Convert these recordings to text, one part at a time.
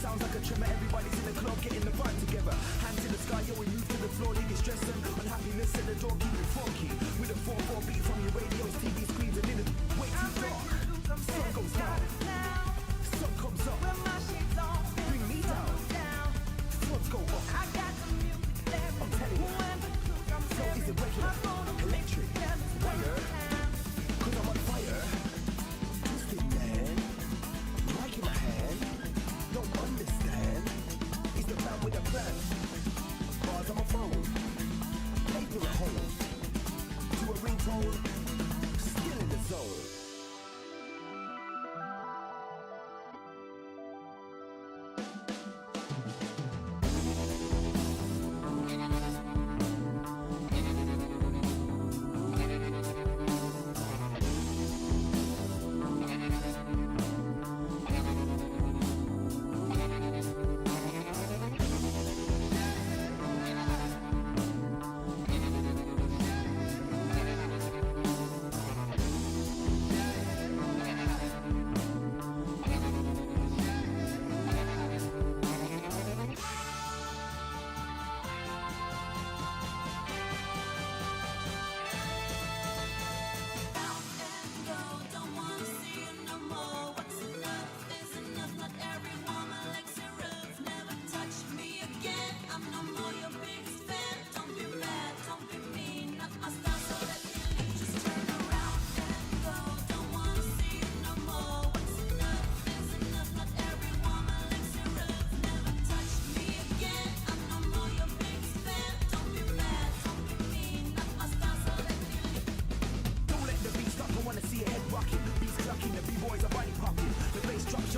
sounds like a tremor. Everybody's in the club, getting the vibe together. Hands in the sky, yo, we move to the floor, leaving stress and unhappiness at the door, keep it funky. With a 4/4 beat from your radios, TV screens, and in it way too dark. Sun goes down, sun comes up. Bring me down, floods go up. I got the music there. I'm telling you, so is it regular, electric, wire? Cause I'm on fire, twisted man, mic in my hand. Don't understand, he's the man with a plan. Bars on my phone, paper at home, to a ringtone, still in the zone.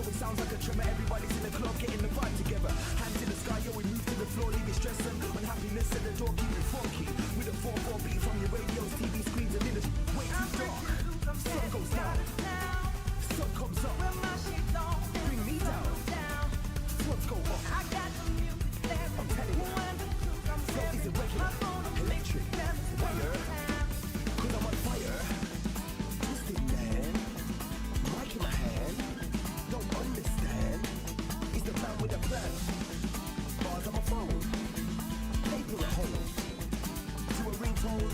It sounds like a tremor, everybody's in the club, getting the vibe together. Hands in the sky, yo, we move to the floor, leaving stress and unhappiness at the door, keep it funky. With a 4/4 beat from your radios, TV screens, and in it's way too dark. Sun goes down, sun comes up. Bring me down, floods go up. I got the music there. I'm telling you, so is it regular, electric, wire? Cause I'm on fire, twisted man, mic in my hand. Don't understand, he's the man with a plan. Bars on my phone, paper at home, to a ringtone,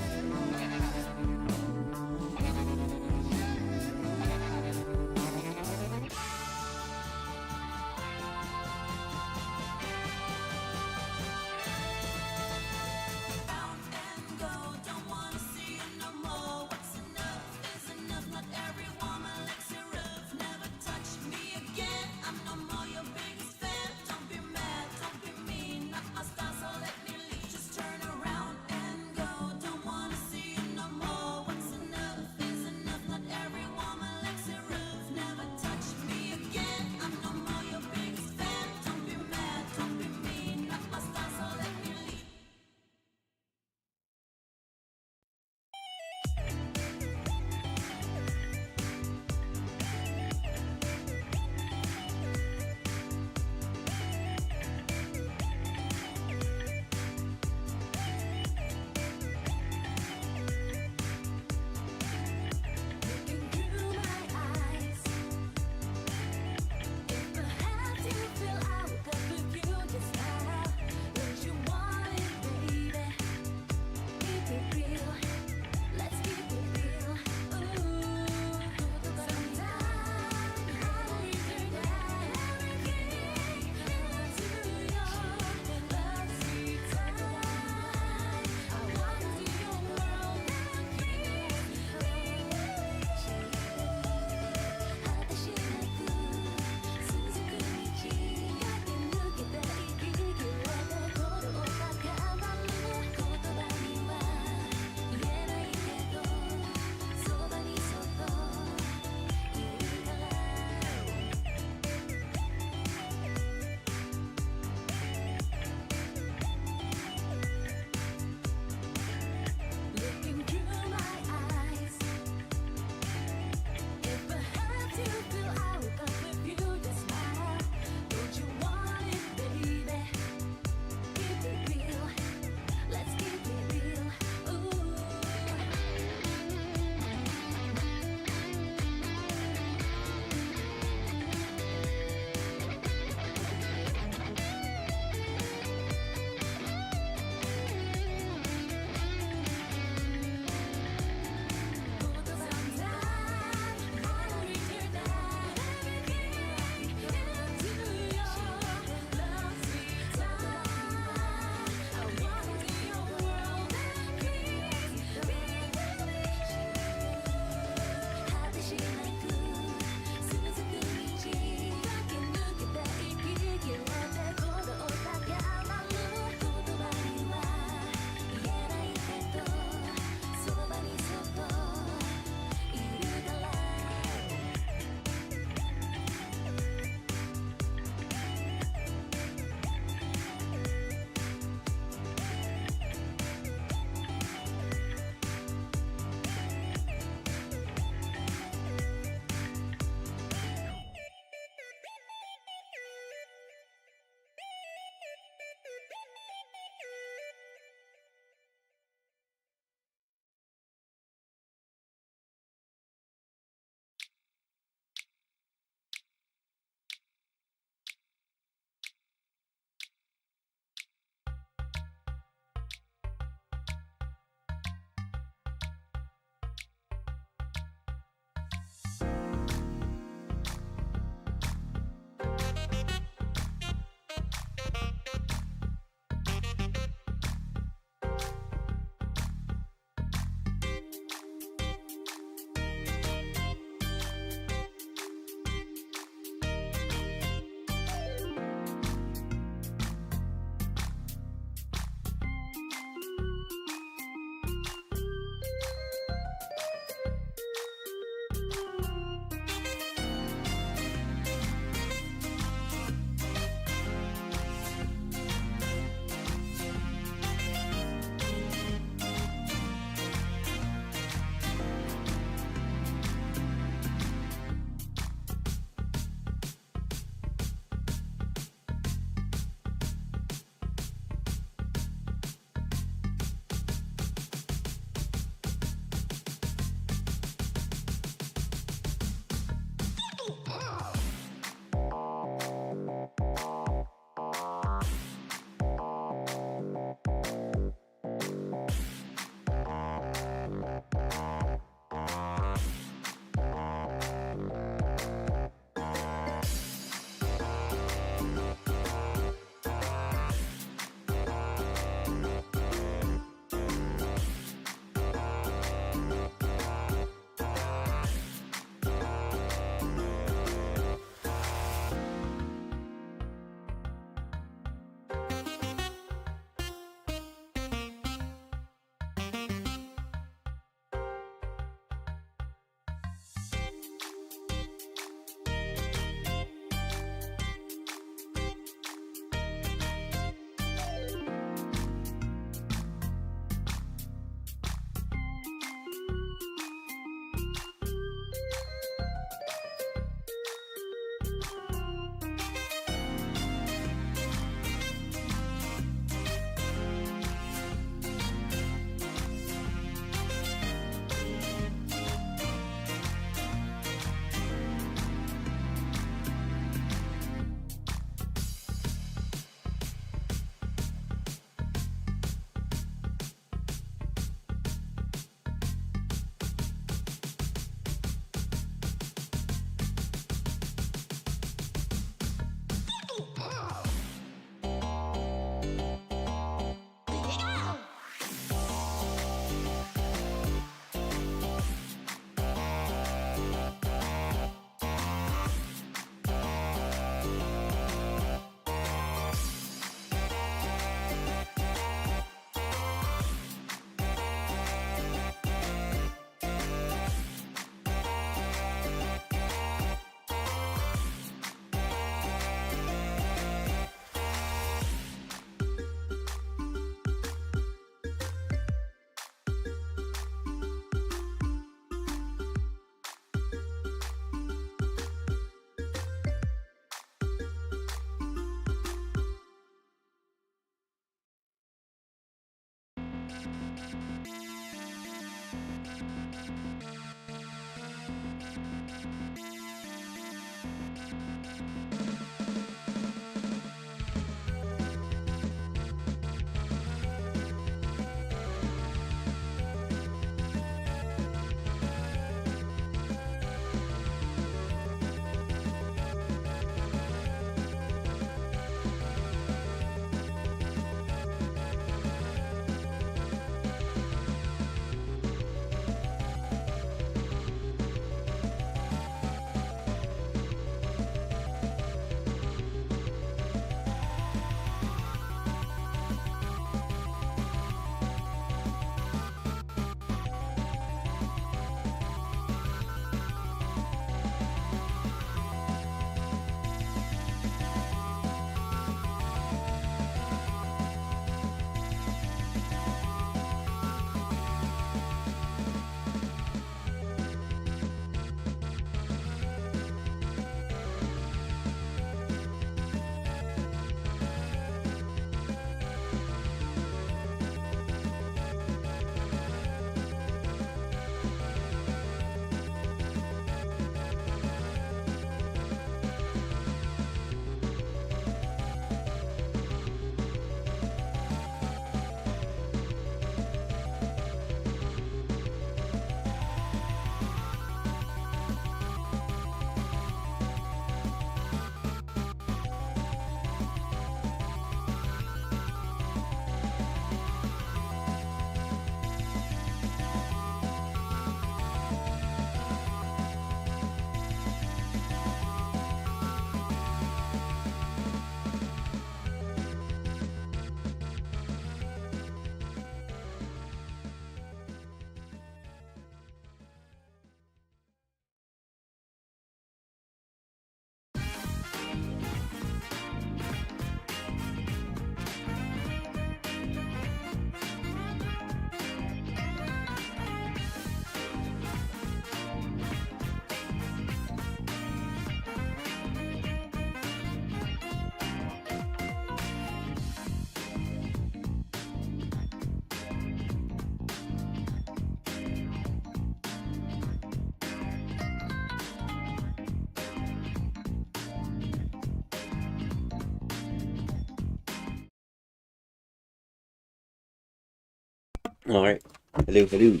Alright. Hello, hello.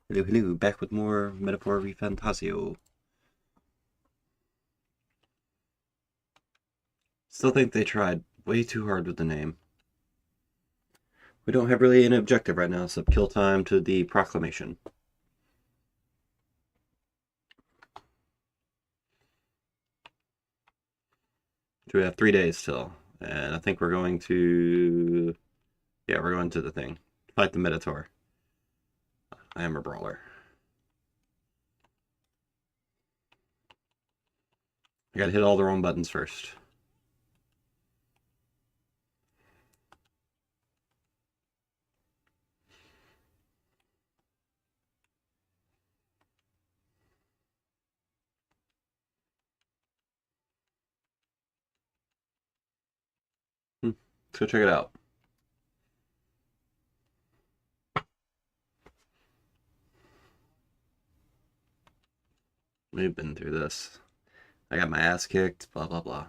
Hello, hello. Back with more Metaphor ReFantazio. Still think they tried way too hard with the name. We don't have really an objective right now, except kill time to the proclamation. So we have 3 days still. And I think we're going to... Yeah, we're going to the thing. Fight the Minotaur. I am a brawler. I gotta hit all the wrong buttons first. Let's go check it out. We've been through this. I got my ass kicked, blah, blah, blah.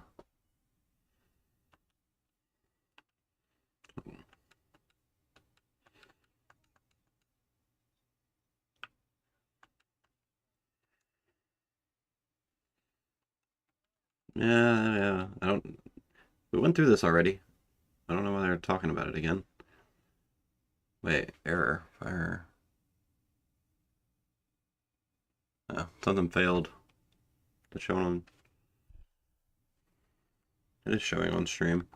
Yeah, I don't... We went through this already. I don't know why they're talking about it again. Wait, error, fire. Oh, something failed. It's showing on... It is showing on stream.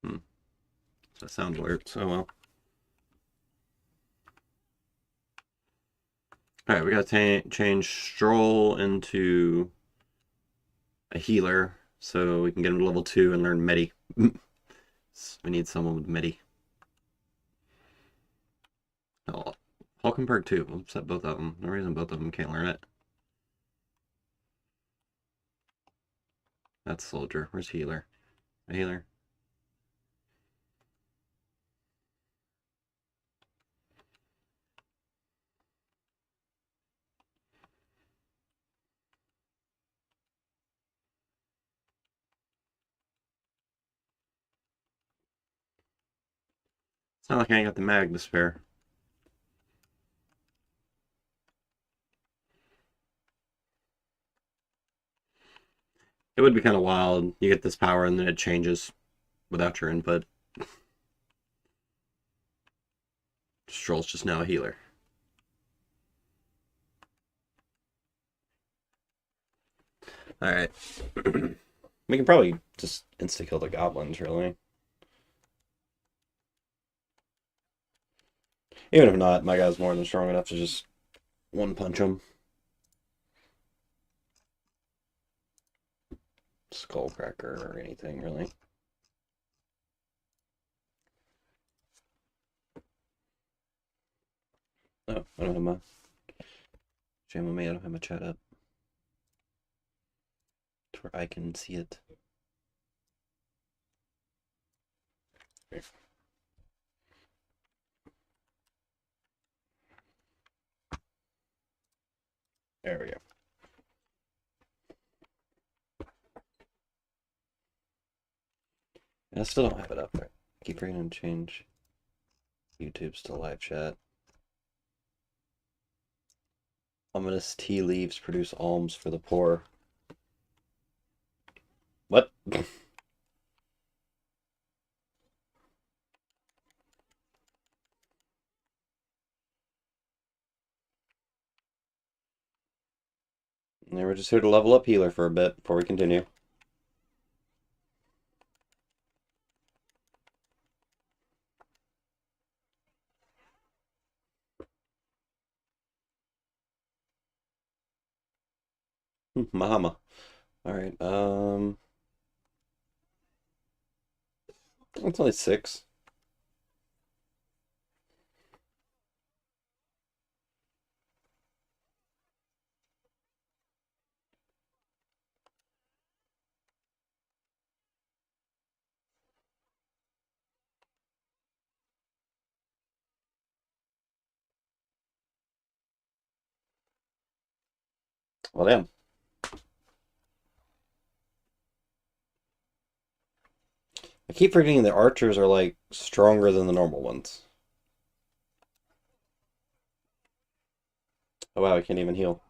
So that sounds weird, so well. Alright, we gotta change Stroll into a healer so we can get him to level 2 and learn Medi. We need someone with Medi. Oh, Hulkenberg too. We'll set both of them. No reason both of them can't learn it. That's Soldier. Where's Healer? A Healer. It's not like I ain't got the mag to spare. It would be kind of wild. You get this power and then it changes without your input. Stroll's just now a healer. Alright. We can probably just insta-kill the goblins, really. Even if not, my guy's more than strong enough to just one-punch him. Skullcracker or anything, really. Oh, I don't have my... Shame on me, I don't have my chat up. To where I can see it. Here. There we go. I still don't have it up there. Keep forgetting to change YouTube's to live chat. Ominous tea leaves produce alms for the poor. What? And we're just here to level up healer for a bit before we continue. Mahama. Alright, it's only 6. Well, damn. I keep forgetting the archers are, like, stronger than the normal ones. Oh wow, I can't even heal.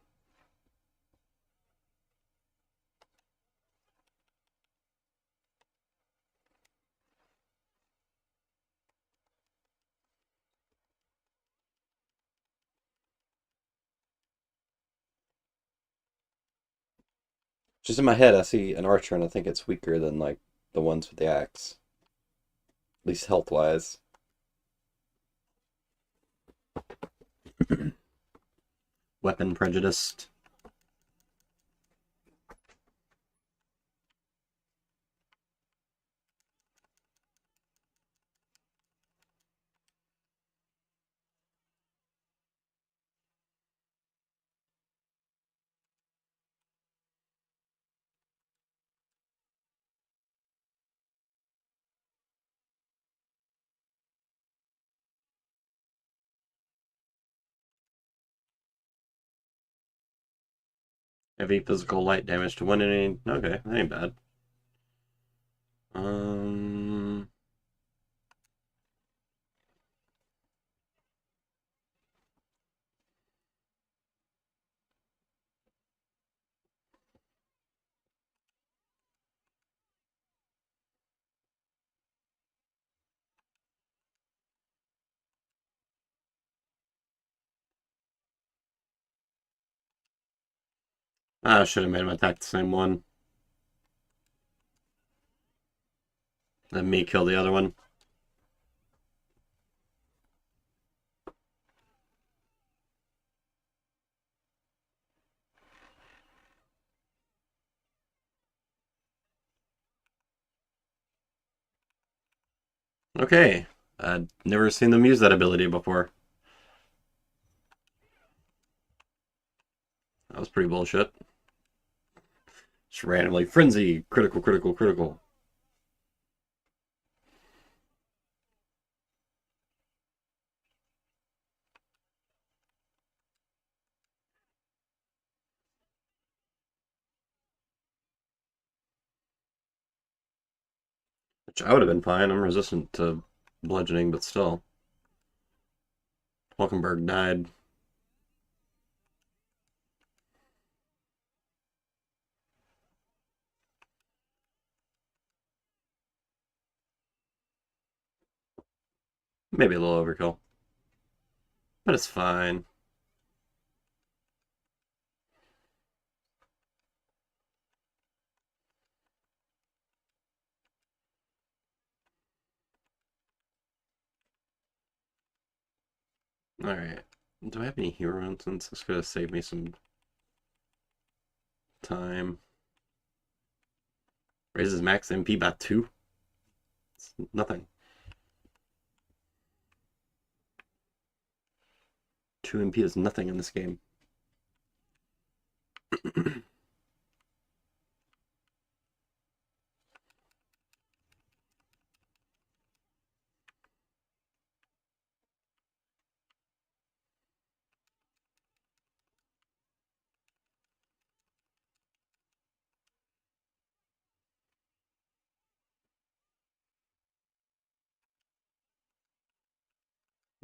Just in my head, I see an archer and I think it's weaker than, like, the ones with the axe. At least health-wise. Weapon prejudiced. Heavy physical light damage to one enemy. Okay, that ain't bad. Um. I should have made him attack the same one. Let me kill the other one. Okay. I'd never seen them use that ability before. That was pretty bullshit. Just randomly frenzy, critical, critical, critical. Which I would have been fine. I'm resistant to bludgeoning, but still. Hulkenberg died. Maybe a little overkill. But it's fine. Alright. Do I have any hero mountains? It's gonna save me some time. Raises max MP by 2? It's nothing. 2 MP is nothing in this game.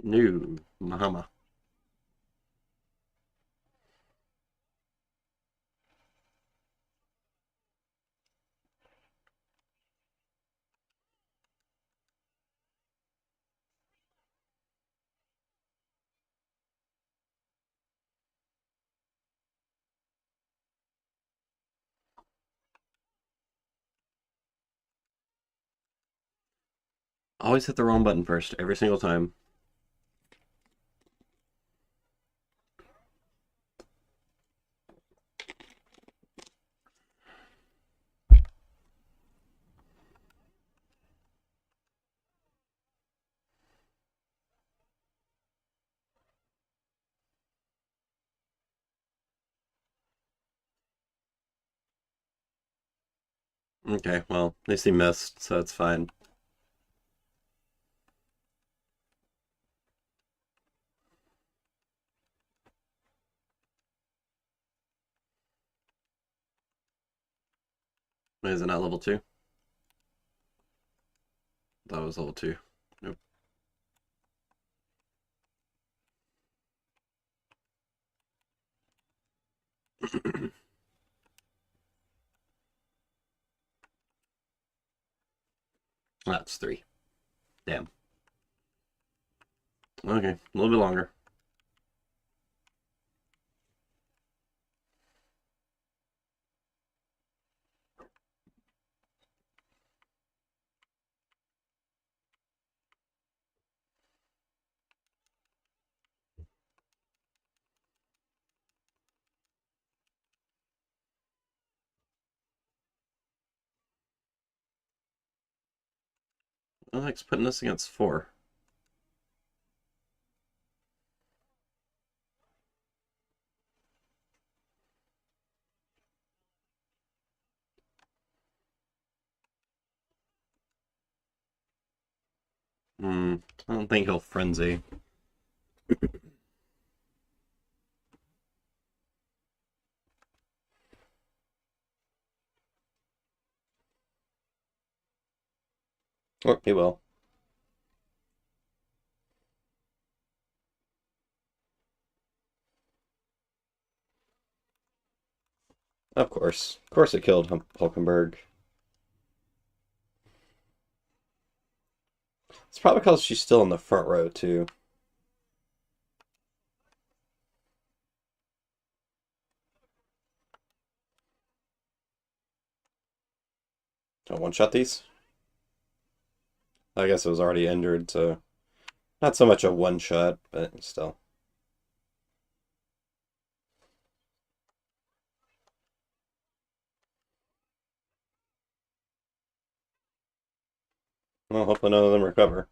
New Mahama. Always hit the wrong button first, every single time. Okay, well, at least he missed, so it's fine. Is it not level 2? That was level 2. Nope. That's 3. Damn. Okay, a little bit longer. I like putting this against 4. I don't think he'll frenzy. Or he will. Of course. Of course it killed Hulkenberg. It's probably because she's still in the front row, too. Don't one-shot these? I guess it was already injured, so not so much a one-shot, but still. Well, hopefully none of them recover.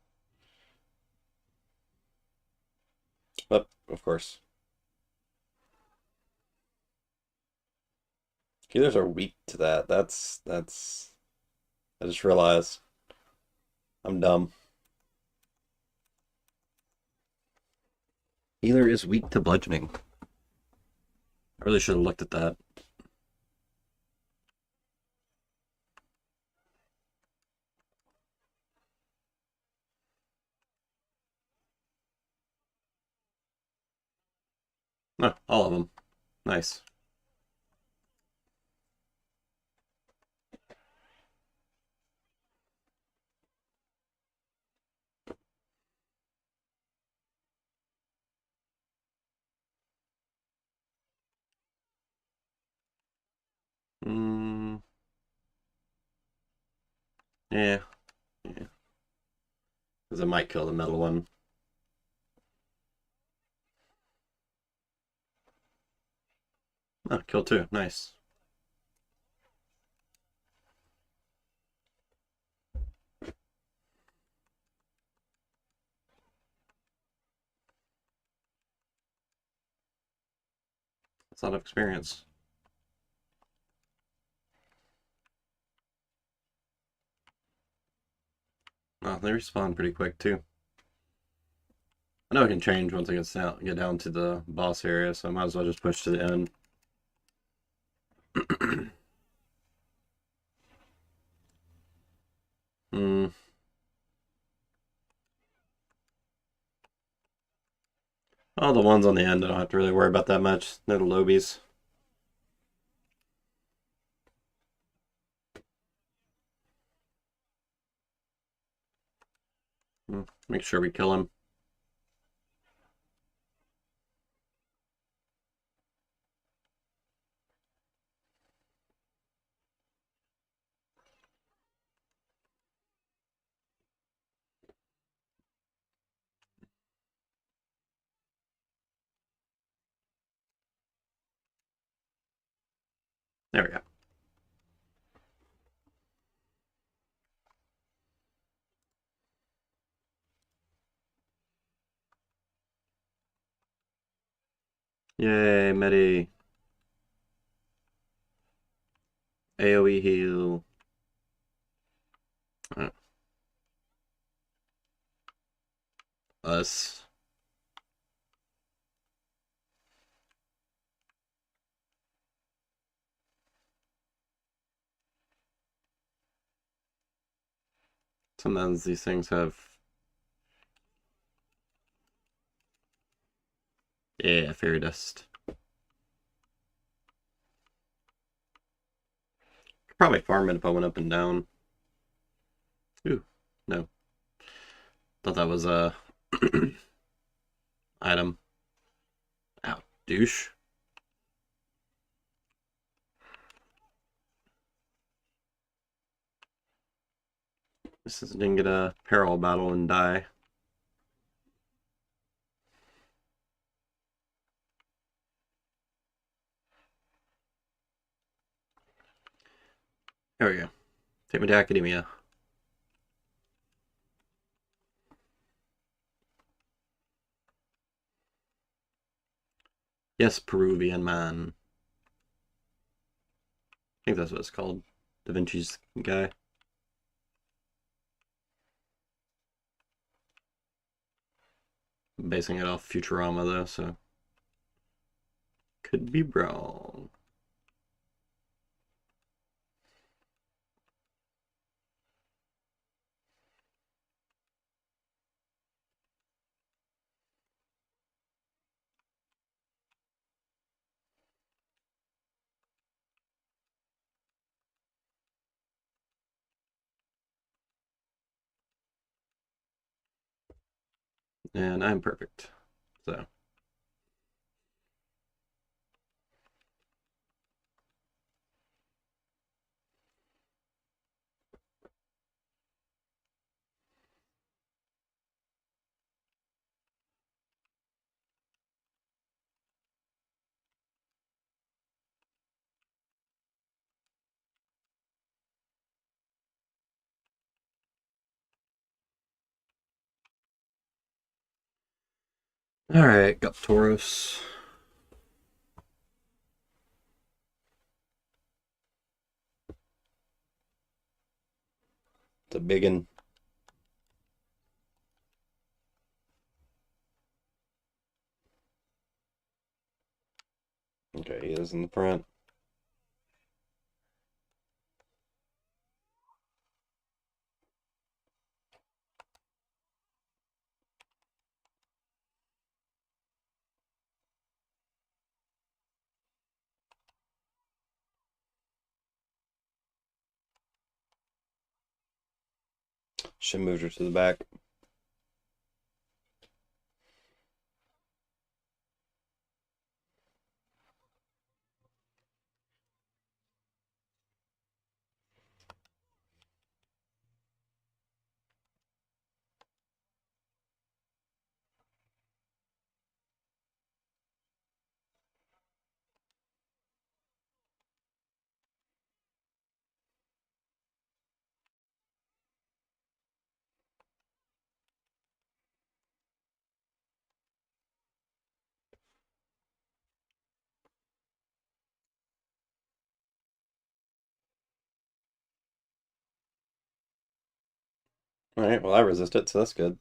But, of course. Healers are weak to that. That's. I just realized I'm dumb. Healer is weak to bludgeoning. I really should have looked at that. Oh, all of them. Nice. Mm, yeah, yeah. Because it might kill the metal one. Oh, kill two. Nice. That's a lot of experience. Oh, they respawn pretty quick too. I know it can change once I get down to the boss area, so I might as well just push to the end. Hmm. Oh, the ones on the end, I don't have to really worry about that much. They're the lobies. Make sure we kill him. There we go. Yay, Medi. AoE heal. Uh, Us. Sometimes these things have. Yeah, fairy dust. Could probably farm it if I went up and down. Ooh, no. Thought that was a item. Ow, douche. This didn't get a peril battle and die. There we go. Take me to academia. Yes, Peruvian man. I think that's what it's called. Da Vinci's guy. I'm basing it off Futurama though, so could be wrong. And I'm perfect. So. Alright, got Tauros. It's a biggin. Okay, he is in the front. Should move her to the back. All right, well I resist it, so that's good.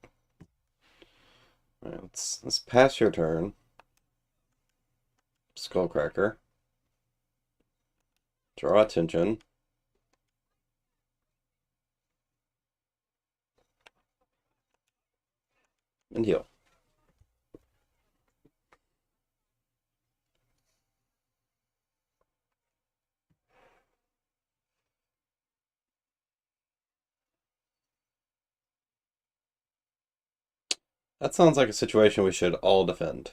All right, let's pass your turn. Skullcracker. Draw attention. And heal. That sounds like a situation we should all defend.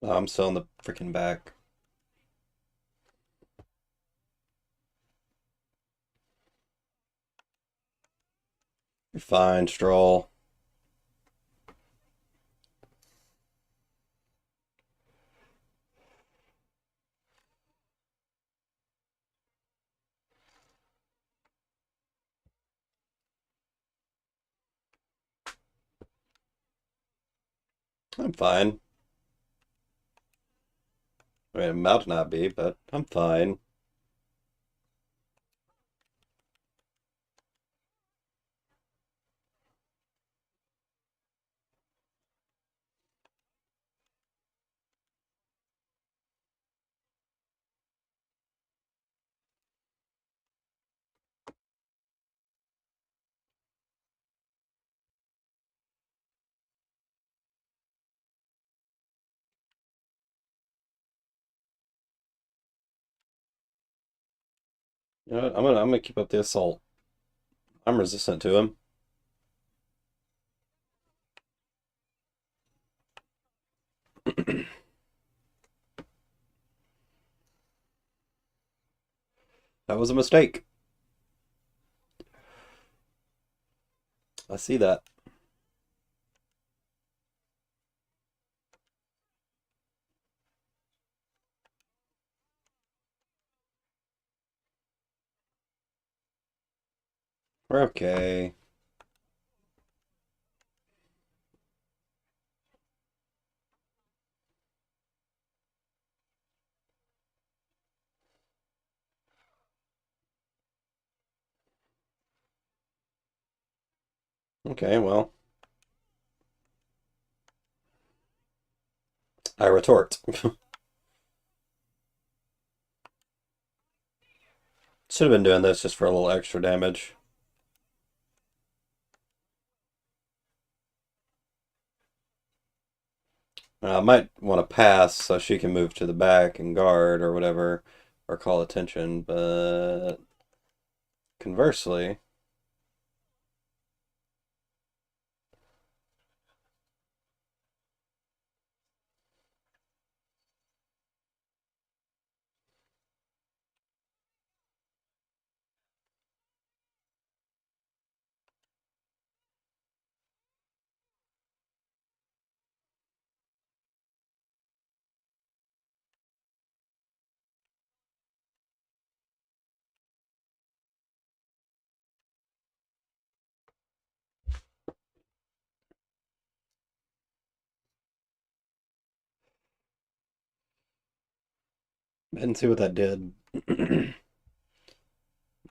Oh, I'm still in the freaking back. You're fine, Stroll. I'm fine. I mean, it might not be, but I'm fine. You know what? I'm gonna keep up the assault. I'm resistant to him. That was a mistake. I see that. We're okay. Okay, well, I retort. Should have been doing this just for a little extra damage. I might want to pass so she can move to the back and guard or whatever, or call attention, but conversely, I didn't see what that did.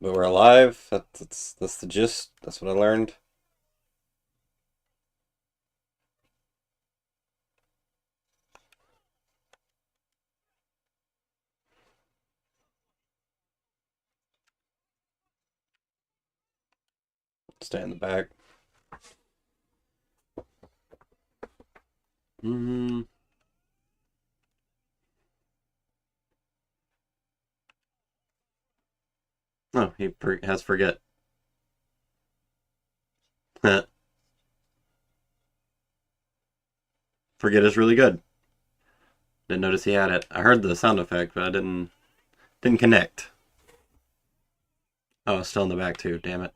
But we're alive. That's the gist. That's what I learned. Stay in the back. Hmm. Oh, has forget. Forget is really good. Didn't notice he had it. I heard the sound effect, but I didn't connect. Oh, it's still in the back too. Damn it.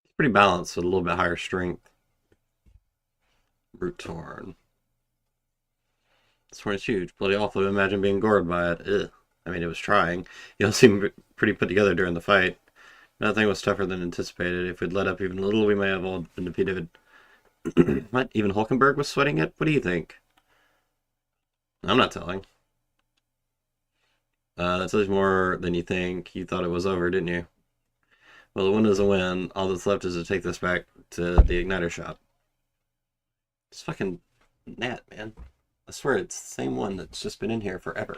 It's pretty balanced with a little bit higher strength. Brute Torn. This one is huge. Bloody awful. Imagine being gored by it. Ugh. I mean, it was trying. You all seemed pretty put together during the fight. Nothing was tougher than anticipated. If we'd let up even a little, we may have all been defeated. What? Even Hulkenberg was sweating it? What do you think? I'm not telling. That says more than you think. You thought it was over, didn't you? Well, the win is a win. All that's left is to take this back to the Igniter shop. It's fucking Nat, man. I swear it's the same one that's just been in here forever.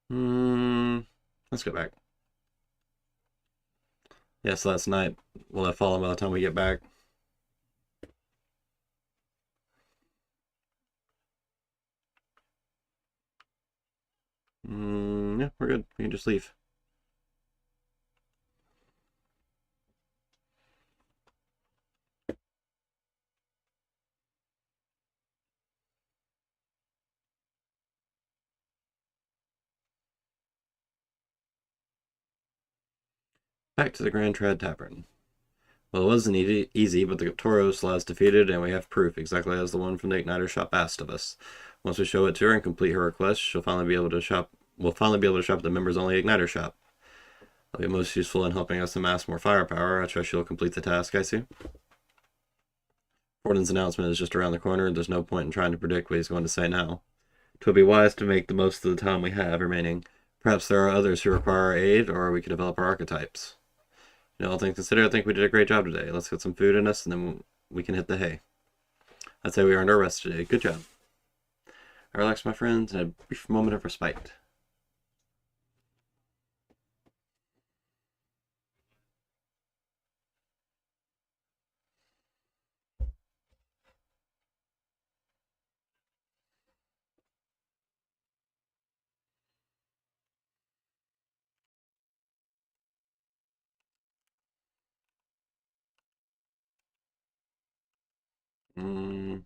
Hmm. Let's go back. Yes, last night. Will I follow by the time we get back? Yeah, we're good. We can just leave. Back to the Grand Trad Tavern. Well, it wasn't easy, but the Toros lies defeated, and we have proof, exactly as the one from the Igniter shop asked of us. Once we show it to her and complete her request, she'll finally be able to shop. We'll finally be able to shop at the members-only Igniter shop. It'll be most useful in helping us amass more firepower. I trust she'll complete the task, I see. Fortin's announcement is just around the corner, and there's no point in trying to predict what he's going to say now. 'Twill be wise to make the most of the time we have remaining. Perhaps there are others who require our aid, or we could develop our archetypes. All things considered, I think we did a great job today. Let's get some food in us, and then we can hit the hay. I'd say we earned our rest today. Good job. I relaxed, my friends, and had a brief moment of respite. Mm.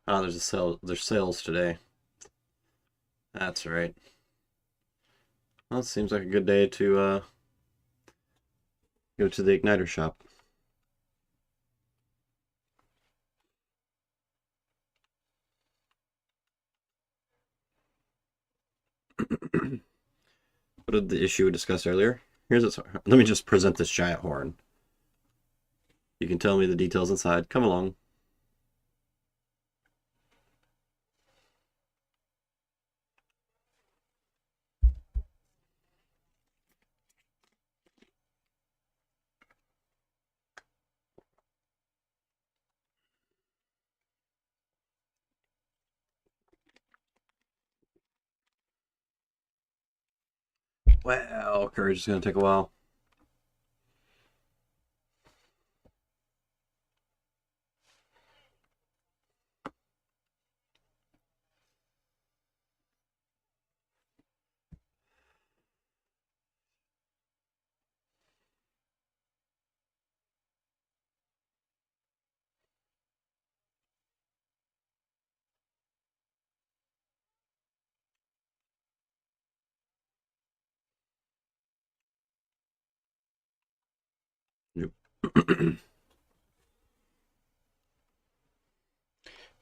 Oh, there's a sale. There's sales today. That's right. Well, it seems like a good day to go to the Igniter shop. What did the issue we discussed earlier? Here's its. Let me just present this giant horn. You can tell me the details inside. Come along. Well, courage is going to take a while.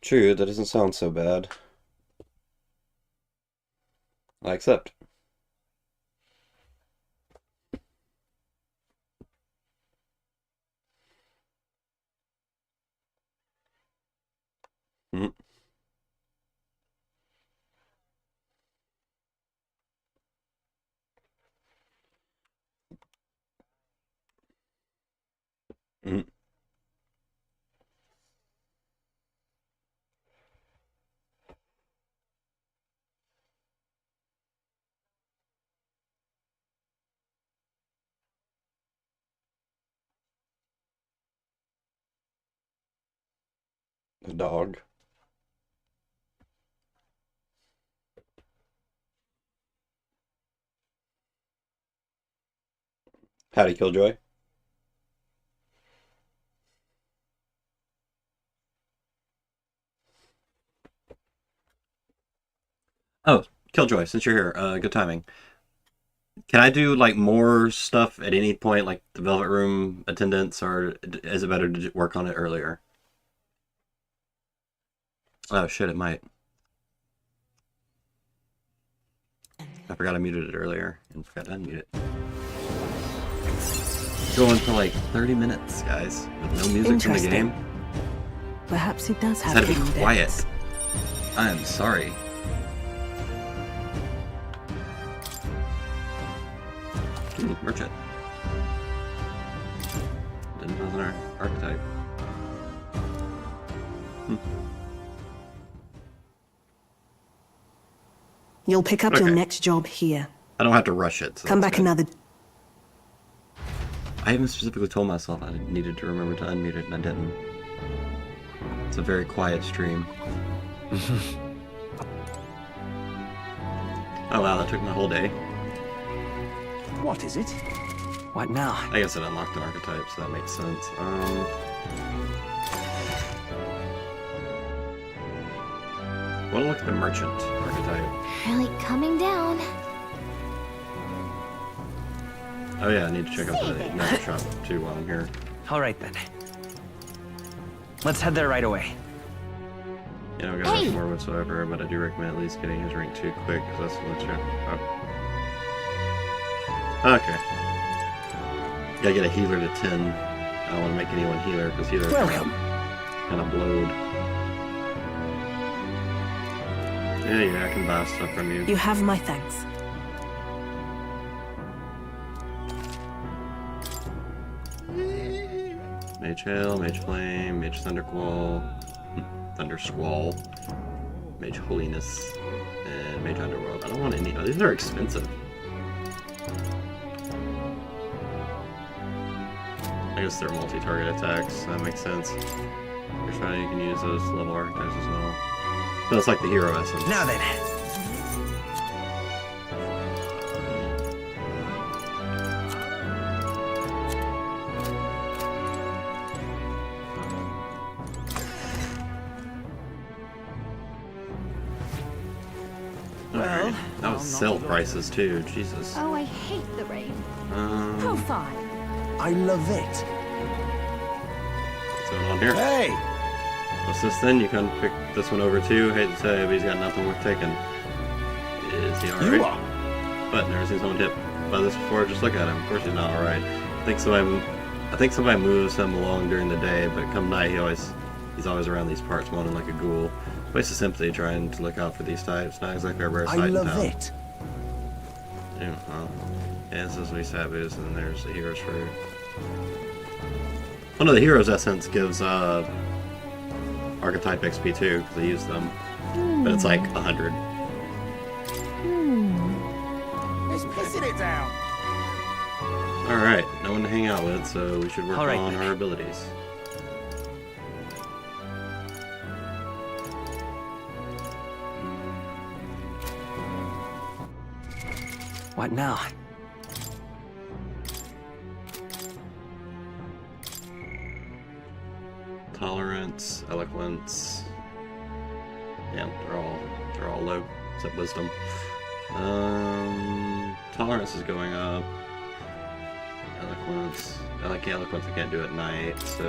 True, that doesn't sound so bad. I accept. Mm, mm, a dog. Howdy, Killjoy. Oh, Killjoy, since you're here, good timing. Can I do like more stuff at any point, like the Velvet Room attendance, or is it better to work on it earlier? Oh shit, it might. I forgot I muted it earlier and forgot to unmute it. Going for like 30 minutes, guys, with no music from the game. Perhaps it does It's have had to be hidden quiet. depths. I am sorry. Merchant. Didn't know that our archetype. You'll pick up your Okay. next job here. I don't have to rush it. So Come that's back good. another. I even specifically told myself I needed to remember to unmute it, and I didn't. It's a very quiet stream. Oh wow, that took my whole day. What is it? What now? I guess it unlocked an archetype, so that makes sense. We'll look at the merchant archetype. Really coming down. Oh yeah, I need to check out the nether shop too while I'm here. All right then. Let's head there right away. You know, got nothing more whatsoever, but I do recommend at least getting his rank 2 quick, because that's legit. Oh. Okay. Gotta get a healer to 10. I don't want to make anyone healer, because healer Welcome. kind of blowed. Yeah, I can buy stuff from you. You have my thanks. Mage Hail, Mage Flame, Mage Thunderquall, Thunder Squall, Mage Holiness, and Mage Underworld. I don't want any. These are expensive. I guess they're multi-target attacks, so that makes sense. You're trying, you can use those level archetypes as well. So it's like the hero essence. Now then. Alright. That was sell prices too, Jesus. Oh, I hate the rain. Profile. I love it. What's going on here? Hey! What's this then? You can pick this one over too. Hate to say, but he's got nothing worth taking. Is he alright? You are. But never seen someone hit by this before. Just look at him. Of course he's not alright. I think somebody moves him along during the day, but come night he's always around these parts, wanting like a ghoul. Waste of sympathy trying to look out for these types. Not exactly a rare I sight in love town. it. Yeah, well, yeah, this is Least Habitus, and then there's the Hero's Fruit. One of the Hero's Essence gives archetype XP too, because I use them. But it's like 100. It's pissing it down. Alright, no one to hang out with, so we should work All right, on then. our abilities. What now? Tolerance, eloquence. Yeah, they're all low, except wisdom. Tolerance is going up. Eloquence. I like eloquence, I can't do at night, so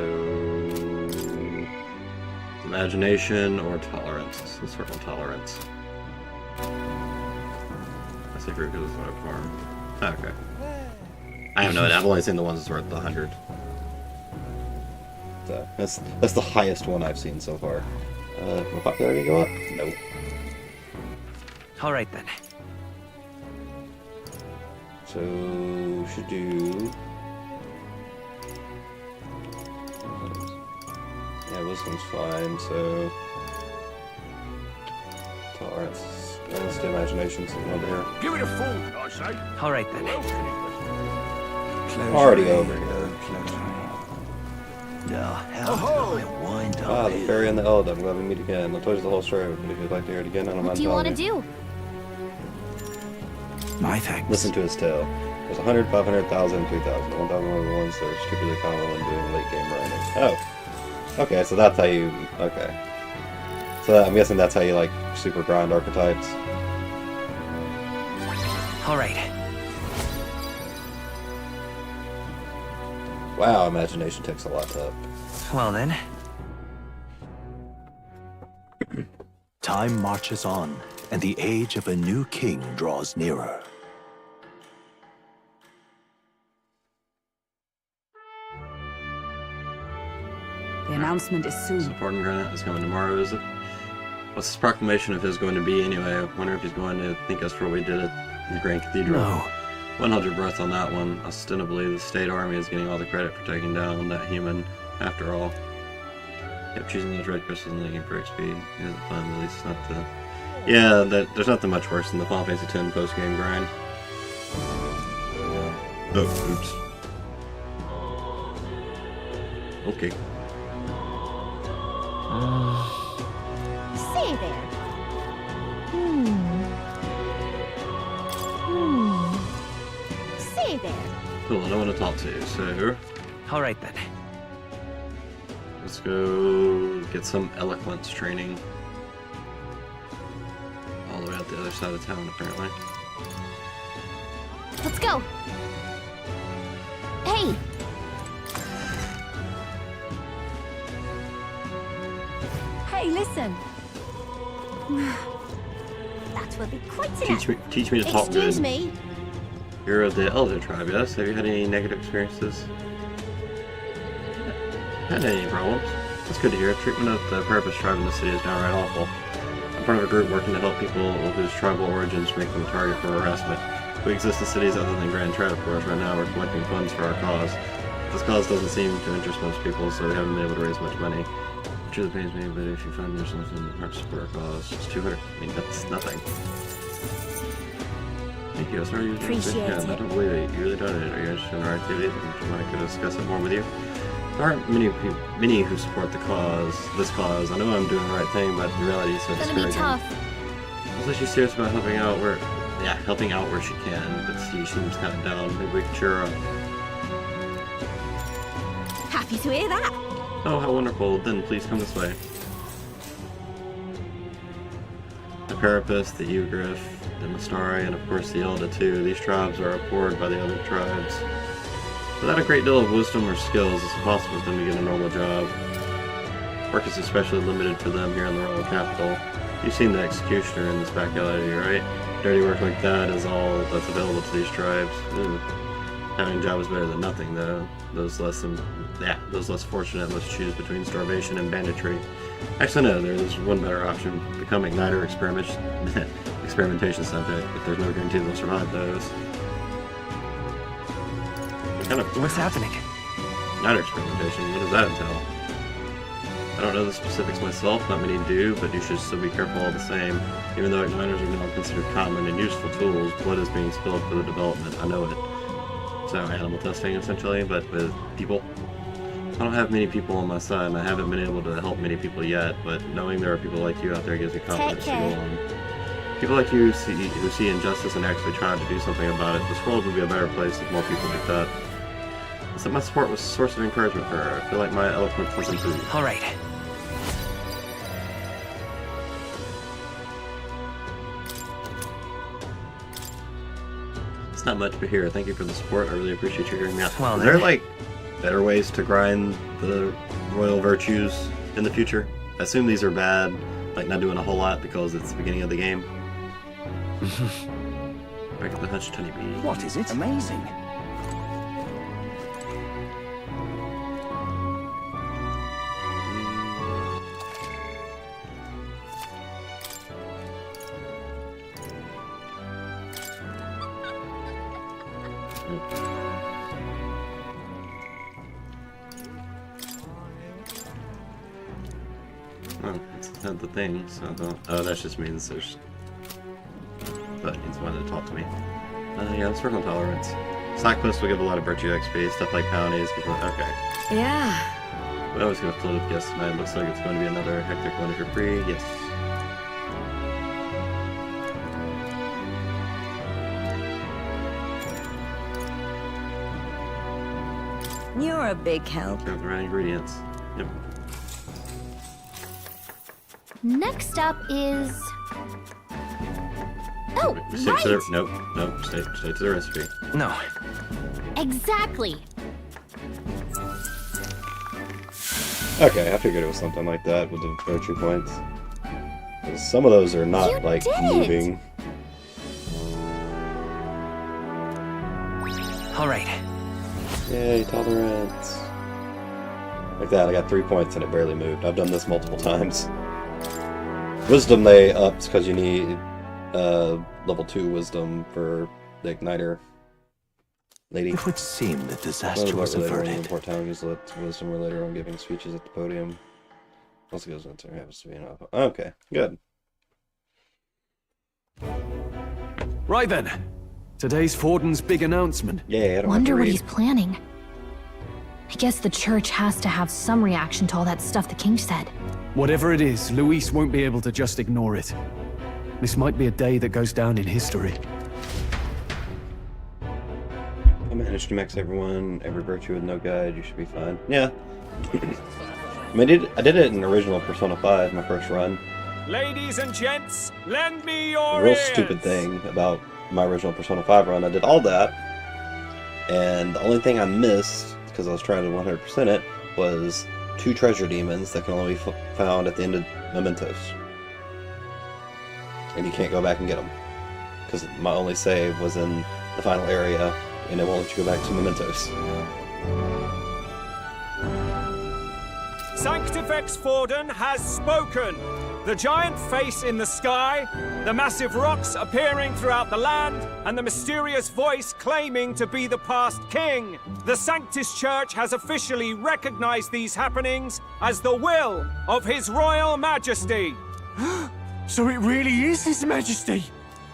imagination or tolerance. Let's work on tolerance. That's a group because it's not a farm. Okay. I have no idea. I've only seen the ones that's worth 100. So that's the highest one I've seen so far. Will popularity go up? Nope. All right then. So should do. Yeah, wisdom's fine. So tolerance. Let's do imagination. Something over here. Give it a fool, I say. All right then. Already over here. Now, how Oh-ho! do I wind up Ah, the here? fairy and the Eld. I'm glad we meet again. I told you the whole story, but if you'd like to hear it again, I don't What mind do you telling want to do? My thanks. Listen to his tale. There's 100, 500,000, 3,000. 1,000 are the ones that are stupidly common when doing late game grinding. Oh. Okay, so that's how you... Okay. So I'm guessing that's how you, like, super grind archetypes. All right. Wow, imagination takes a lot to up. Well then. Time marches on, and the age of a new king draws nearer. The announcement is soon. Supporting Granite is coming tomorrow, is it? What's this proclamation of his going to be anyway? I wonder if he's going to thank us for what we did at the Grand Cathedral. No. One hold your breath on that one. Ostensibly, the state army is getting all the credit for taking down that human, after all. Yep, choosing those red crystals and looking for XP is fun, at least it's not the... Yeah, there's nothing much worse than the Final Fantasy X post-game grind. Oh, oops. Okay. Say there. Say there. Cool, I don't want to talk to you, so... All right then. Let's go get some eloquence training. All the way out the other side of town, apparently. Let's go. Hey. Hey, listen. That will be quite enough. Teach me to talk good. Excuse me. You're of the Elder tribe, yes? Have you had any negative experiences? Had any problems? That's good to hear. Treatment of the Purpose tribe in the city is downright awful. I'm part of a group working to help people whose tribal origins make them a target for harassment. We exist in cities other than Grand Trap, of course. Right now we're collecting funds for our cause. This cause doesn't seem to interest most people, so we haven't been able to raise much money. It truly pains me, but if you find yourself in the heart to support our cause, it's 200. I mean, that's nothing. Thank you. Sorry you Appreciate I it. don't believe it. You really donated. Are you interested in our activities? Would you like to discuss it more with you? There aren't many who support the cause, this cause. I know I'm doing the right thing, but the reality is so It's gonna be discouraging. tough. So she's serious about helping out where she can, but she seems kind of down. Maybe we can cheer her up. Happy to hear that. Oh, how wonderful. Then please come this way. The Parapus, the Ugriff, the Mastari, and of course the Elda too. These tribes are abhorred by the other tribes. Without a great deal of wisdom or skills, it's impossible for them to get a normal job. Work is especially limited for them here in the royal capital. You've seen the executioner in this back alley, right? Dirty work like that is all that's available to these tribes. Ooh. Having a job is better than nothing, though. Those less fortunate must choose between starvation and banditry. Actually, no, there's one better option: become igniter experimentation subject. But there's no guarantee they'll survive those. What's happening? Igniter experimentation. What does that entail? I don't know the specifics myself, not many do, but you should still be careful all the same. Even though igniters are now considered common and useful tools, blood is being spilled for the development. I know it. So animal testing, essentially, but with people. I don't have many people on my side, and I haven't been able to help many people yet, but knowing there are people like you out there gives me confidence to go care. on. People like you who see injustice and actually try to do something about it. This world would be a better place with more people like that. So my support was a source of encouragement for her. I feel like my eloquence was improved. All right. It's not much, but here, thank you for the support. I really appreciate you hearing me out. Well, Are there, then. like, better ways to grind the royal virtues in the future? I assume these are bad, like not doing a whole lot because it's the beginning of the game. Back at the Hunch Tunny Bee. What is it? Amazing. Oh, it's not the thing, so I don't... Oh, that just means there's... That means one to talk to me. Yeah, let's work on tolerance. Slack posts will give a lot of virtue XP, stuff like bounties. Okay. Yeah. I was going to float with guests tonight. Looks like it's going to be another hectic one if you're free. Yes. You're a big help. Grab the right ingredients. Yep. Next up is... Oh, Stick to the... right! Nope. Stay to the recipe. No. Exactly. Okay, I figured it was something like that with the virtue points. 'Cause some of those are not, You like, did it! moving. All right. Yay, tolerance. Like that, I got 3 points and it barely moved. I've done this multiple times. Wisdom they upped because you need level 2 wisdom for the igniter lady. It would seem that disaster was averted. Port town use wisdom later on giving speeches at the podium. Also goes into happens to be an alpha. Okay, good. Right then. Today's Forden's big announcement. Yeah, I don't have to Wonder what read. he's planning. I guess the church has to have some reaction to all that stuff the king said. Whatever it is, Luis won't be able to just ignore it. This might be a day that goes down in history. I managed to max every virtue with no guide. You should be fine. Yeah. I mean, I did it in original Persona 5, my first run. Ladies and gents, lend me A your real ears. stupid thing about my original Persona 5 run. I did all that, and the only thing I missed, because I was trying to 100% it, was 2 treasure demons that can only be found at the end of Mementos. And you can't go back and get them. Because my only save was in the final area, and it won't let you go back to Mementos. Sanctifex Forden has spoken. The giant face in the sky, the massive rocks appearing throughout the land, and the mysterious voice claiming to be the past king. The Sanctus Church has officially recognized these happenings as the will of His Royal Majesty. So it really is His Majesty.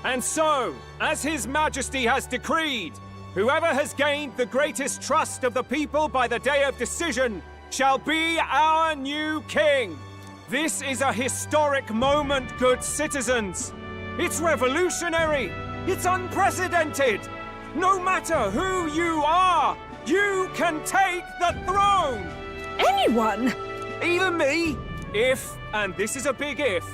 And so, as His Majesty has decreed, whoever has gained the greatest trust of the people by the day of decision shall be our new king. This is a historic moment, good citizens. It's revolutionary. It's unprecedented. No matter who you are, you can take the throne. Anyone? Even me? If, and this is a big if,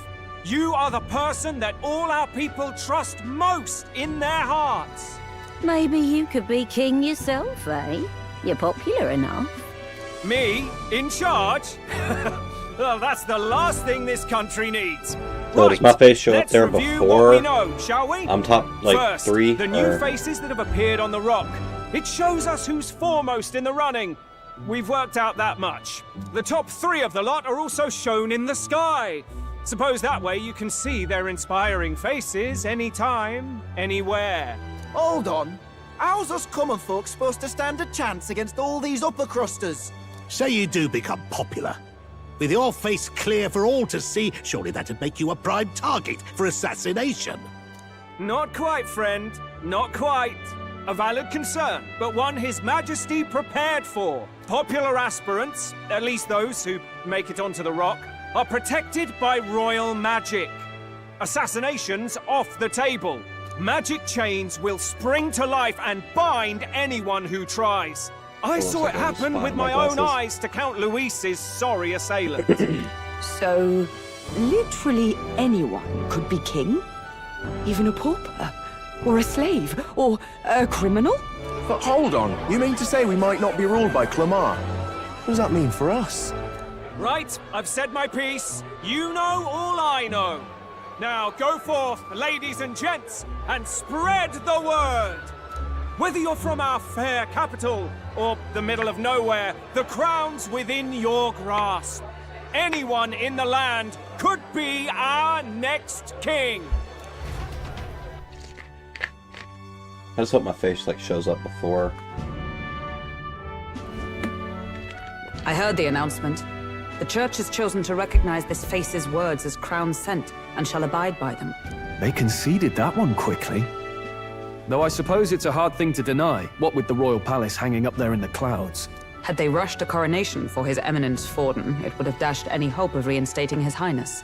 you are the person that all our people trust most in their hearts. Maybe you could be king yourself, eh? You're popular enough. Me, in charge? Well, that's the last thing this country needs. So does my face show up let's there review before what we know, shall we? I'm top, like, First, 3? the new or... faces that have appeared on the rock. It shows us who's foremost in the running. We've worked out that much. The top 3 of the lot are also shown in the sky. Suppose that way you can see their inspiring faces anytime, anywhere. Hold on. How's us common folk supposed to stand a chance against all these upper crusters? Say you do become popular. With your face clear for all to see, surely that'd make you a prime target for assassination. Not quite, friend. Not quite. A valid concern, but one His Majesty prepared for. Popular aspirants, at least those who make it onto the rock, are protected by royal magic. Assassinations off the table. Magic chains will spring to life and bind anyone who tries. I saw it happen with my own eyes to Count Luis's sorry assailant. So, literally anyone could be king? Even a pauper? Or a slave? Or a criminal? But hold on, you mean to say we might not be ruled by Clamar? What does that mean for us? Right, I've said my piece. You know all I know. Now go forth, ladies and gents, and spread the word. Whether you're from our fair capital or the middle of nowhere, the crown's within your grasp. Anyone in the land could be our next king. I just hope my face like shows up before. I heard the announcement. The church has chosen to recognize this face's words as crown sent and shall abide by them. They conceded that one quickly. Though I suppose it's a hard thing to deny, what with the royal palace hanging up there in the clouds. Had they rushed a coronation for His Eminence Forden, it would have dashed any hope of reinstating His Highness.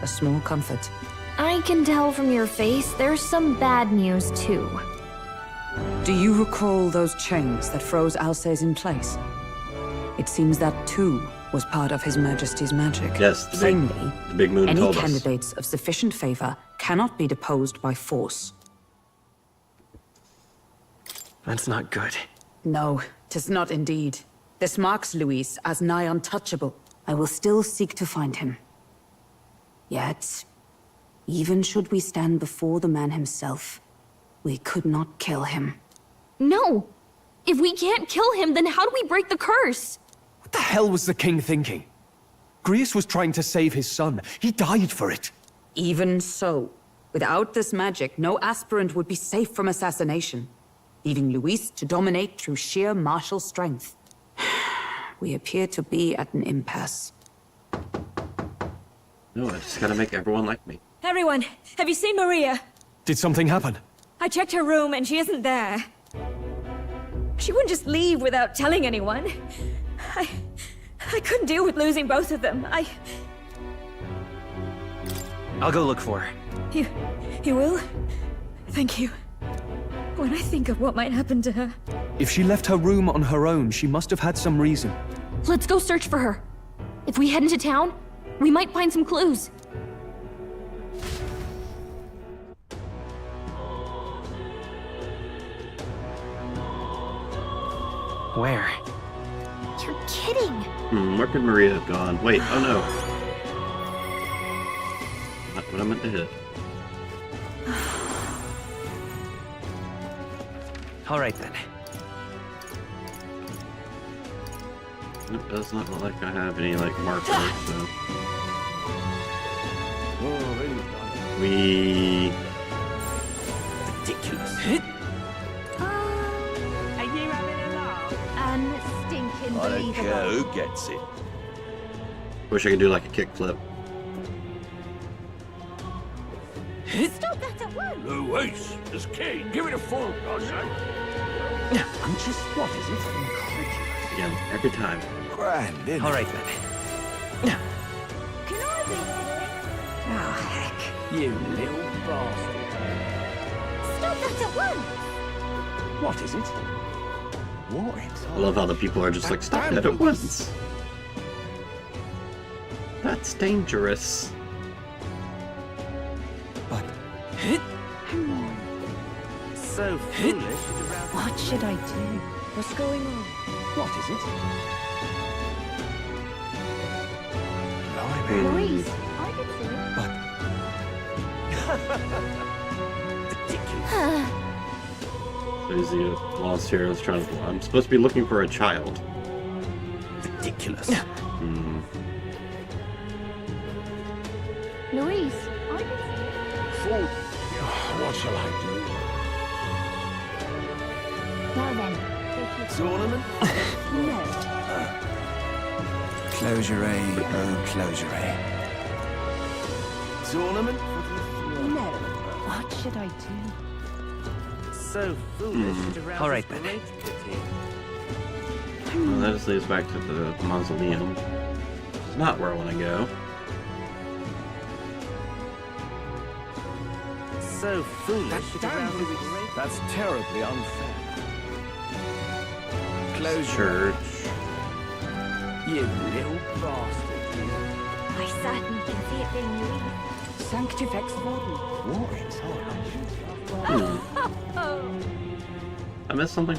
A small comfort. I can tell from your face there's some bad news, too. Do you recall those chains that froze Alsace in place? It seems that, too, was part of His Majesty's magic. Yes, Plainly, the big moon any told us. candidates of sufficient favor cannot be deposed by force. That's not good. No, 'tis not indeed. This marks Luis as nigh untouchable. I will still seek to find him. Yet, even should we stand before the man himself, we could not kill him. No! If we can't kill him, then how do we break the curse? What the hell was the king thinking? Grius was trying to save his son. He died for it. Even so, without this magic, no aspirant would be safe from assassination, leaving Luis to dominate through sheer martial strength. We appear to be at an impasse. No, I just gotta make everyone like me. Everyone, have you seen Maria? Did something happen? I checked her room and she isn't there. She wouldn't just leave without telling anyone. I couldn't deal with losing both of them. I'll go look for her. You will? Thank you. When I think of what might happen to her. If she left her room on her own, she must have had some reason. Let's go search for her. If we head into town, we might find some clues. Where? You're kidding. Where could Maria have gone? Wait, oh no. Not what I meant to hit. Alright then. It does not look like I have any like markers, so. We. Ridiculous. Are you having a laugh? Unstinking I don't care who gets it. Wish I could do like a kickflip. Stop that at once! Luis, this king, give it a full dozen. Hunches? What is it? Again, every time. Grand, isn't Alright then. Can I be Oh, heck. You little bastard. Stop that at once! What is it? What? I love how the people are just like stopping it at once. That's dangerous. So foolish. What should I do? What's going on? What is it? Louise, I can see it. So he's the lost hero is trying to. I'm supposed to be looking for a child. Ridiculous. Louise, I can see it. What shall I do? Now then, Tournament? Close your eye, oh, close your eye. Tournament? No. What should I do? So foolish. Alright then. Well, that just leads back to the mausoleum. It's not where I want to go. So foolish. That's terribly unfair. Close Church. you little bastard. I certainly can see it being Louise. Sanctifex Vorden. What? I missed something?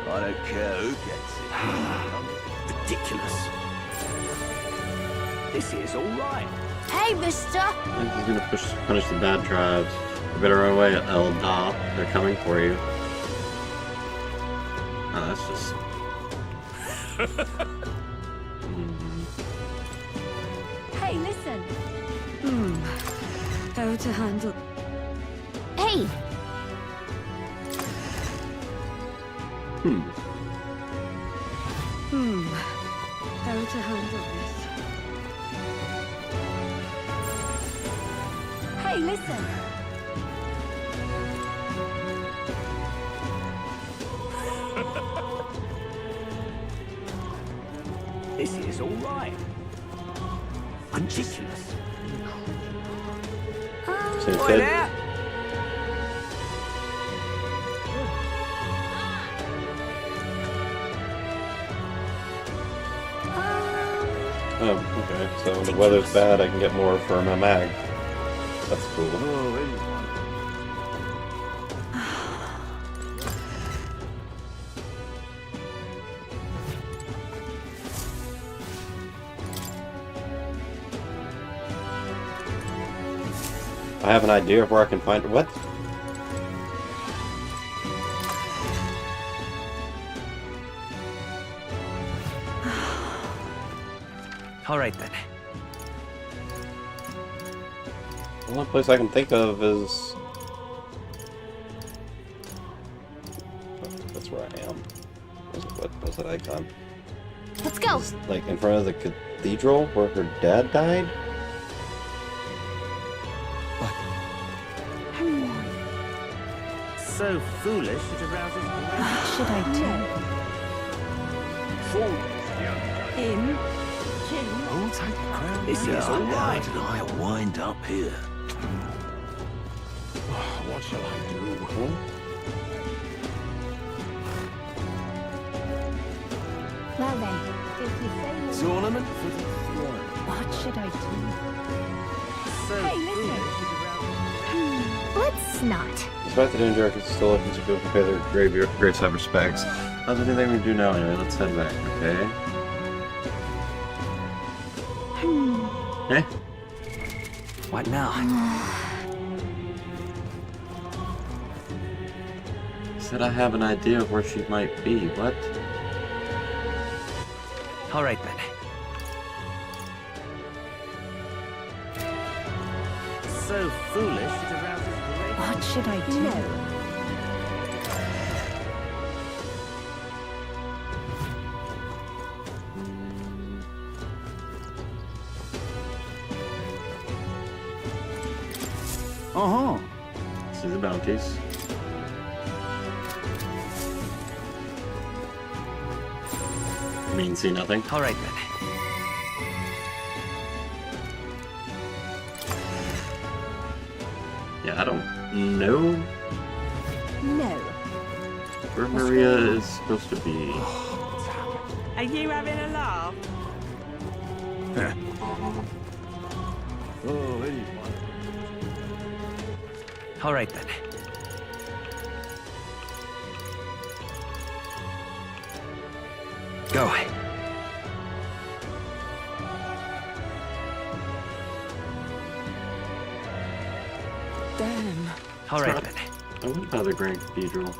I don't care who gets it. Ridiculous. This is all right. Hey, mister! I think he's gonna punish the bad tribes. You better run away, Elda. They're coming for you. Oh, that's just... Hey, listen! How to handle... Hey! How to handle this. Hey, listen! This is all right. Ridiculous. Same Oi kid. there! Oh, okay. So when the weather's bad, I can get more for my mag. That's cool. I have an idea of where I can find what? All right then. The only place I can think of is... That's where I am. What was that icon? Let's go. It's like in front of the cathedral where her dad died? So foolish it arouses What should I Him? I'll take the crown. This is all right. And I wind up here. What shall I do? do? Well then, if you say more, Tournament for the throne. what should I do? So Hey, listen. Let's not. Despite the danger, I can still looking to people to pay their graveside respects. Not anything we do now anyway, let's head back, okay? Eh? What now? Said I have an idea of where she might be. What? All right then. So foolish it arouses great. What should I do? Uh-huh. See the bounties. I mean, see nothing. All right then. Yeah, I don't know No. where Maria is supposed to be. Are you having a laugh? Oh, anyone. All right then. Go. Damn. All right then. I went by the Grand Cathedral.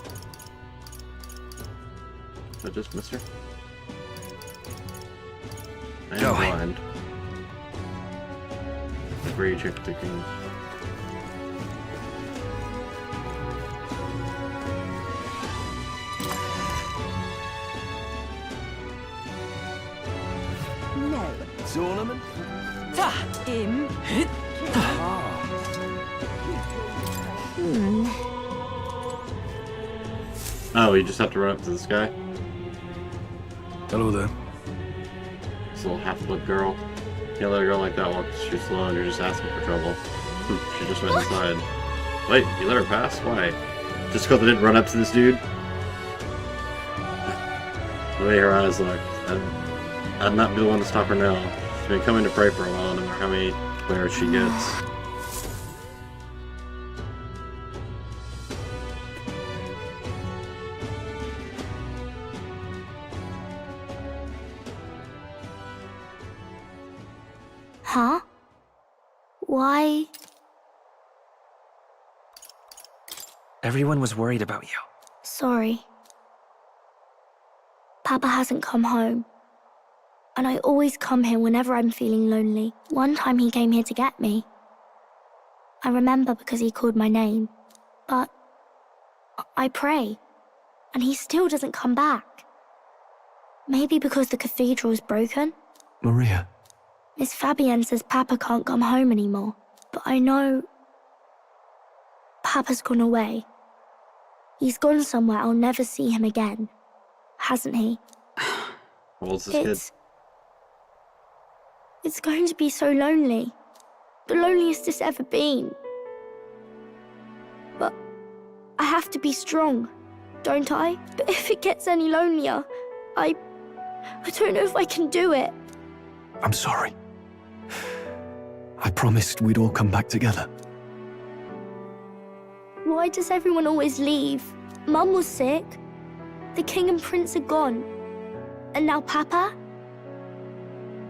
I just missed her. I am Go. blind. Agree, check the king. No. Tournament? Him? Oh, you just have to run up to this guy? Hello there. This little half-blood girl. You can't let a girl like that walk too slow and you're just asking for trouble. She just went inside. Wait, you let her pass? Why? Just because I didn't run up to this dude? The way her eyes look, I'd not be the one to stop her now. She's been coming to pray for a while, no matter how many players she gets. Why? Everyone was worried about you. Sorry. Papa hasn't come home. And I always come here whenever I'm feeling lonely. One time he came here to get me. I remember because he called my name. But I pray, and he still doesn't come back. Maybe because the cathedral's broken? Maria. Miss Fabienne says Papa can't come home anymore. But I know Papa's gone away. He's gone somewhere I'll never see him again. Hasn't he? How old's this kid? It's going to be so lonely. The loneliest it's ever been. But I have to be strong, don't I? But if it gets any lonelier, I don't know if I can do it. I'm sorry. I promised we'd all come back together. Why does everyone always leave? Mum was sick. The king and prince are gone. And now Papa?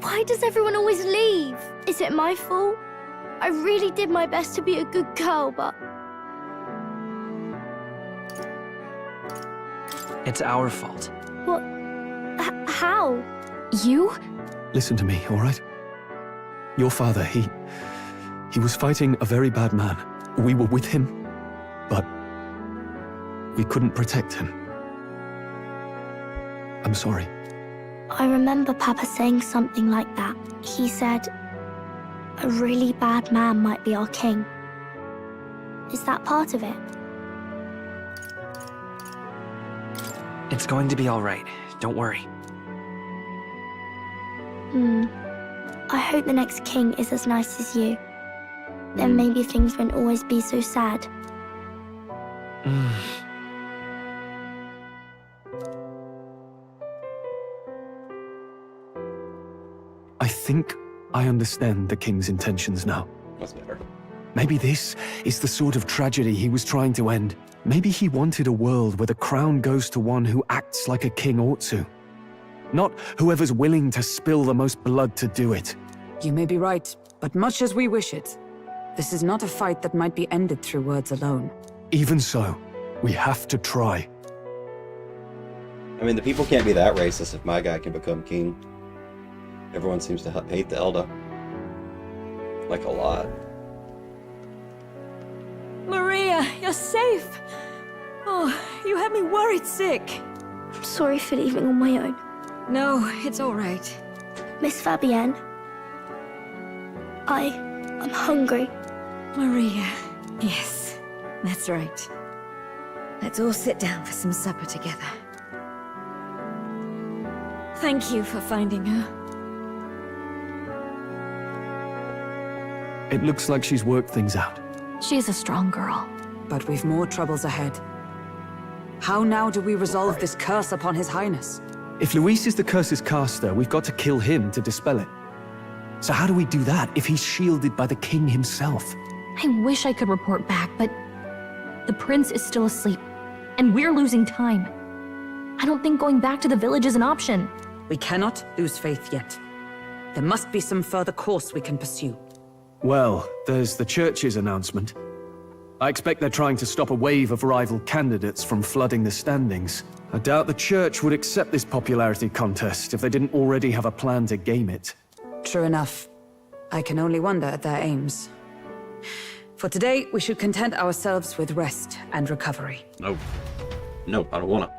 Why does everyone always leave? Is it my fault? I really did my best to be a good girl, but... It's our fault. What? How? You? Listen to me, all right? Your father, he was fighting a very bad man. We were with him, but we couldn't protect him. I'm sorry. I remember Papa saying something like that. He said, a really bad man might be our king. Is that part of it? It's going to be all right. Don't worry. I hope the next king is as nice as you. Then maybe things won't always be so sad. I think I understand the king's intentions now. That's better. Maybe this is the sort of tragedy he was trying to end. Maybe he wanted a world where the crown goes to one who acts like a king ought to. Not whoever's willing to spill the most blood to do it. You may be right, but much as we wish it, this is not a fight that might be ended through words alone. Even so, we have to try. I mean, the people can't be that racist if my guy can become king. Everyone seems to hate the Elder. Like, a lot. Maria, you're safe. Oh, you had me worried sick. I'm sorry for leaving on my own. No, it's all right. Miss Fabienne, I'm hungry. Maria, yes, that's right. Let's all sit down for some supper together. Thank you for finding her. It looks like she's worked things out. She's a strong girl. But we've more troubles ahead. How now do we resolve this curse upon His Highness? If Luis is the curse's caster, we've got to kill him to dispel it. So how do we do that if he's shielded by the king himself? I wish I could report back, but the prince is still asleep, and we're losing time. I don't think going back to the village is an option. We cannot lose faith yet. There must be some further course we can pursue. Well, there's the church's announcement. I expect they're trying to stop a wave of rival candidates from flooding the standings. I doubt the church would accept this popularity contest if they didn't already have a plan to game it. True enough. I can only wonder at their aims. For today, we should content ourselves with rest and recovery. Nope. Nope, I don't wanna.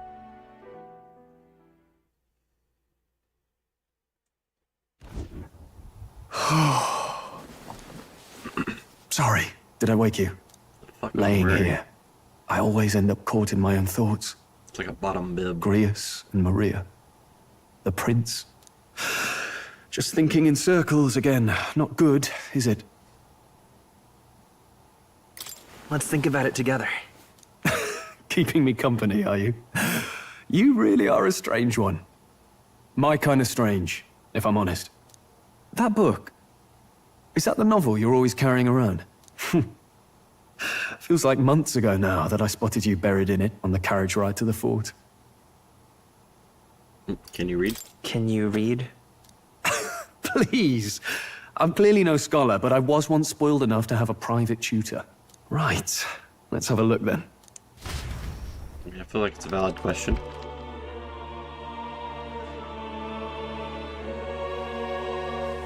Sorry, did I wake you? Laying here, I always end up caught in my own thoughts. It's like a bottom bib. Grius and Maria. The prince. Just thinking in circles again. Not good, is it? Let's think about it together. Keeping me company, are you? You really are a strange one. My kind of strange, if I'm honest. That book, is that the novel you're always carrying around? Feels like months ago now that I spotted you buried in it on the carriage ride to the fort. Can you read? Can you read? Please. I'm clearly no scholar, but I was once spoiled enough to have a private tutor. Right. Let's have a look then. I feel like it's a valid question.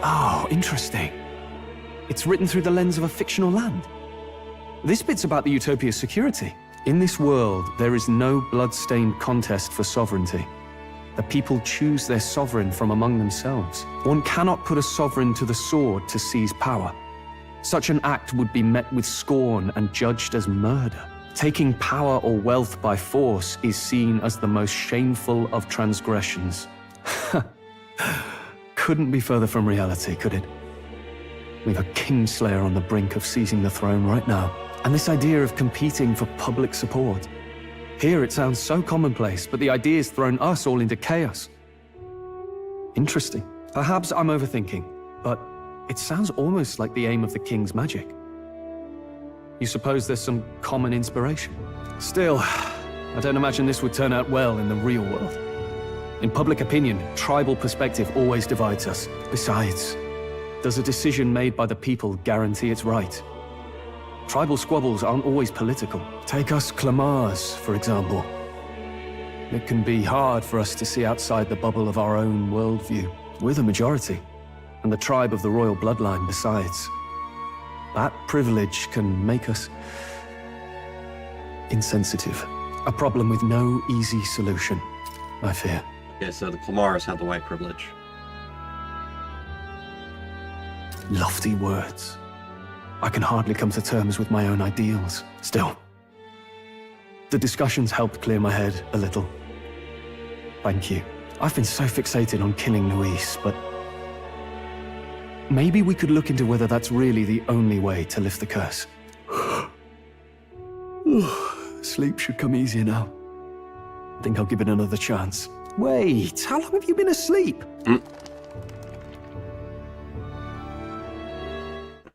Oh, interesting. It's written through the lens of a fictional land. This bit's about the Utopia's security. In this world, there is no blood-stained contest for sovereignty. The people choose their sovereign from among themselves. One cannot put a sovereign to the sword to seize power. Such an act would be met with scorn and judged as murder. Taking power or wealth by force is seen as the most shameful of transgressions. Couldn't be further from reality, could it? We've a kingslayer on the brink of seizing the throne right now. And this idea of competing for public support. Here it sounds so commonplace, but the idea's thrown us all into chaos. Interesting. Perhaps I'm overthinking, but it sounds almost like the aim of the king's magic. You suppose there's some common inspiration? Still, I don't imagine this would turn out well in the real world. In public opinion, tribal perspective always divides us. Besides, does a decision made by the people guarantee it's right? Tribal squabbles aren't always political. Take us Clamars, for example. It can be hard for us to see outside the bubble of our own worldview. We're the majority, and the tribe of the royal bloodline besides. That privilege can make us insensitive. A problem with no easy solution, I fear. Okay, so the Clamars have the white privilege. Lofty words. I can hardly come to terms with my own ideals. Still, the discussions helped clear my head a little. Thank you. I've been so fixated on killing Luis, but maybe we could look into whether that's really the only way to lift the curse. Sleep should come easier now. I think I'll give it another chance. Wait, how long have you been asleep?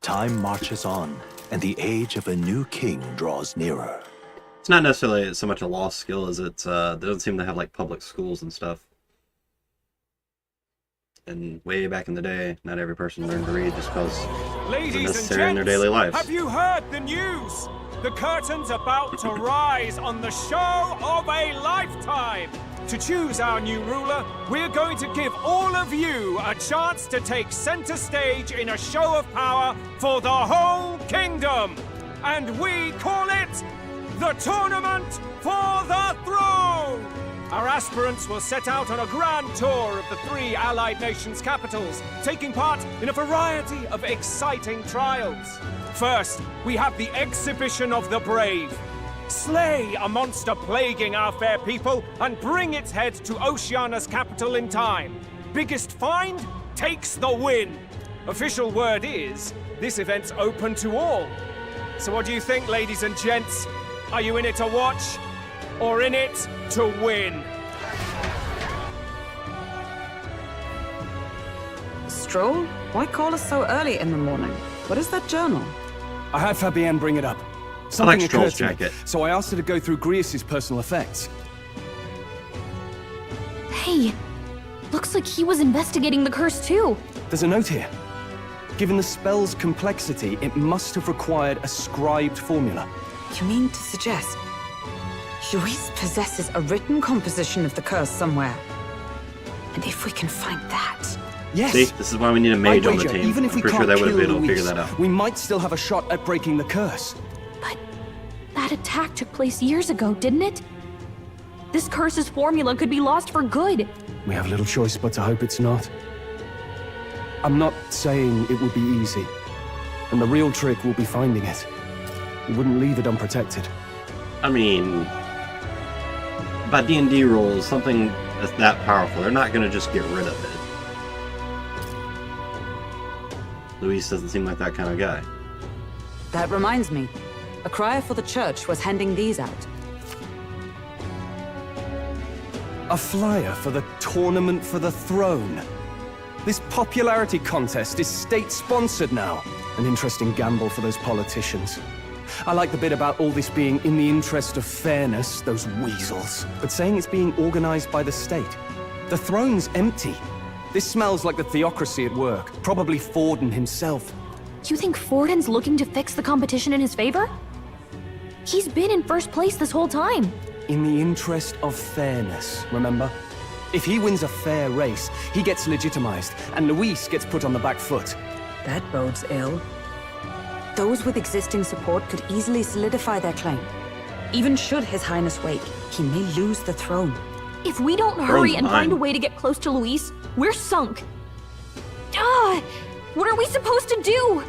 Time marches on, and the age of a new king draws nearer. It's not necessarily so much a lost skill as it's, they don't seem to have, like, public schools and stuff. And way back in the day, not every person learned to read just because it wasn't necessary in their daily lives. Have you heard the news? The curtain's about to rise on the show of a lifetime. To choose our new ruler, we're going to give all of you a chance to take center stage in a show of power for the whole kingdom. And we call it the Tournament for the Throne! Our aspirants will set out on a grand tour of the 3 allied nations' capitals, taking part in a variety of exciting trials. First, we have the Exhibition of the Brave. Slay a monster plaguing our fair people and bring its head to Oceania's capital in time. Biggest find takes the win. Official word is, this event's open to all. So what do you think, ladies and gents? Are you in it to watch, or in it to win? Stroll? Why call us so early in the morning? What is that journal? I had Fabienne bring it up. I like Something Stroll's occurred to me, jacket. so I asked her to go through Grius' personal effects. Hey, looks like he was investigating the curse too. There's a note here. Given the spell's complexity, it must have required a scribed formula. You mean to suggest Luis possesses a written composition of the curse somewhere? And if we can find that... Yes! See, this is why we need a mage on the wager, team. even if I'm we pretty sure can't they would have been kill able to figure Luis, that out. we might still have a shot at breaking the curse. But that attack took place years ago, didn't it? This curse's formula could be lost for good. We have little choice but to hope it's not. I'm not saying it would be easy. And the real trick will be finding it. We wouldn't leave it unprotected. I mean, by D&D rules, something that's that powerful, they're not going to just get rid of it. Luis doesn't seem like that kind of guy. That reminds me. A crier for the church was handing these out. A flyer for the Tournament for the Throne. This popularity contest is state-sponsored now. An interesting gamble for those politicians. I like the bit about all this being in the interest of fairness, those weasels. But saying it's being organized by the state. The throne's empty. This smells like the theocracy at work. Probably Forden himself. You think Forden's looking to fix the competition in his favor? He's been in first place this whole time. In the interest of fairness, remember? If he wins a fair race, he gets legitimized, and Luis gets put on the back foot. That bodes ill. Those with existing support could easily solidify their claim. Even should His Highness wake, he may lose the throne. If we don't hurry and find a way to get close to Luis, we're sunk. What are we supposed to do?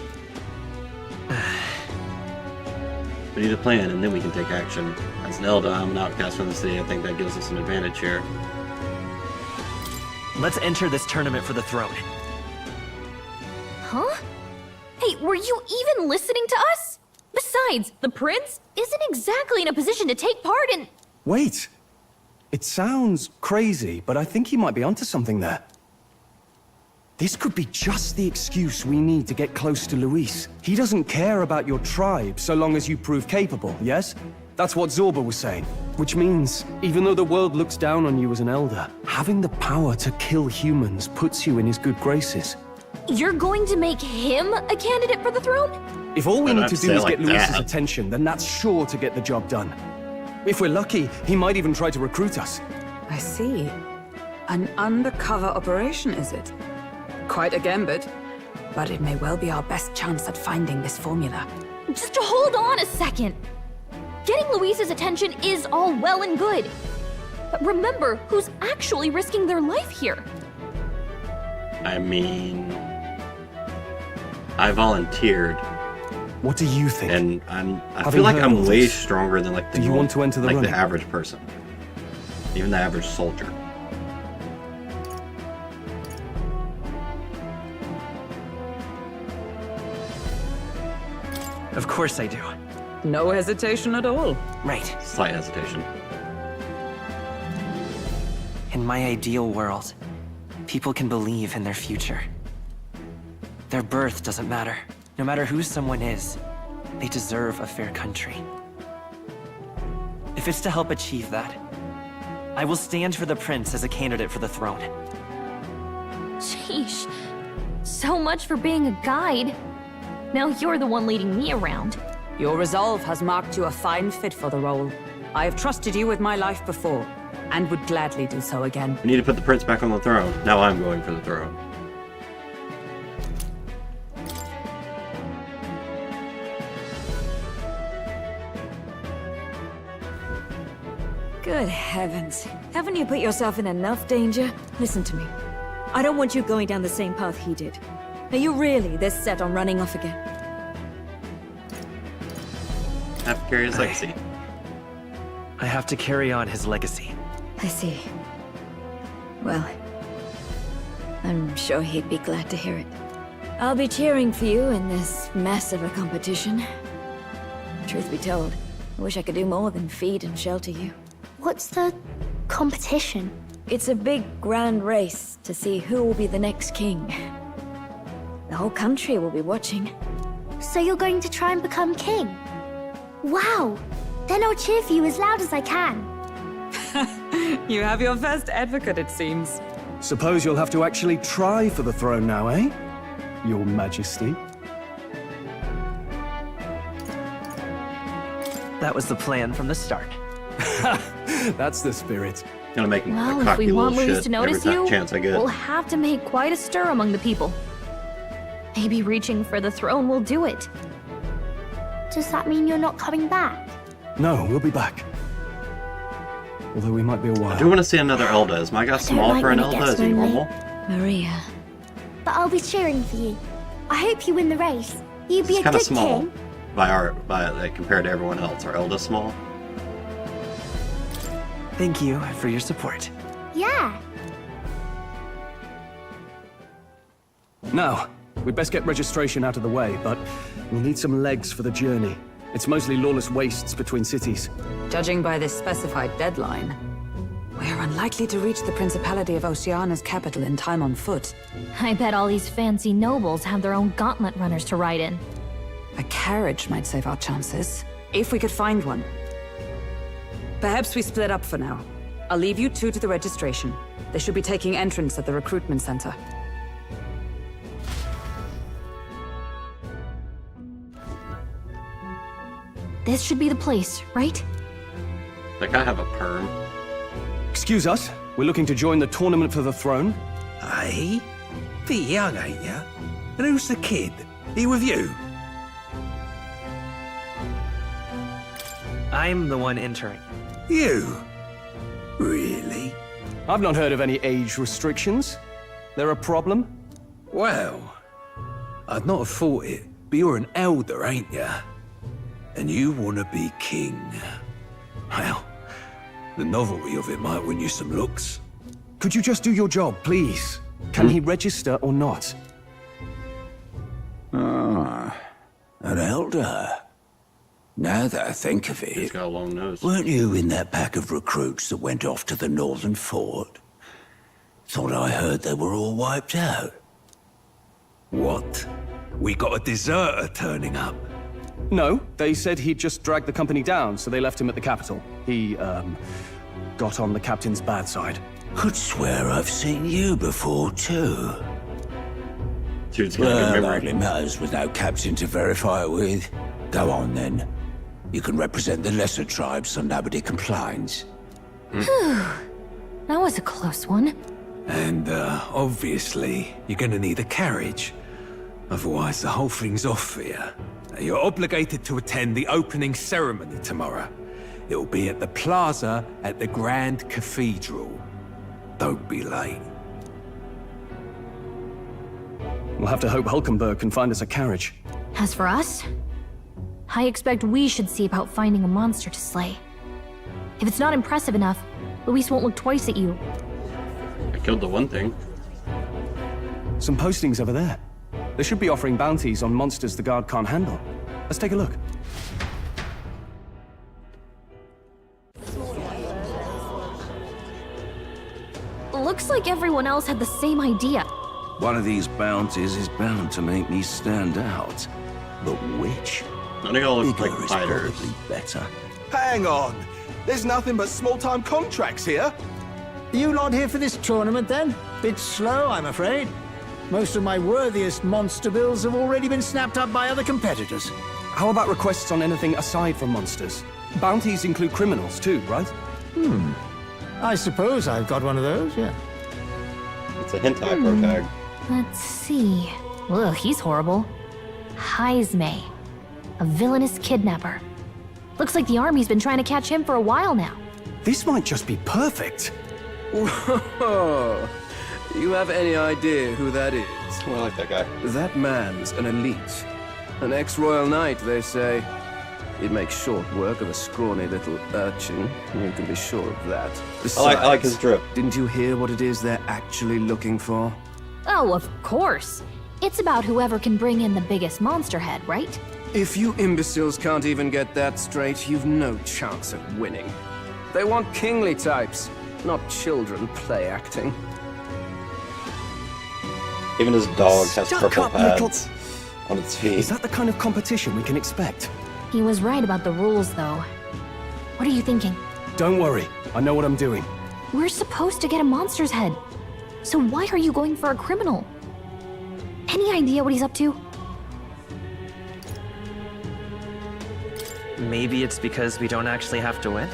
We need a plan, and then we can take action. As an Elda, I'm an outcast from the city. I think that gives us an advantage here. Let's enter this tournament for the throne. Huh? Hey, were you even listening to us? Besides, the prince isn't exactly in a position to take part in... Wait. It sounds crazy, but I think he might be onto something there. This could be just the excuse we need to get close to Luis. He doesn't care about your tribe so long as you prove capable, yes? That's what Zorba was saying. Which means, even though the world looks down on you as an elder, having the power to kill humans puts you in his good graces. You're going to make him a candidate for the throne? If all we need to do is like get Luis's that. attention, then that's sure to get the job done. If we're lucky, he might even try to recruit us. I see. An undercover operation, is it? Quite a gambit. But it may well be our best chance at finding this formula. Just hold on a second. Getting Luis's attention is all well and good. But remember who's actually risking their life here. I mean, I volunteered, What do you think? and I Having feel like heard I'm all way this, stronger than like the do you want to enter the like running? the average person, even the average soldier. Of course I do. No hesitation at all. Right. Slight hesitation. In my ideal world, people can believe in their future. Their birth doesn't matter. No matter who someone is, they deserve a fair country. If it's to help achieve that, I will stand for the prince as a candidate for the throne. Sheesh. So much for being a guide. Now you're the one leading me around. Your resolve has marked you a fine fit for the role. I have trusted you with my life before, and would gladly do so again. We need to put the prince back on the throne. Now I'm going for the throne. Good heavens. Haven't you put yourself in enough danger? Listen to me. I don't want you going down the same path he did. Are you really this set on running off again? Have to carry his legacy. I have to carry on his legacy. I see. Well, I'm sure he'd be glad to hear it. I'll be cheering for you in this mess of a competition. Truth be told, I wish I could do more than feed and shelter you. What's the competition? It's a big, grand race to see who will be the next king. The whole country will be watching. So you're going to try and become king? Wow! Then I'll cheer for you as loud as I can. You have your first advocate, it seems. Suppose you'll have to actually try for the throne now, eh? Your Majesty. That was the plan from the start. That's the spirit. Gonna make Well, a if cocky we want little Luis shit to notice every you, chance I get. we'll have to make quite a stir among the people. Maybe reaching for the throne will do it. Does that mean you're not coming back? No, we'll be back. Although we might be a while. I do want to see another Elda. Is my guy small like for an when it Elda? gets Is he lonely. normal? Maria. But I'll be cheering for you. I hope you win the race. You'd be It's a kind of good small king. like, compared to everyone else. Are Elda small? Thank you for your support. Yeah. Now, we'd best get registration out of the way, but we'll need some legs for the journey. It's mostly lawless wastes between cities. Judging by this specified deadline, we're unlikely to reach the Principality of Oceana's capital in time on foot. I bet all these fancy nobles have their own gauntlet runners to ride in. A carriage might save our chances, if we could find one. Perhaps we split up for now. I'll leave you two to the registration. They should be taking entrance at the recruitment center. This should be the place, right? Like, I have a perm. Excuse us, we're looking to join the tournament for the throne. Aye? Bit young, ain't ya? And who's the kid? He with you? I'm the one entering. You? Really? I've not heard of any age restrictions. There a problem? Well, I'd not have thought it, but you're an elder, ain't ya? And you want to be king. Well, the novelty of it might win you some looks. Could you just do your job, please? Can he register or not? Ah, an elder. Now that I think of it, He's got a long nose. weren't you in that pack of recruits that went off to the northern fort? Thought I heard they were all wiped out. What? We got a deserter turning up. No, they said he'd just dragged the company down, so they left him at the capital. He, got on the captain's bad side. Could swear I've seen you before, too. Dude's got a good Well, memory. hardly matters with no captain to verify it with. Go on, then. You can represent the lesser tribes so nobody complains. That was a close one. And, obviously, you're gonna need a carriage. Otherwise, the whole thing's off for you. You're obligated to attend the opening ceremony tomorrow. It'll be at the plaza at the Grand Cathedral. Don't be late. We'll have to hope Hulkenberg can find us a carriage. As for us, I expect we should see about finding a monster to slay. If it's not impressive enough, Luis won't look twice at you. I killed the one thing. Some postings over there. They should be offering bounties on monsters the guard can't handle. Let's take a look. Looks like everyone else had the same idea. One of these bounties is bound to make me stand out. But which? None of y'all look Bigger like is fighters. probably better. Hang on! There's nothing but small-time contracts here! Are you lot here for this tournament, then? Bit slow, I'm afraid. Most of my worthiest monster bills have already been snapped up by other competitors. How about requests on anything aside from monsters? Bounties include criminals too, right? I suppose I've got one of those, yeah. It's a hentai pro tag. Let's see. Ugh, he's horrible. Heisme, a villainous kidnapper. Looks like the army's been trying to catch him for a while now. This might just be perfect. Whoa! You have any idea who that is? I like that guy. That man's an elite. An ex-royal knight, they say. He'd make short work of a scrawny little urchin. You can be sure of that. Besides, I like his drip. Didn't you hear what it is they're actually looking for? Oh, of course. It's about whoever can bring in the biggest monster head, right? If you imbeciles can't even get that straight, you've no chance at winning. They want kingly types, not children play acting. Even his dog has Stuck purple up little- pads on its feet. Is that the kind of competition we can expect? He was right about the rules, though. What are you thinking? Don't worry, I know what I'm doing. We're supposed to get a monster's head. So why are you going for a criminal? Any idea what he's up to? Maybe it's because we don't actually have to win?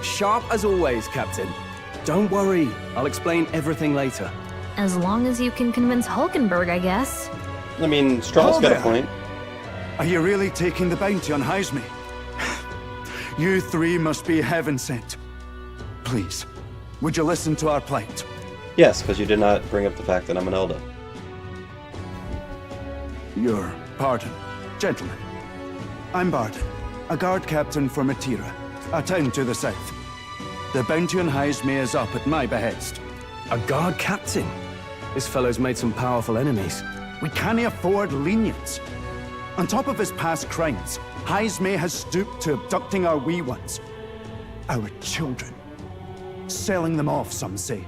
Sharp as always, Captain. Don't worry, I'll explain everything later. As long as you can convince Hulkenberg, I guess. I mean, Straw's Hold got a there. point. Are you really taking the bounty on Heisme? You three must be heaven sent. Please, would you listen to our plight? Yes, because you did not bring up the fact that I'm an elder. Your pardon, gentlemen. I'm Barden, a guard captain for Matira, a town to the south. The bounty on Heisme is up at my behest. A guard captain? This fellow's made some powerful enemies. We can't afford lenience. On top of his past crimes, Heisme has stooped to abducting our wee ones. Our children. Selling them off, some say.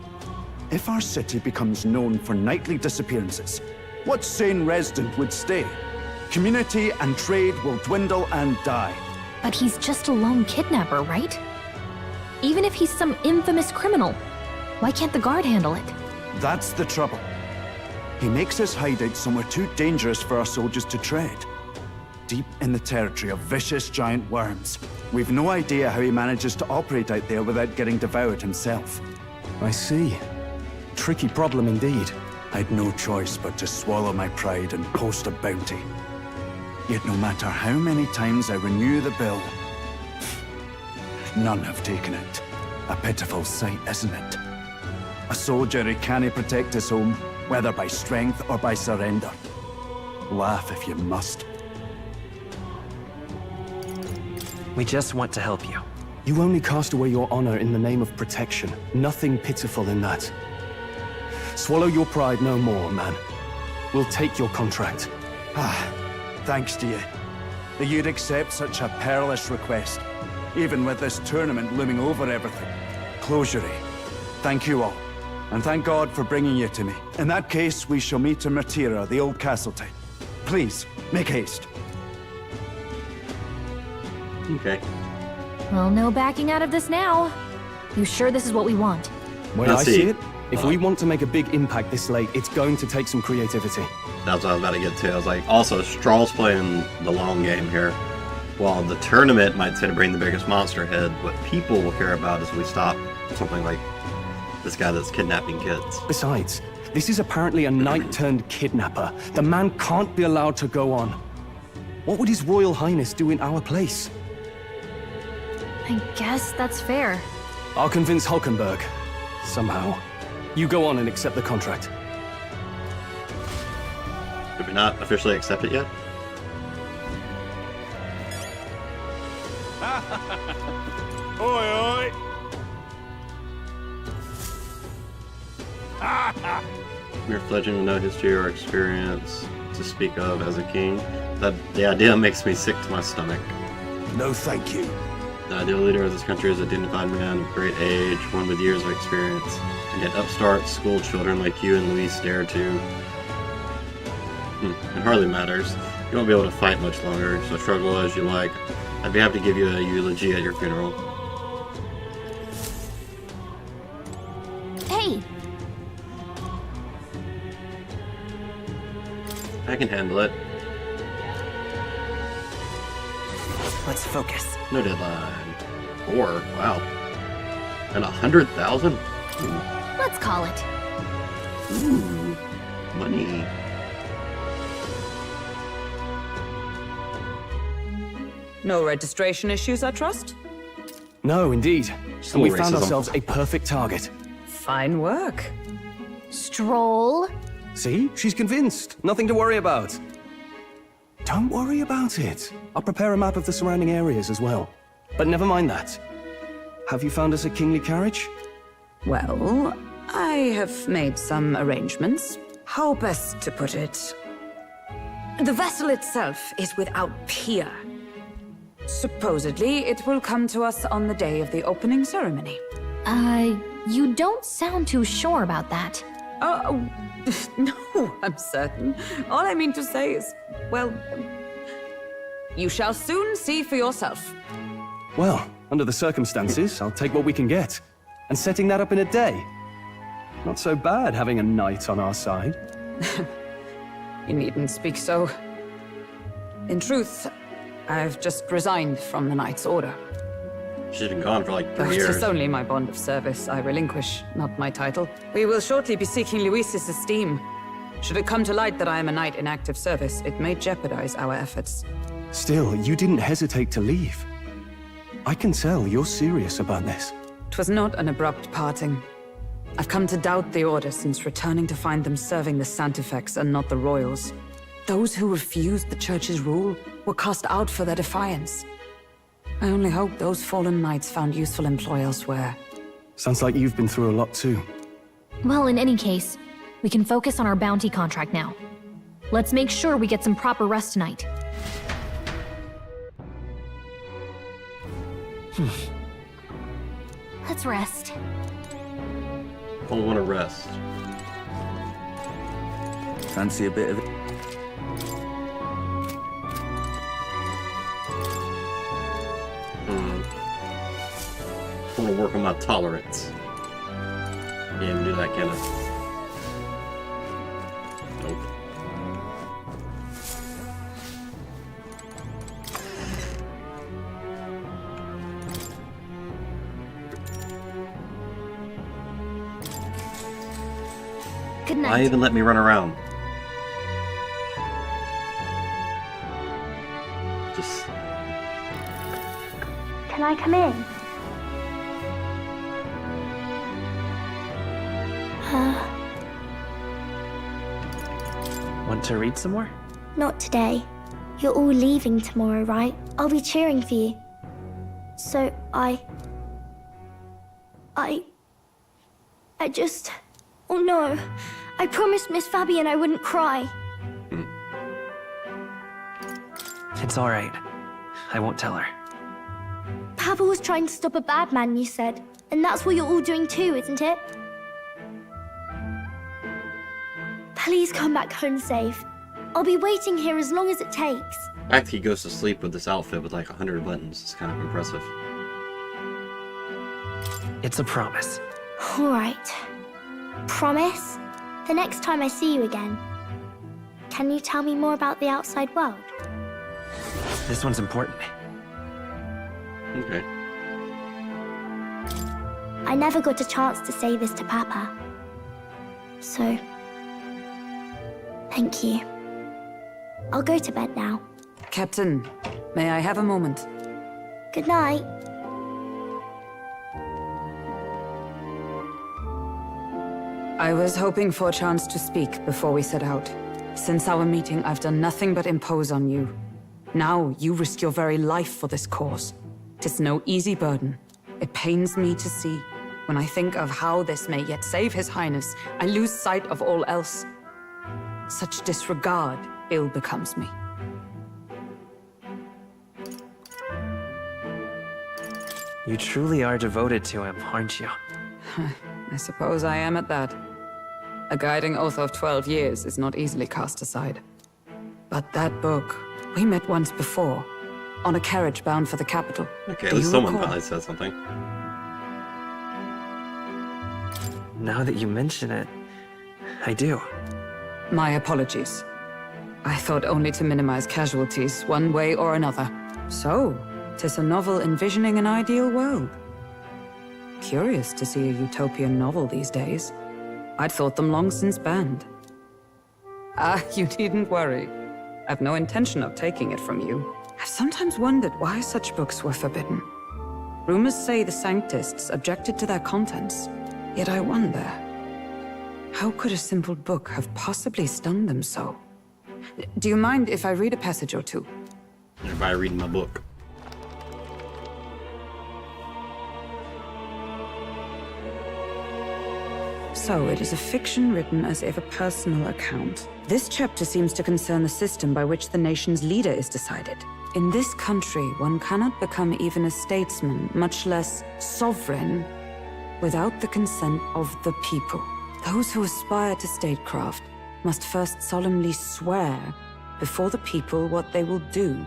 If our city becomes known for nightly disappearances, what sane resident would stay? Community and trade will dwindle and die. But he's just a lone kidnapper, right? Even if he's some infamous criminal, Why can't the guard handle it? That's the trouble. He makes his hideout somewhere too dangerous for our soldiers to tread. Deep in the territory of vicious giant worms. We've no idea how he manages to operate out there without getting devoured himself. I see. Tricky problem indeed. I'd no choice but to swallow my pride and post a bounty. Yet no matter how many times I renew the bill, none have taken it. A pitiful sight, isn't it? A soldier who can't protect his home, whether by strength or by surrender. Laugh if you must. We just want to help you. You only cast away your honor in the name of protection. Nothing pitiful in that. Swallow your pride no more, man. We'll take your contract. Thanks to you. That you'd accept such a perilous request, even with this tournament looming over everything. Closure. Thank you all. And thank God for bringing you to me. In that case, we shall meet in Martira, the old castle town. Please, make haste. Okay. Well, no backing out of this now. You sure this is what we want? Way I see it, if we want to make a big impact this late, it's going to take some creativity. That's what I was about to get to. I was like, also, Straw's playing the long game here. While the tournament might say to bring the biggest monster head, what people will care about is we stop something like this guy that's kidnapping kids. Besides, this is apparently a knight-turned-kidnapper. The man can't be allowed to go on. What would His Royal Highness do in our place? I guess that's fair. I'll convince Hulkenberg. Somehow. You go on and accept the contract. Did we not officially accept it yet? Oi, oi! Mere fledgling with no history or experience to speak of as a king. The idea makes me sick to my stomach. No thank you. The ideal leader of this country is a dignified man of great age, one with years of experience. And yet upstart school children like you and Luis dare to... It hardly matters. You won't be able to fight much longer, so struggle as you like. I'd be happy to give you a eulogy at your funeral. Hey! I can handle it. Let's focus. No deadline. 4, wow. And 100,000? Let's call it. Ooh, money. No registration issues, I trust? No, indeed. Still And we found racism. ourselves a perfect target. Fine work. Stroll. See? She's convinced. Nothing to worry about. Don't worry about it. I'll prepare a map of the surrounding areas as well. But never mind that. Have you found us a kingly carriage? Well, I have made some arrangements. How best to put it? The vessel itself is without peer. Supposedly, it will come to us on the day of the opening ceremony. You don't sound too sure about that. Oh, no, I'm certain. All I mean to say is, well, you shall soon see for yourself. Well, under the circumstances, I'll take what we can get. And setting that up in a day. Not so bad having a knight on our side. You needn't speak so. In truth, I've just resigned from the Knight's Order. She's been gone for like 3 But years. it's only my bond of service I relinquish, not my title. We will shortly be seeking Luis's esteem. Should it come to light that I am a knight in active service, it may jeopardize our efforts. Still, you didn't hesitate to leave. I can tell you're serious about this. It was not an abrupt parting. I've come to doubt the Order since returning to find them serving the Santifex and not the Royals. Those who refused the Church's rule were cast out for their defiance. I only hope those fallen knights found useful employ elsewhere. Sounds like you've been through a lot too. Well, in any case, we can focus on our bounty contract now. Let's make sure we get some proper rest tonight. Let's rest. I want to rest. Fancy a bit of it? I want to work on my tolerance. Can't even do that, can I? Nope. Good night. Why even let me run around? Just... Can I come in? Want to read some more? Not today. You're all leaving tomorrow, right? I'll be cheering for you. So I just... Oh no. I promised Miss Fabian I wouldn't cry. It's all right. I won't tell her. Papa was trying to stop a bad man, you said. And that's what you're all doing too, isn't it? Please come back home safe. I'll be waiting here as long as it takes. The fact he goes to sleep with this outfit with like 100 buttons is kind of impressive. It's a promise. All right. Promise? The next time I see you again. Can you tell me more about the outside world? This one's important. Okay. I never got a chance to say this to Papa. So... thank you. I'll go to bed now. Captain, may I have a moment? Good night. I was hoping for a chance to speak before we set out. Since our meeting, I've done nothing but impose on you. Now, you risk your very life for this cause. 'Tis no easy burden. It pains me to see. When I think of how this may yet save His Highness, I lose sight of all else. Such disregard ill becomes me. You truly are devoted to him, aren't you? I suppose I am at that. A guiding oath of 12 years is not easily cast aside. But that book, we met once before, on a carriage bound for the capital. Okay, at Do least you someone recall? finally said something. Now that you mention it, I do. My apologies. I thought only to minimize casualties, one way or another. So, 'tis a novel envisioning an ideal world. Curious to see a utopian novel these days. I'd thought them long since banned. You needn't worry. I've no intention of taking it from you. I've sometimes wondered why such books were forbidden. Rumors say the Sanctists objected to their contents. Yet I wonder, how could a simple book have possibly stunned them so? Do you mind if I read a passage or two? If I read my book. So, it is a fiction written as if a personal account. This chapter seems to concern the system by which the nation's leader is decided. In this country, one cannot become even a statesman, much less sovereign, without the consent of the people. Those who aspire to statecraft must first solemnly swear before the people what they will do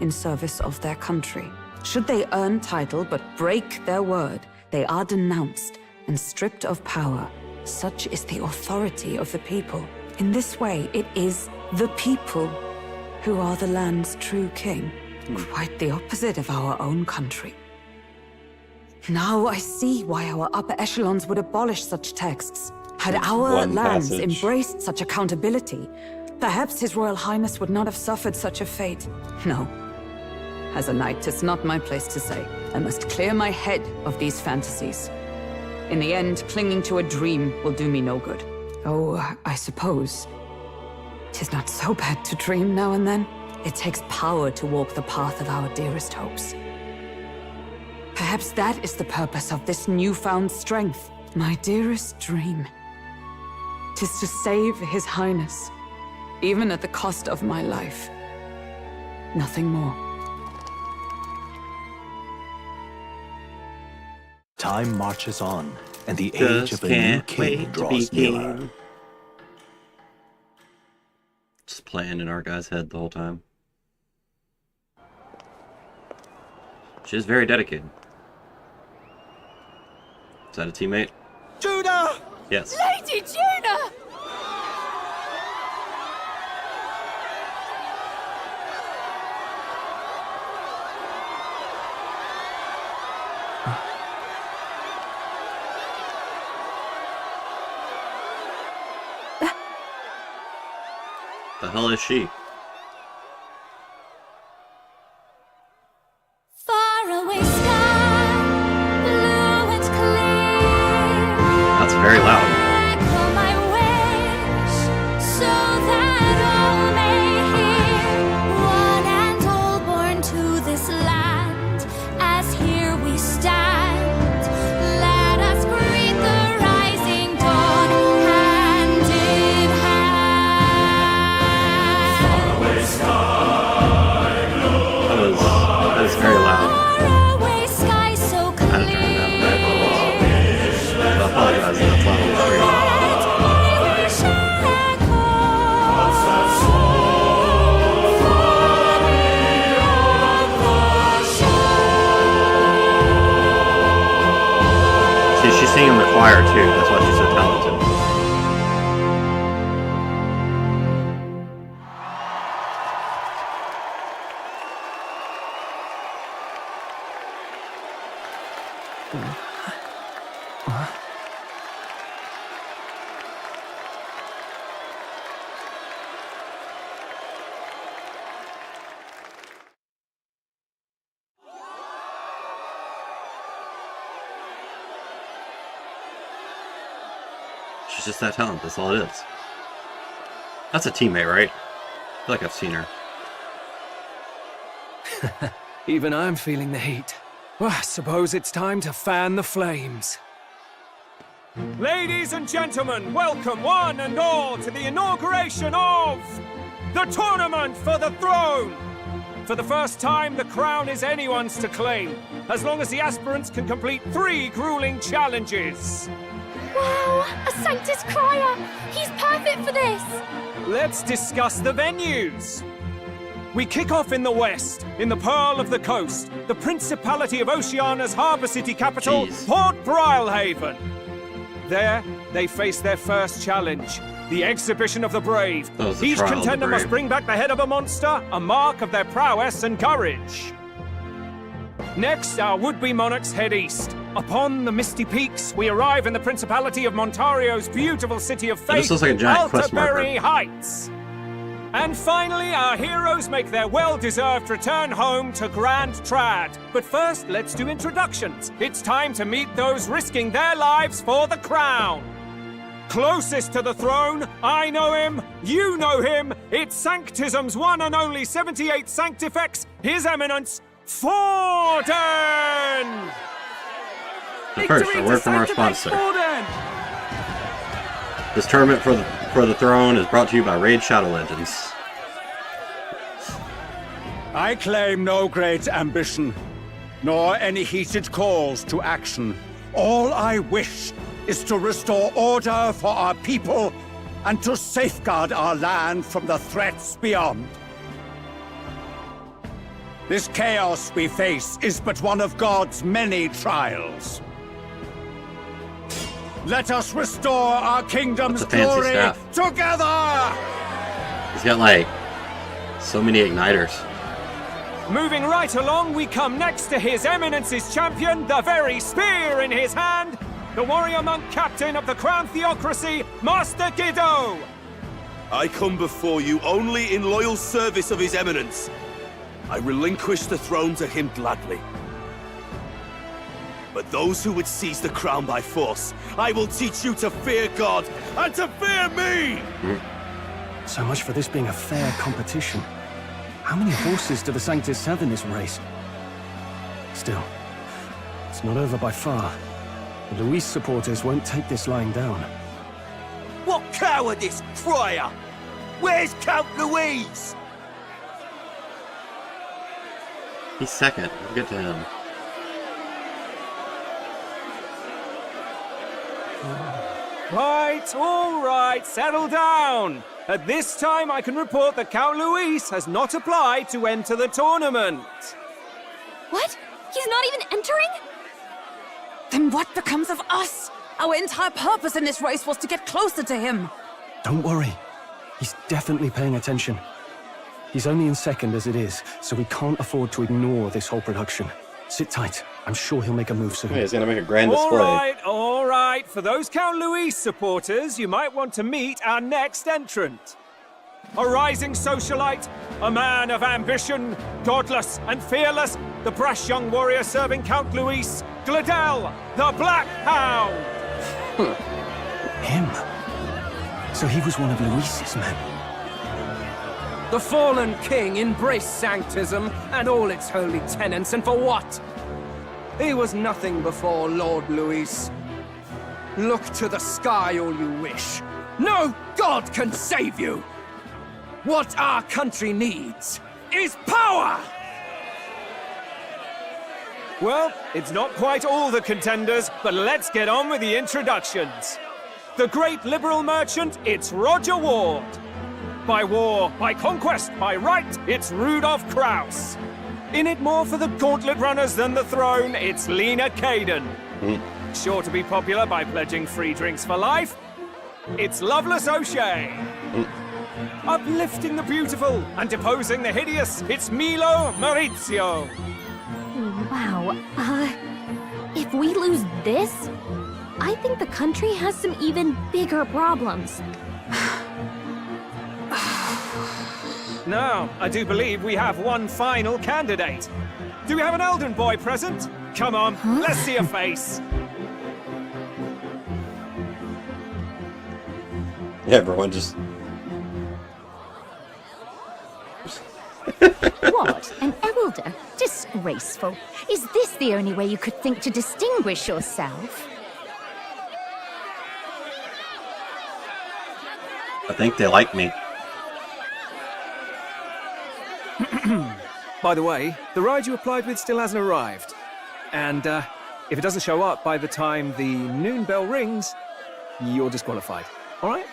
in service of their country. Should they earn title but break their word, they are denounced and stripped of power. Such is the authority of the people. In this way, it is the people who are the land's true king. Quite the opposite of our own country. Now I see why our upper echelons would abolish such texts. Had our One lands passage. embraced such accountability, perhaps His Royal Highness would not have suffered such a fate. No. As a knight, 'tis not my place to say. I must clear my head of these fantasies. In the end, clinging to a dream will do me no good. Oh, I suppose 'tis not so bad to dream now and then. It takes power to walk the path of our dearest hopes. Perhaps that is the purpose of this newfound strength. My dearest dream. 'Tis to save His Highness, even at the cost of my life. Nothing more. Time marches on, and the age of a new king draws nearer. Just playing in our guy's head the whole time. She's very dedicated. Is that a teammate? Judah! Yes. Lady Juna! The hell is she? Faraway sky, blue and clear. That's very loud. Echo my wish, so that all may hear. One and all born to this land, as here we stand. Let us greet the rising dawn, hand in hand. Faraway sky, blue. That is very loud. Faraway sky so clear. I didn't turn it down. I apologize. That's loud on the stream. See, she's singing in the choir too. That's why she's so talented. She's just that talented, that's all it is. That's a teammate, right? I feel like I've seen her. Even I'm feeling the heat. Well, I suppose it's time to fan the flames. Ladies and gentlemen, welcome one and all to the inauguration of the Tournament for the Throne! For the first time, the crown is anyone's to claim, as long as the aspirants can complete 3 grueling challenges. Wow, a Sanctus Crier! He's perfect for this! Let's discuss the venues. We kick off in the west, in the Pearl of the Coast, the Principality of Oceania's harbour city capital, Port Brilehaven. There, they face their first challenge, the Exhibition of the Brave. Each contender must bring back the head of a monster, a mark of their prowess and courage. Next, our would-be monarchs head east. Upon the misty peaks, we arrive in the Principality of Montario's beautiful city of fate, This looks like a giant quest marker. Alterbury Heights. And finally, our heroes make their well-deserved return home to Grand Trad. But first, let's do introductions. It's time to meet those risking their lives for the crown. Closest to the throne, I know him, you know him. It's Sanctism's one and only 78 Sanctifex, His Eminence, Forden! But first, a word from our sponsor. This tournament for the throne is brought to you by Raid Shadow Legends. I claim no great ambition, nor any heated calls to action. All I wish is to restore order for our people and to safeguard our land from the threats beyond. This chaos we face is but one of God's many trials. Let us restore our kingdom's glory together! He's got like so many igniters. Moving right along, we come next to His Eminence's champion, the very spear in his hand, the warrior monk captain of the Crown Theocracy, Master Giddo! I come before you only in loyal service of His Eminence. I relinquish the throne to him gladly. But those who would seize the crown by force, I will teach you to fear God and to fear me! So much for this being a fair competition. How many horses do the Sanctus have in this race? Still, it's not over by far. The Luis supporters won't take this lying down. What cowardice, Friar! Where's Count Louise? He's second. We'll get to him. Right, all right, settle down. At this time, I can report that Count Luis has not applied to enter the tournament. What? He's not even entering? Then what becomes of us? Our entire purpose in this race was to get closer to him. Don't worry. He's definitely paying attention. He's only in second as it is, so we can't afford to ignore this whole production. Sit tight. I'm sure he'll make a move soon. Yeah, he's gonna make a grand display. All right. For those Count Louis supporters, you might want to meet our next entrant. A rising socialite, a man of ambition, godless and fearless, the brash young warrior serving Count Louis, Gladel, the Black Hound. Him? So he was one of Louis's men. The fallen king embraced sanctism and all its holy tenets, and for what? He was nothing before Lord Louis. Look to the sky all you wish. No god can save you! What our country needs is power! Well, it's not quite all the contenders, but let's get on with the introductions. The great liberal merchant, it's Roger Ward. By war, by conquest, by right, it's Rudolph Kraus. In it more for the gauntlet runners than the throne, it's Lena Caden. Sure to be popular by pledging free drinks for life, it's Loveless O'Shea. Uplifting the beautiful and deposing the hideous, it's Milo Maurizio. Wow. If we lose this, I think the country has some even bigger problems. Now, I do believe we have one final candidate. Do we have an Elden boy present? Come on, let's see a face. Yeah, everyone just... What? An elder? Disgraceful. Is this the only way you could think to distinguish yourself? I think they like me. By the way, the ride you applied with still hasn't arrived. And if it doesn't show up by the time the noon bell rings, you're disqualified. All right?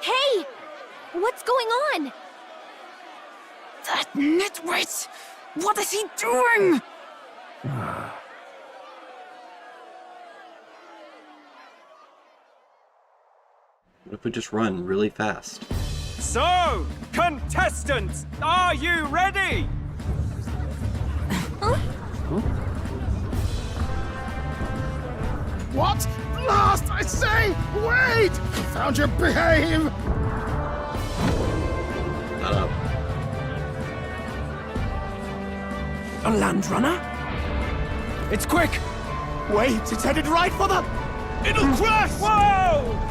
Hey! What's going on? That nitwit! What is he doing? What if we just run really fast? So, contestants, are you ready? What? Last, I say! Wait! Found your behave! A land runner? It's quick! Wait, it's headed right for the... It'll crash! Whoa!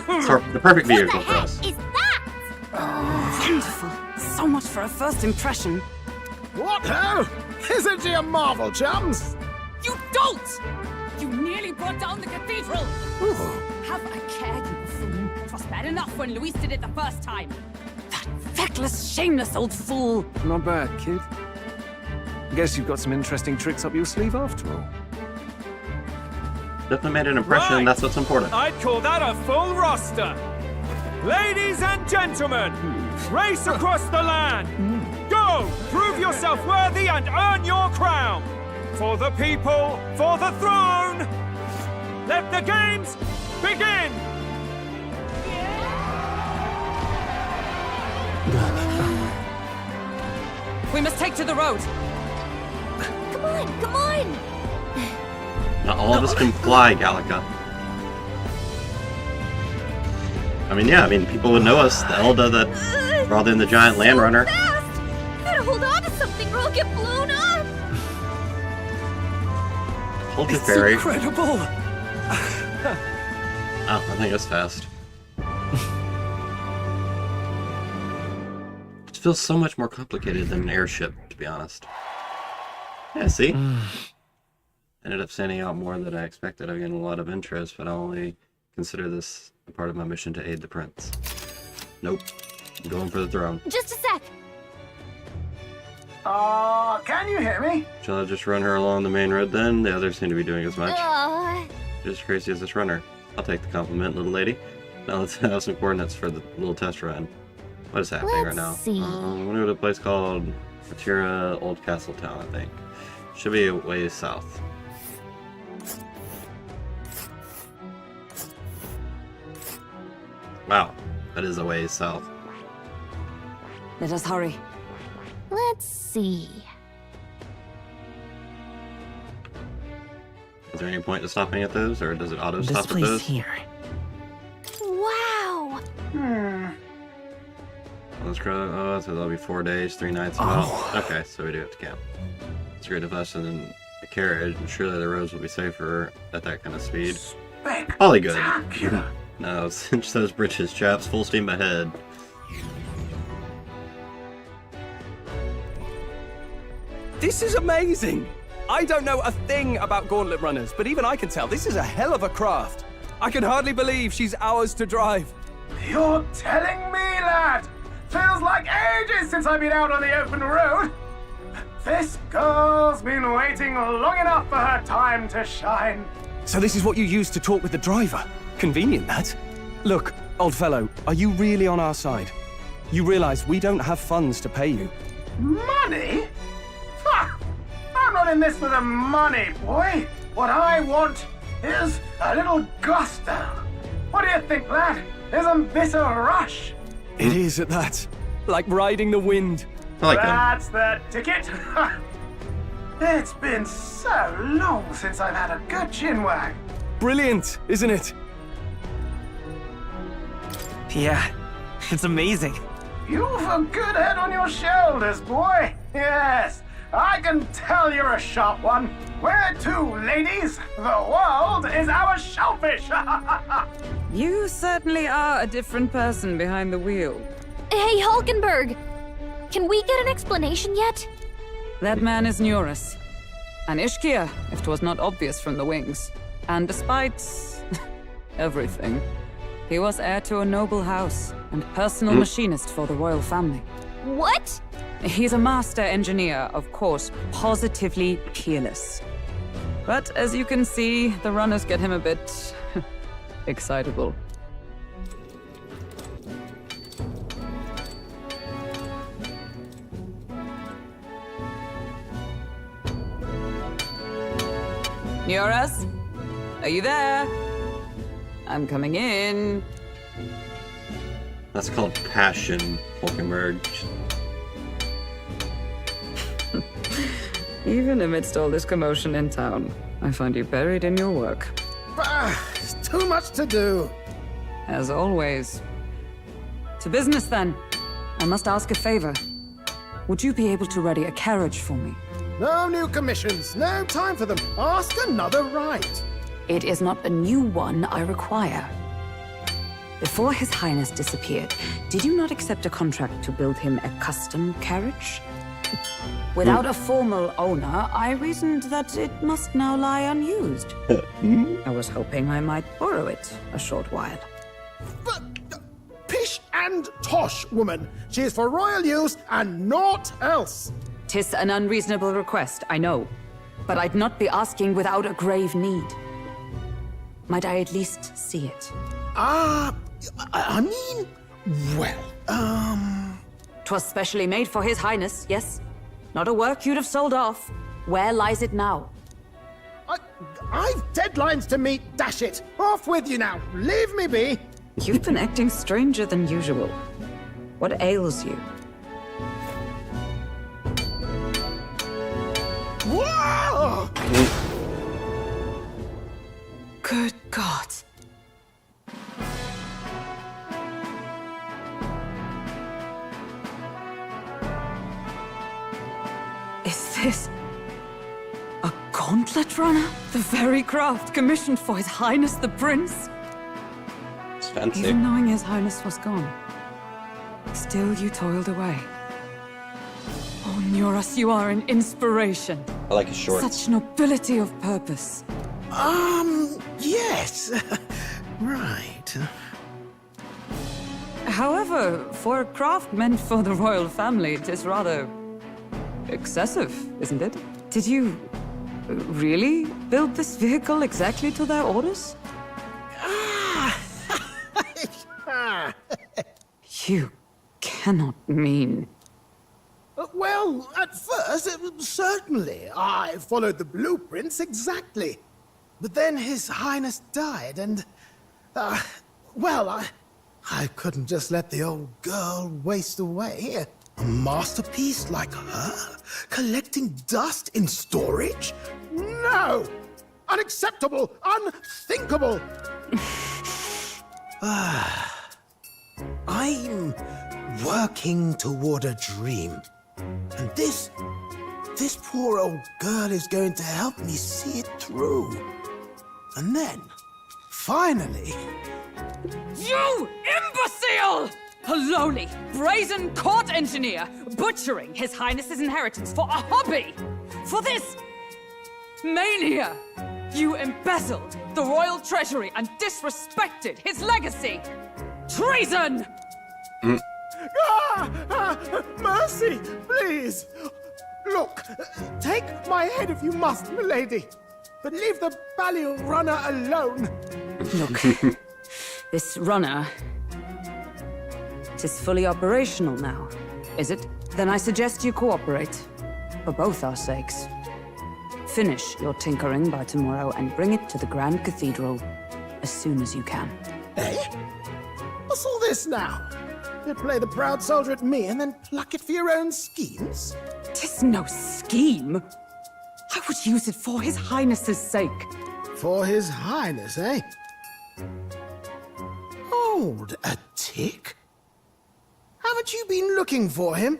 It's the perfect vehicle for us. Is that? Wonderful. So much for a first impression. What ho? Isn't he a marvel, chums? You dolt! You nearly brought down the cathedral! Have a care, you buffoon. It was bad enough when Luis did it the first time. That feckless, shameless old fool. Not bad, kid. Guess you've got some interesting tricks up your sleeve after all. Definitely made an impression, that's what's important. I'd call that a full roster. Ladies and gentlemen, race across the land. Go, prove yourself worthy and earn your crown. For the people, for the throne. Let the games begin. We must take to the road. Come on, come on! Not all of us can fly, Gallica. I mean, yeah, people would know us, the Elda that brought in the giant land runner. Fast! Gotta hold on to something or I'll get blown up! Hold it, Fairy. Incredible! Oh, I think it's fast. It feels so much more complicated than an airship, to be honest. Yeah, see? Ended up standing out more than I expected. I'm getting a lot of interest, but I only consider this a part of my mission to aid the prince. Nope. I'm going for the throne. Just a sec! Can you hear me? Shall I just run her along the main road then? The others seem to be doing as much. Uh, Just crazy as this runner. I'll take the compliment, little lady. Now let's have some coordinates for the little test run. What is happening right now? see. I'm going to a place called Matera, Old Castle Town, I think. Should be a ways south. Wow, that is a ways south. Let us hurry. Let's see. Is there any point to stopping at those, or does it auto This stop at place those? here. Wow! Let's go. Oh, so that'll be 4 days, 3 nights. Oh. Well, okay, so we do have to camp. It's great of us and a carriage, and surely the roads will be safer at that kind of speed. Probably good. No, cinch those britches, chaps. Full steam ahead. This is amazing! I don't know a thing about gauntlet runners, but even I can tell this is a hell of a craft. I can hardly believe she's ours to drive. You're telling me, lad? Feels like ages since I've been out on the open road. This girl's been waiting long enough for her time to shine. So this is what you use to talk with the driver? Convenient, that. Look, old fellow, are you really on our side? You realize we don't have funds to pay you. Money? Ha! I'm not in this for the money, boy. What I want is a little gusto. What do you think, lad? Isn't this a rush? It is at that. Like riding the wind. I like them. That's the ticket. It's been so long since I've had a good chinwag. Brilliant, isn't it? Yeah, it's amazing. You've a good head on your shoulders, boy. Yes, I can tell you're a sharp one. Where to, ladies? The world is our shellfish. You certainly are a different person behind the wheel. Hey, Hulkenberg! Can we get an explanation yet? That man is Neurus. An Ishkia, if 'twas not obvious from the wings. And despite everything, he was heir to a noble house and personal machinist for the royal family. What? He's a master engineer, of course, positively peerless. But as you can see, the runners get him a bit excitable. Neurus? Are you there? I'm coming in. That's called passion, Hulkenberg. Even amidst all this commotion in town, I find you buried in your work. It's too much to do. As always. To business, then. I must ask a favor. Would you be able to ready a carriage for me? No new commissions. No time for them. Ask another right. It is not a new one I require. Before His Highness disappeared, did you not accept a contract to build him a custom carriage? Without a formal owner, I reasoned that it must now lie unused. I was hoping I might borrow it a short while. But pish and tosh, woman. She is for royal use and naught else. 'Tis an unreasonable request, I know. But I'd not be asking without a grave need. Might I at least see it? I mean, well, 'Twas specially made for His Highness, yes? Not a work you'd have sold off. Where lies it now? I've deadlines to meet, dash it. Off with you now. Leave me be. You've been acting stranger than usual. What ails you? Whoa! Good God. Is this a gauntlet runner? The very craft commissioned for His Highness the Prince? It's fancy. Even knowing His Highness was gone, still you toiled away. Oh, Neurus, you are an inspiration. I like his shorts. Such nobility of purpose. Yes. Right. However, for a craft meant for the royal family, it is rather excessive, isn't it? Did you really build this vehicle exactly to their orders? You cannot mean... Well, at first, certainly. I followed the blueprints exactly. But then His Highness died, and... well, I couldn't just let the old girl waste away. A masterpiece like her? Collecting dust in storage? No! Unacceptable! Unthinkable! I'm working toward a dream. And this poor old girl is going to help me see it through. And then, finally... You imbecile! A lowly, brazen court engineer butchering His Highness's inheritance for a hobby! For this mania! You embezzled the royal treasury and disrespected his legacy! Treason! Mercy, please! Look, take my head if you must, milady. But leave the Balliol runner alone. Look, this runner... It is fully operational now, is it? Then I suggest you cooperate. For both our sakes. Finish your tinkering by tomorrow and bring it to the Grand Cathedral as soon as you can. Eh? What's all this now? You play the proud soldier at me and then pluck it for your own schemes? 'Tis no scheme. I would use it for His Highness's sake. For His Highness, eh? Hold a tick. Haven't you been looking for him?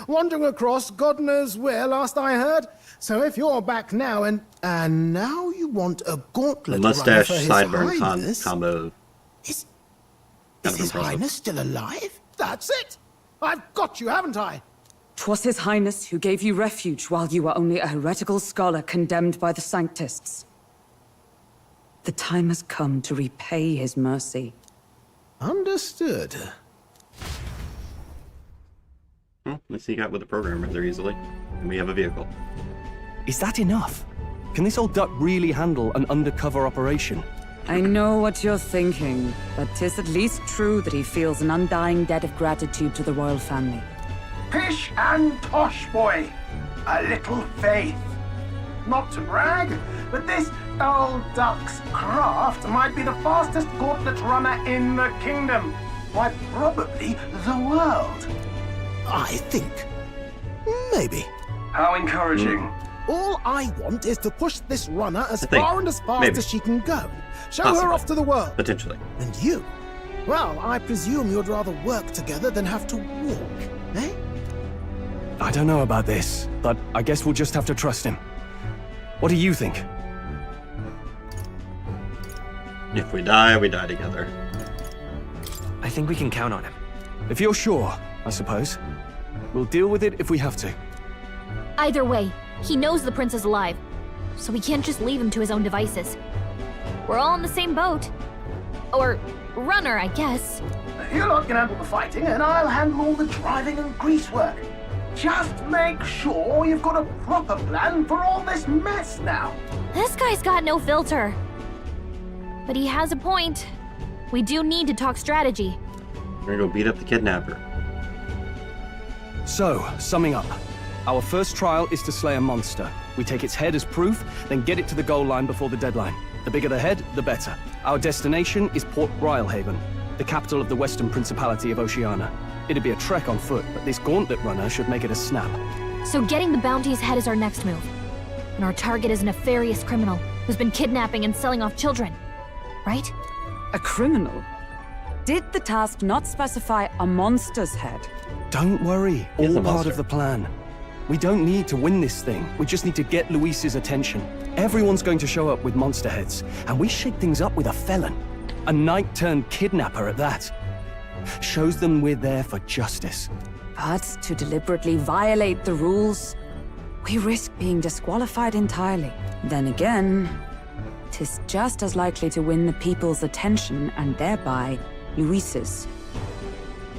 Wandering across God knows where, last I heard. So if you're back now and now you want a gauntlet The mustache for His sideburn Highness, combo. Is His Highness still alive? That's it! I've got you, haven't I? 'Twas His Highness who gave you refuge while you were only a heretical scholar condemned by the Sanctists. The time has come to repay his mercy. Understood. Well, at least he got with the program rather easily. And we have a vehicle. Is that enough? Can this old duck really handle an undercover operation? I know what you're thinking, but 'tis at least true that he feels an undying debt of gratitude to the royal family. Pish and tosh, boy. A little faith. Not to brag, but this old duck's craft might be the fastest gauntlet runner in the kingdom. Why, probably the world. I think. Maybe. How encouraging. All I want is to push this runner as far and as fast Maybe. as she can go. Show Possibly. her off to the world. Potentially. And you? Well, I presume you'd rather work together than have to walk, eh? I don't know about this, but I guess we'll just have to trust him. What do you think? If we die together. I think we can count on him. If you're sure, I suppose. We'll deal with it if we have to. Either way, he knows the prince is alive, so we can't just leave him to his own devices. We're all in the same boat. Or runner, I guess. You lot can handle the fighting, and I'll handle all the driving and greasework. Just make sure you've got a proper plan for all this mess now. This guy's got no filter. But he has a point. We do need to talk strategy. We're gonna go beat up the kidnapper. So, summing up. Our first trial is to slay a monster. We take its head as proof, then get it to the goal line before the deadline. The bigger the head, the better. Our destination is Port Rhylehaven, the capital of the Western Principality of Oceania. It'd be a trek on foot, but this gauntlet runner should make it a snap. So getting the bounty's head is our next move. And our target is a nefarious criminal who's been kidnapping and selling off children. Right? A criminal? Did the task not specify a monster's head? Don't worry, He's all a part monster. of the plan. We don't need to win this thing. We just need to get Luis's attention. Everyone's going to show up with monster heads, and we shake things up with a felon. A knight-turned-kidnapper at that. Shows them we're there for justice. But to deliberately violate the rules, we risk being disqualified entirely. Then again, 'tis just as likely to win the people's attention and thereby Luis's.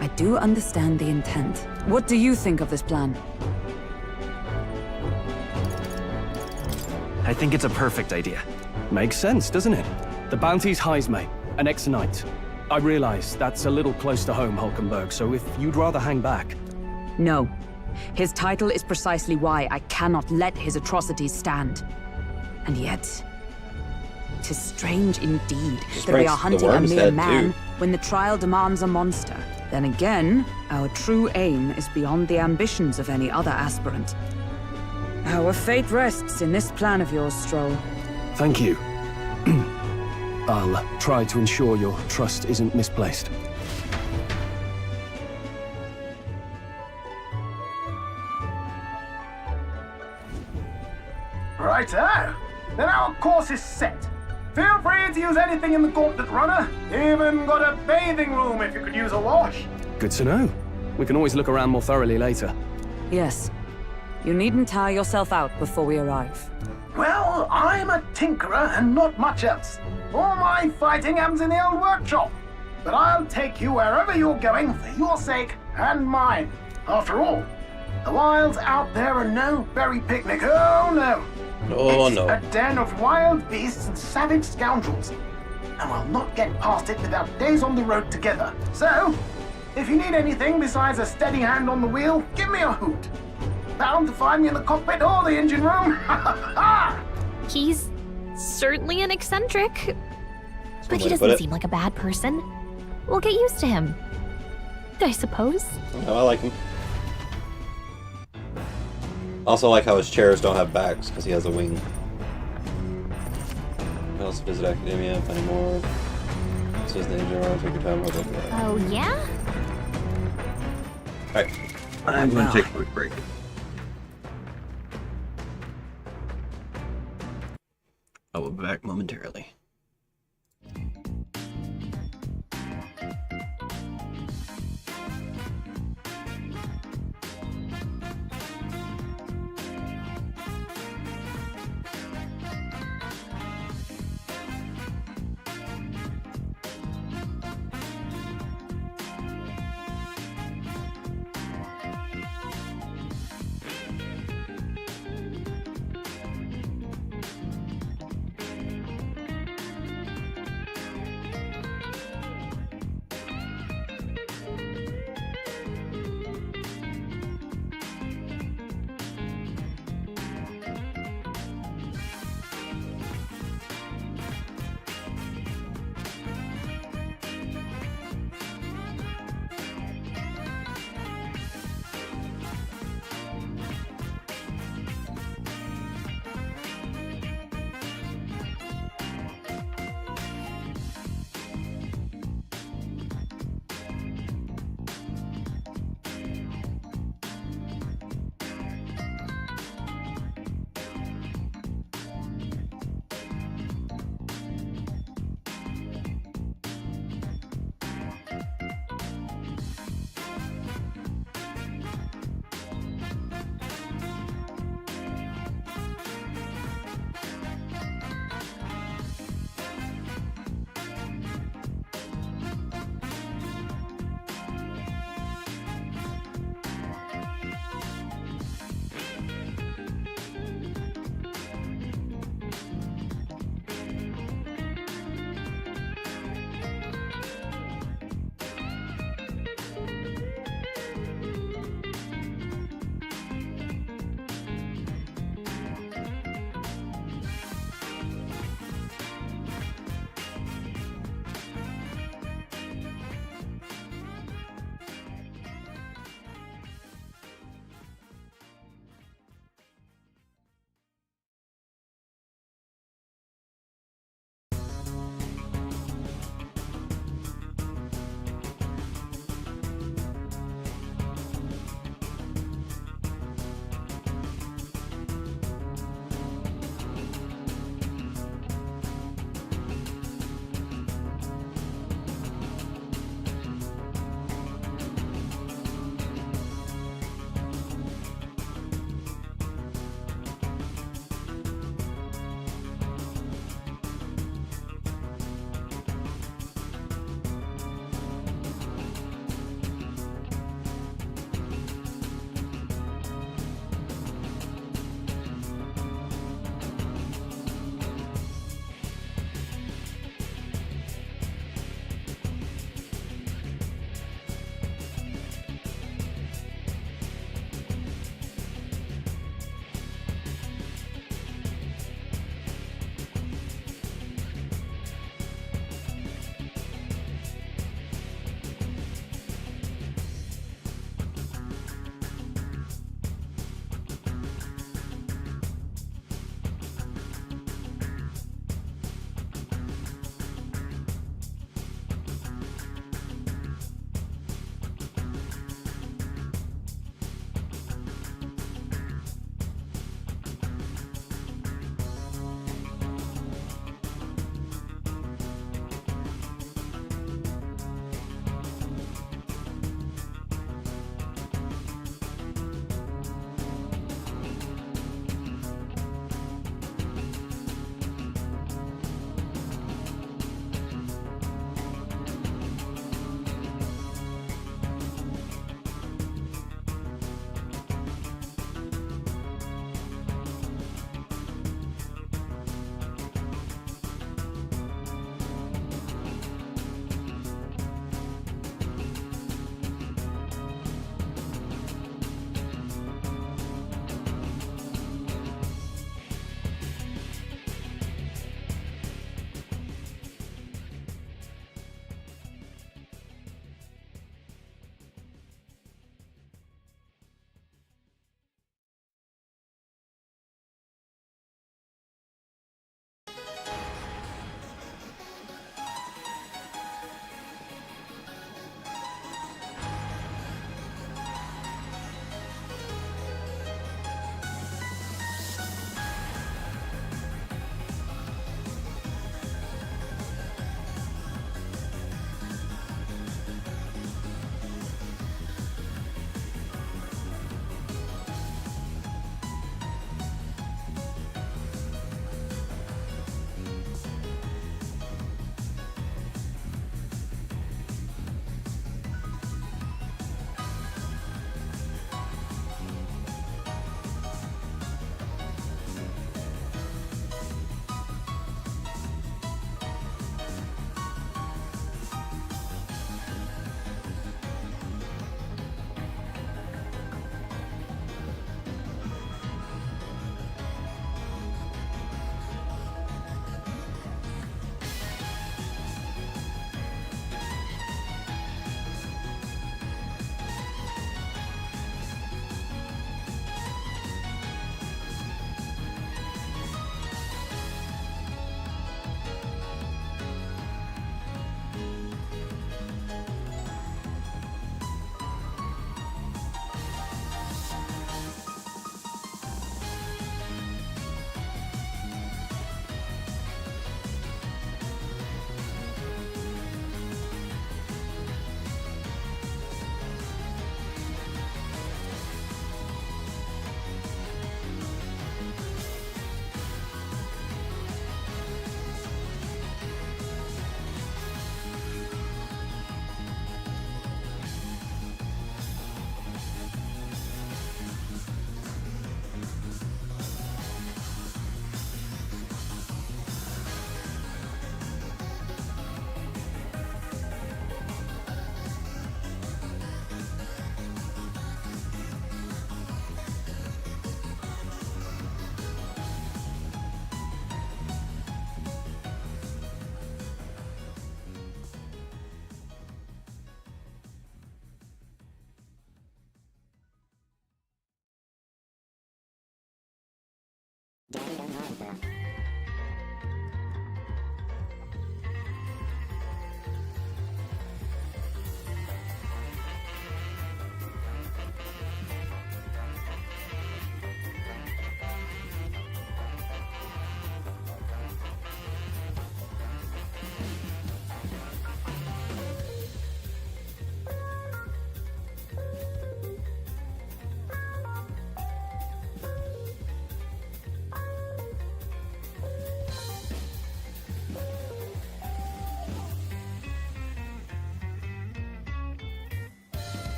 I do understand the intent. What do you think of this plan? I think it's a perfect idea. Makes sense, doesn't it? The bounty's Heisme, an ex-knight. I realize that's a little close to home, Hulkenberg, so if you'd rather hang back... No. His title is precisely why I cannot let his atrocities stand. And yet, 'tis strange indeed that we are hunting a mere man when the trial demands a monster. Then again, our true aim is beyond the ambitions of any other aspirant. Our fate rests in this plan of yours, Stroll. Thank you. I'll try to ensure your trust isn't misplaced. Righto. Then our course is set. Feel free to use anything in the Gauntlet Runner. Even got a bathing room if you could use a wash. Good to know. We can always look around more thoroughly later. Yes. You needn't tire yourself out before we arrive. Well, I'm a tinkerer and not much else. All my fighting happens in the old workshop. But I'll take you wherever you're going for your sake and mine. After all, the wilds out there are no berry picnic. Oh no. It's a den of wild beasts and savage scoundrels. And we'll not get past it without days on the road together. So, if you need anything besides a steady hand on the wheel, give me a hoot. Bound to find me in the cockpit or the engine room. He's certainly an eccentric, but he way to put doesn't it. seem like a bad person. We'll get used to him, I suppose. No, I like him. Also like how his chairs don't have backs because he has a wing. I also visit Academia if anymore. This is the engine room. Take your time. Oh, yeah? Alright. I'm going to take a quick break. I will be back momentarily.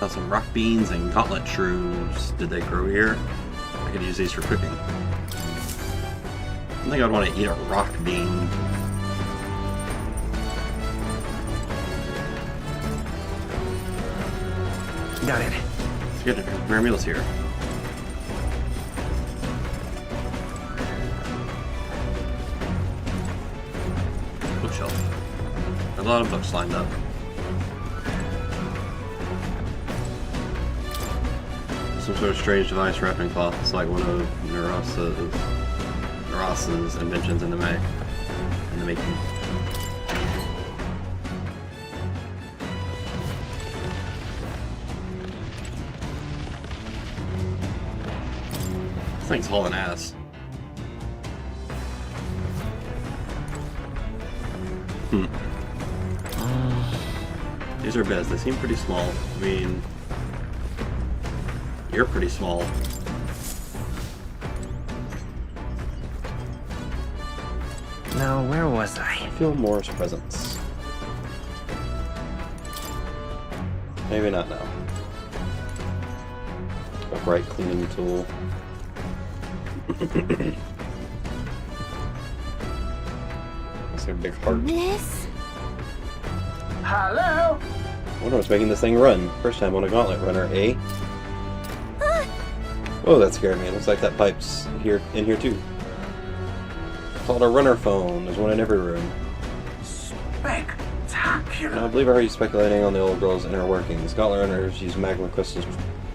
Got some rock beans and gauntlet shrooms. Did they grow here? I could use these for cooking. I think I'd want to eat a rock bean. Got it. Let's get rare meals here. Bookshelf. A lot of books lined up. Some sort of strange device wrapped in cloth. It's like one of Naras's inventions in the making. This thing's hauling ass. These are beds. They seem pretty small. I mean, you're pretty small. Now, where was I? Feel Moore's presence. Maybe not now. A bright cleaning tool. It's a big heart. This? Hello? I wonder what's making this thing run. First time on a gauntlet runner, eh? Oh, that scared me. It looks like that pipe's in here too. It's called a runner phone. There's one in every room. Spectacular. Now, I believe I heard you speculating on the old girl's inner workings. Gauntlet runners use magma crystals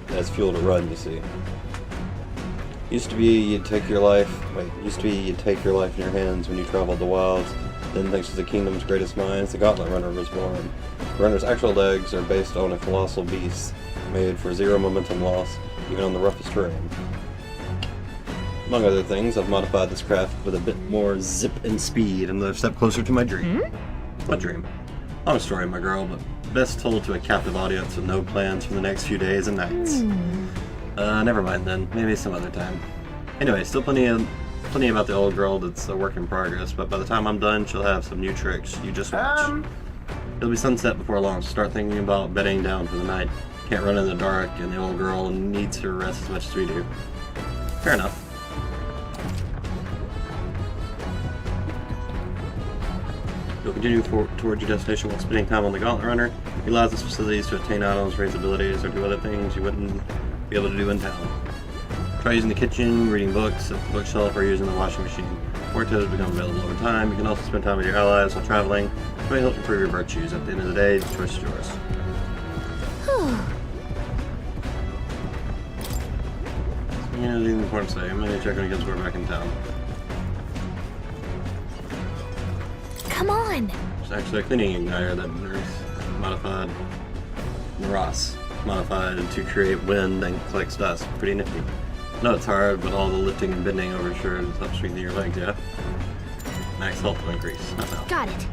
as fuel to run, you see. Used to be you'd take your life in your hands when you traveled the wilds. Then, thanks to the kingdom's greatest minds, the Gauntlet Runner was born. The runner's actual legs are based on a colossal beast made for zero momentum loss, even on the roughest terrain. Among other things, I've modified this craft with a bit more zip and speed, another step closer to my dream. What dream? Long story, my girl, but best told to a captive audience with no plans for the next few days and nights. Never mind then. Maybe some other time. Anyway, still plenty about the old girl that's a work in progress, but by the time I'm done, she'll have some new tricks. You just watch. It'll be sunset before long, so start thinking about bedding down for the night. Can't run in the dark, and the old girl needs her rest as much as we do. Fair enough. You'll continue towards your destination while spending time on the Gauntlet Runner. He allows us facilities to obtain items, raise abilities, or do other things you wouldn't be able to do in town. Try using the kitchen, reading books at the bookshelf, or using the washing machine. More tips become available over time. You can also spend time with your allies while traveling, which may help improve your virtues. At the end of the day, the choice is yours. You know, the important say. I'm going to check when he gets back in town. Come on! It's actually a cleaning igniter that modified to create wind and collects dust. Pretty nifty. No, it's hard, but all the lifting and bending over your shirt helps strengthen your legs, yeah? Max health will increase. Not now. Got it.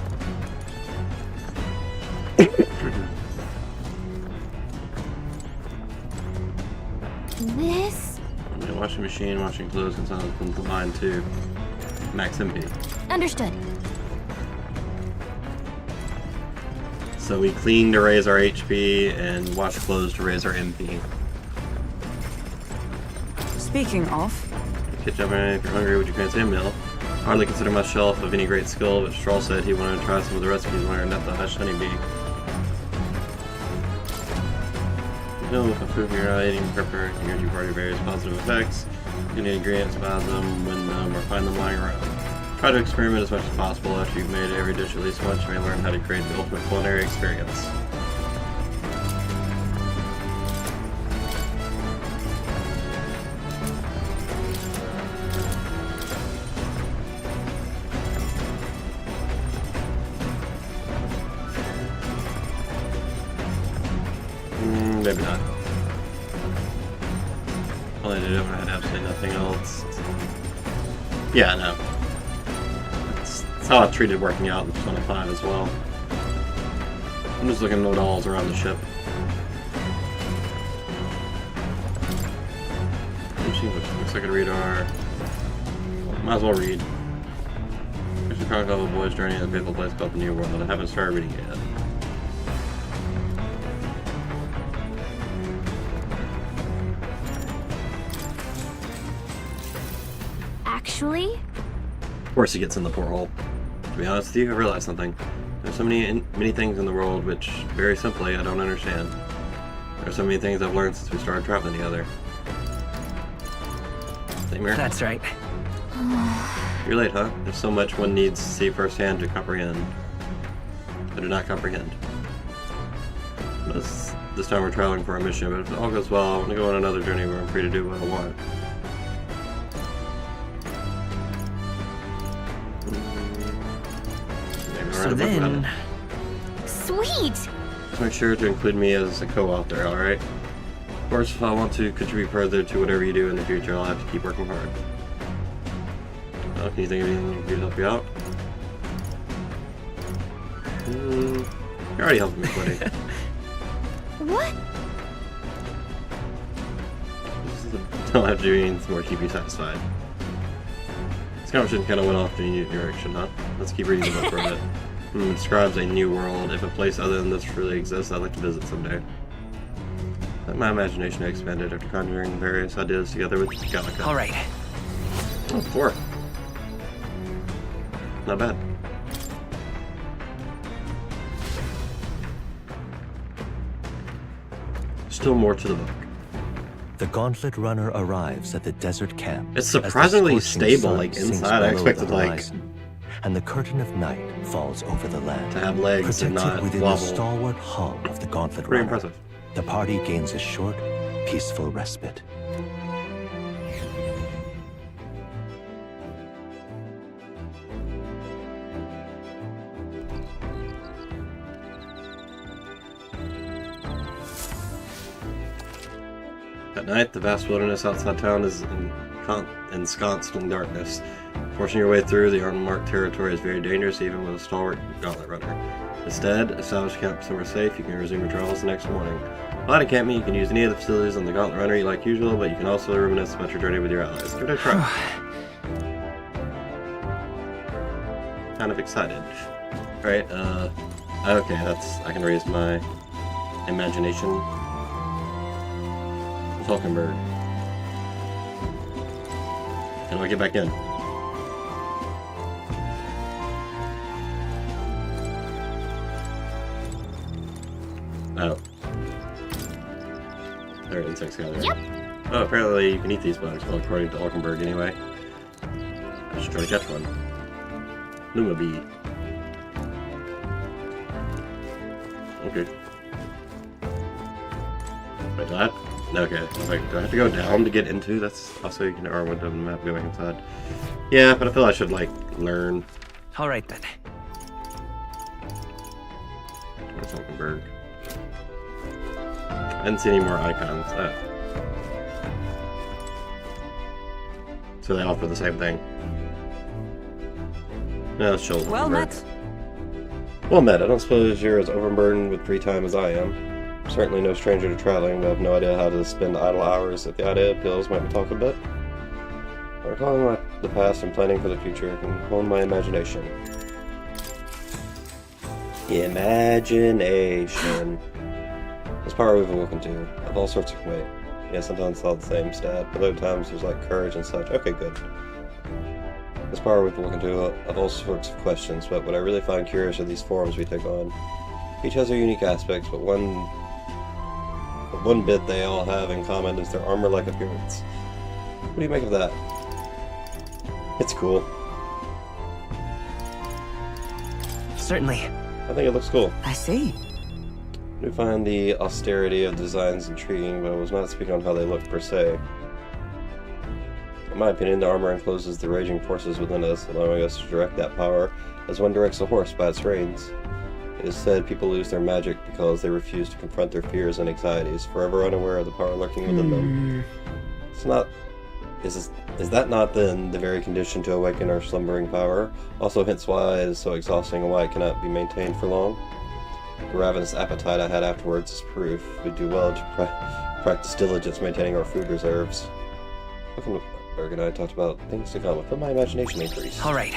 This? Yeah, washing machine, washing clothes can sound combined too. Max MP. Understood. So we clean to raise our HP and wash clothes to raise our MP. Speaking of... If you're hungry, would you fancy a meal? Hardly consider myself of any great skill, but Stroll said he wanted to try some of the recipes learned at the Hush Honeybee. No, if a food you're not eating, prepare can give you various positive effects. You need ingredients, buy them, win them, or find them lying around. Try to experiment as much as possible. After you've made every dish at least once, you may learn how to create the ultimate culinary experience. Maybe not. Only did it when I had absolutely nothing else. Yeah, no. That's how I treated working out in Persona 5 as well. I'm just looking at all around the ship. Looks like I could read our... Might as well read. There's a chronicle of a boy's journey to a beautiful place called the New World, and I haven't started reading it yet. Actually? Of course he gets in the porthole. To be honest with you, I realized something. There's so many things in the world which, very simply, I don't understand. There's so many things I've learned since we started traveling together. Same here. That's right. You're late, huh? There's so much one needs to see firsthand to comprehend. I do not comprehend. This time we're traveling for a mission, but if all goes well, I want to go on another journey where I'm free to do what I want. So then... Sweet! Just make sure to include me as a co-author, alright? Of course, if I want to contribute further to whatever you do in the future, I'll have to keep working hard. Can you think of anything you can do to help you out? You're already helping me, buddy. What? Don't have to do anything more to keep you satisfied. This conversation kind of went off in a new direction, huh? Let's keep reading the book for a bit. It describes a new world. If a place other than this really exists, I'd like to visit someday. Let my imagination expanded after conjuring various ideas together with Gallica. Alright. Oh, 4. Not bad. Still more to the book. The Gauntlet Runner arrives at the desert camp. It's surprisingly stable, like inside. I expected like and the curtain of night falls over the land. To have legs and not within wobble. the stalwart hull of the Gauntlet Pretty Runner. impressive. The party gains a short, peaceful respite. At night, the vast wilderness outside town is ensconced in darkness. Forcing your way through the unmarked territory is very dangerous, even with a stalwart gauntlet runner. Instead, establish camp somewhere safe. You can resume your travels the next morning. While at encampment, you can use any of the facilities on the gauntlet runner like usual, but you can also reminisce about your journey with your allies. Give it a try. Kind of excited. Alright, okay, I can raise my imagination. Falkenberg. How do I get back in? Oh. There are insects down there. Yep. Oh, apparently you can eat these bugs, well, according to Falkenberg anyway. I should try to catch one. Luma bee. Okay. Wait, do I have... Okay, like, do I have to go down to get into? That's also, you can arm window on the map, go back inside. Yeah, but I feel I should, like, learn. Alright then. Where's Falkenberg? I didn't see any more icons. So they offer the same thing. No, let's chill. Well met. Well met. I don't suppose you're as overburdened with free time as I am. Certainly no stranger to traveling, but I have no idea how to spend idle hours. If the idea appeals, might we talk a bit? Recalling the past and planning for the future can hone my imagination. Imagination. This power we've awoken to, of all sorts of weight. Yeah, sometimes it's all the same stat, but other times there's like courage and such. Okay, good. This power we've awoken to, of all sorts of questions, but what I really find curious are these forms we take on. Each has their unique aspects, but one bit they all have in common is their armor-like appearance. What do you make of that? It's cool. Certainly. I think it looks cool. I see. I do find the austerity of designs intriguing, but I was not speaking on how they look per se. In my opinion, the armor encloses the raging forces within us, allowing us to direct that power as one directs a horse by its reins. It is said people lose their magic because they refuse to confront their fears and anxieties, forever unaware of the power lurking within them. It's not... Is that not then the very condition to awaken our slumbering power? Also hints why it is so exhausting and why it cannot be maintained for long. The ravenous appetite I had afterwards is proof. We do well to practice diligence maintaining our food reserves. Welcome to Berg and I talked about things to come. Let my imagination increase. Alright.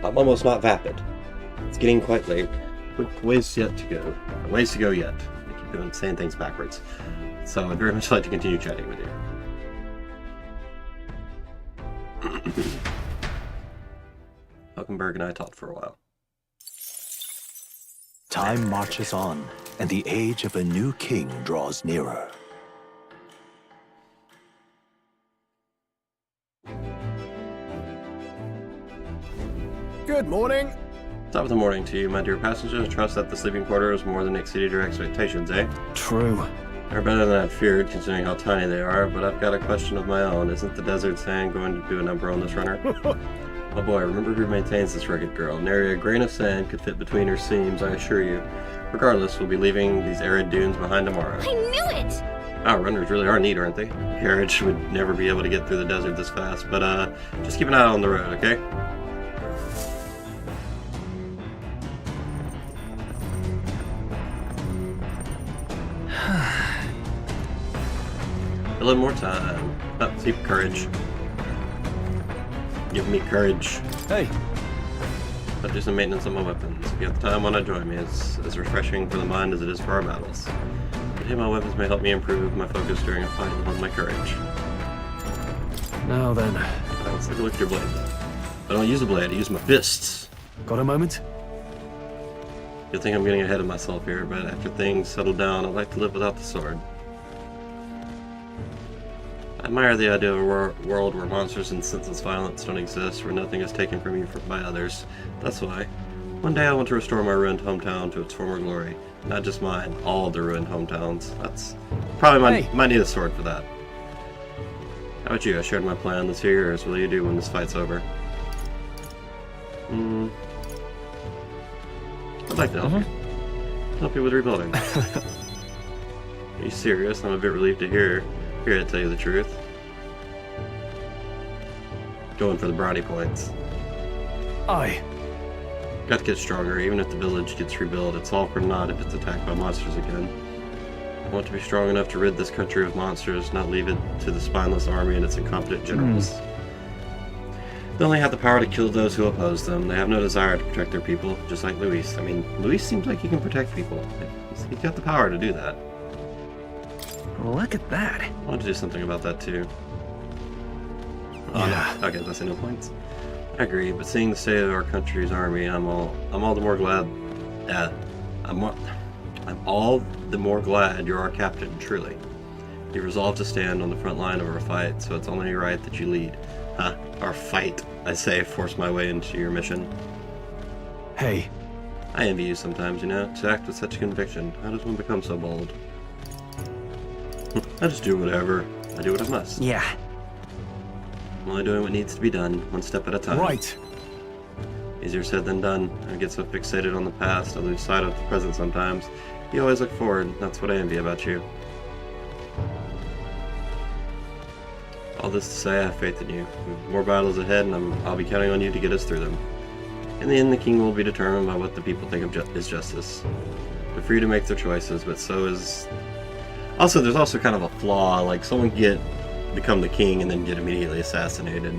I'm almost not vapid. It's getting quite late. Ways yet to go. Ways to go yet. I keep saying things backwards. So I'd very much like to continue chatting with you. Hulkenberg and I talked for a while. Time marches on, and the age of a new king draws nearer. Good morning. Top of the morning to you, my dear passengers. Trust that the sleeping quarters more than exceeded your expectations, eh? True. They're better than I'd feared, considering how tiny they are, but I've got a question of my own. Isn't the desert sand going to do a number on this runner? Oh boy, remember who maintains this rugged girl. Nary a grain of sand could fit between her seams, I assure you. Regardless, we'll be leaving these arid dunes behind tomorrow. I knew it! Wow, runners really are neat, aren't they? Carriage would never be able to get through the desert this fast, but just keep an eye on the road, okay? A little more time. Keep courage. Give me courage. Hey. I'll do some maintenance on my weapons. If you have the time, why not join me? It's as refreshing for the mind as it is for our battles. But my weapons may help me improve my focus during a fight and hold my courage. Now then. Let's take a look at your blade. I don't use a blade, I use my fists. Got a moment? You'll think I'm getting ahead of myself here, but after things settle down, I'd like to live without the sword. I admire the idea of a world where monsters and senseless violence don't exist, where nothing is taken from you by others. That's why. One day I want to restore my ruined hometown to its former glory. Not just mine, all the ruined hometowns. That's probably might need a sword for that. How about you? I shared my plan. Let's hear yours. What will you do when this fight's over? I'd like to help you. Help you with rebuilding. Are you serious? I'm a bit relieved to hear it, to tell you the truth. Going for the brownie points. Aye. Got to get stronger, even if the village gets rebuilt. It's all for naught if it's attacked by monsters again. I want to be strong enough to rid this country of monsters, not leave it to the spineless army and its incompetent generals. They only have the power to kill those who oppose them. They have no desire to protect their people, just like Luis. I mean, Luis seems like he can protect people. He's got the power to do that. Look at that. I want to do something about that too. Yeah. Okay, that's no points. I agree, but seeing the state of our country's army, I'm all the more glad that I'm all the more glad you're our captain, truly. You resolved to stand on the front line of our fight, so it's only right that you lead. Our fight, I say, force my way into your mission. Hey. I envy you sometimes, you know, to act with such conviction. How does one become so bold? I just do whatever. I do what I must. Yeah. I'm only doing what needs to be done, one step at a time. Right. Easier said than done. I get so fixated on the past, I lose sight of the present sometimes. You always look forward. That's what I envy about you. All this to say, I have faith in you. We have more battles ahead, and I'll be counting on you to get us through them. In the end, the king will be determined by what the people think is justice. They're free to make their choices, but so is... Also, there's also kind of a flaw, like someone become the king and then get immediately assassinated.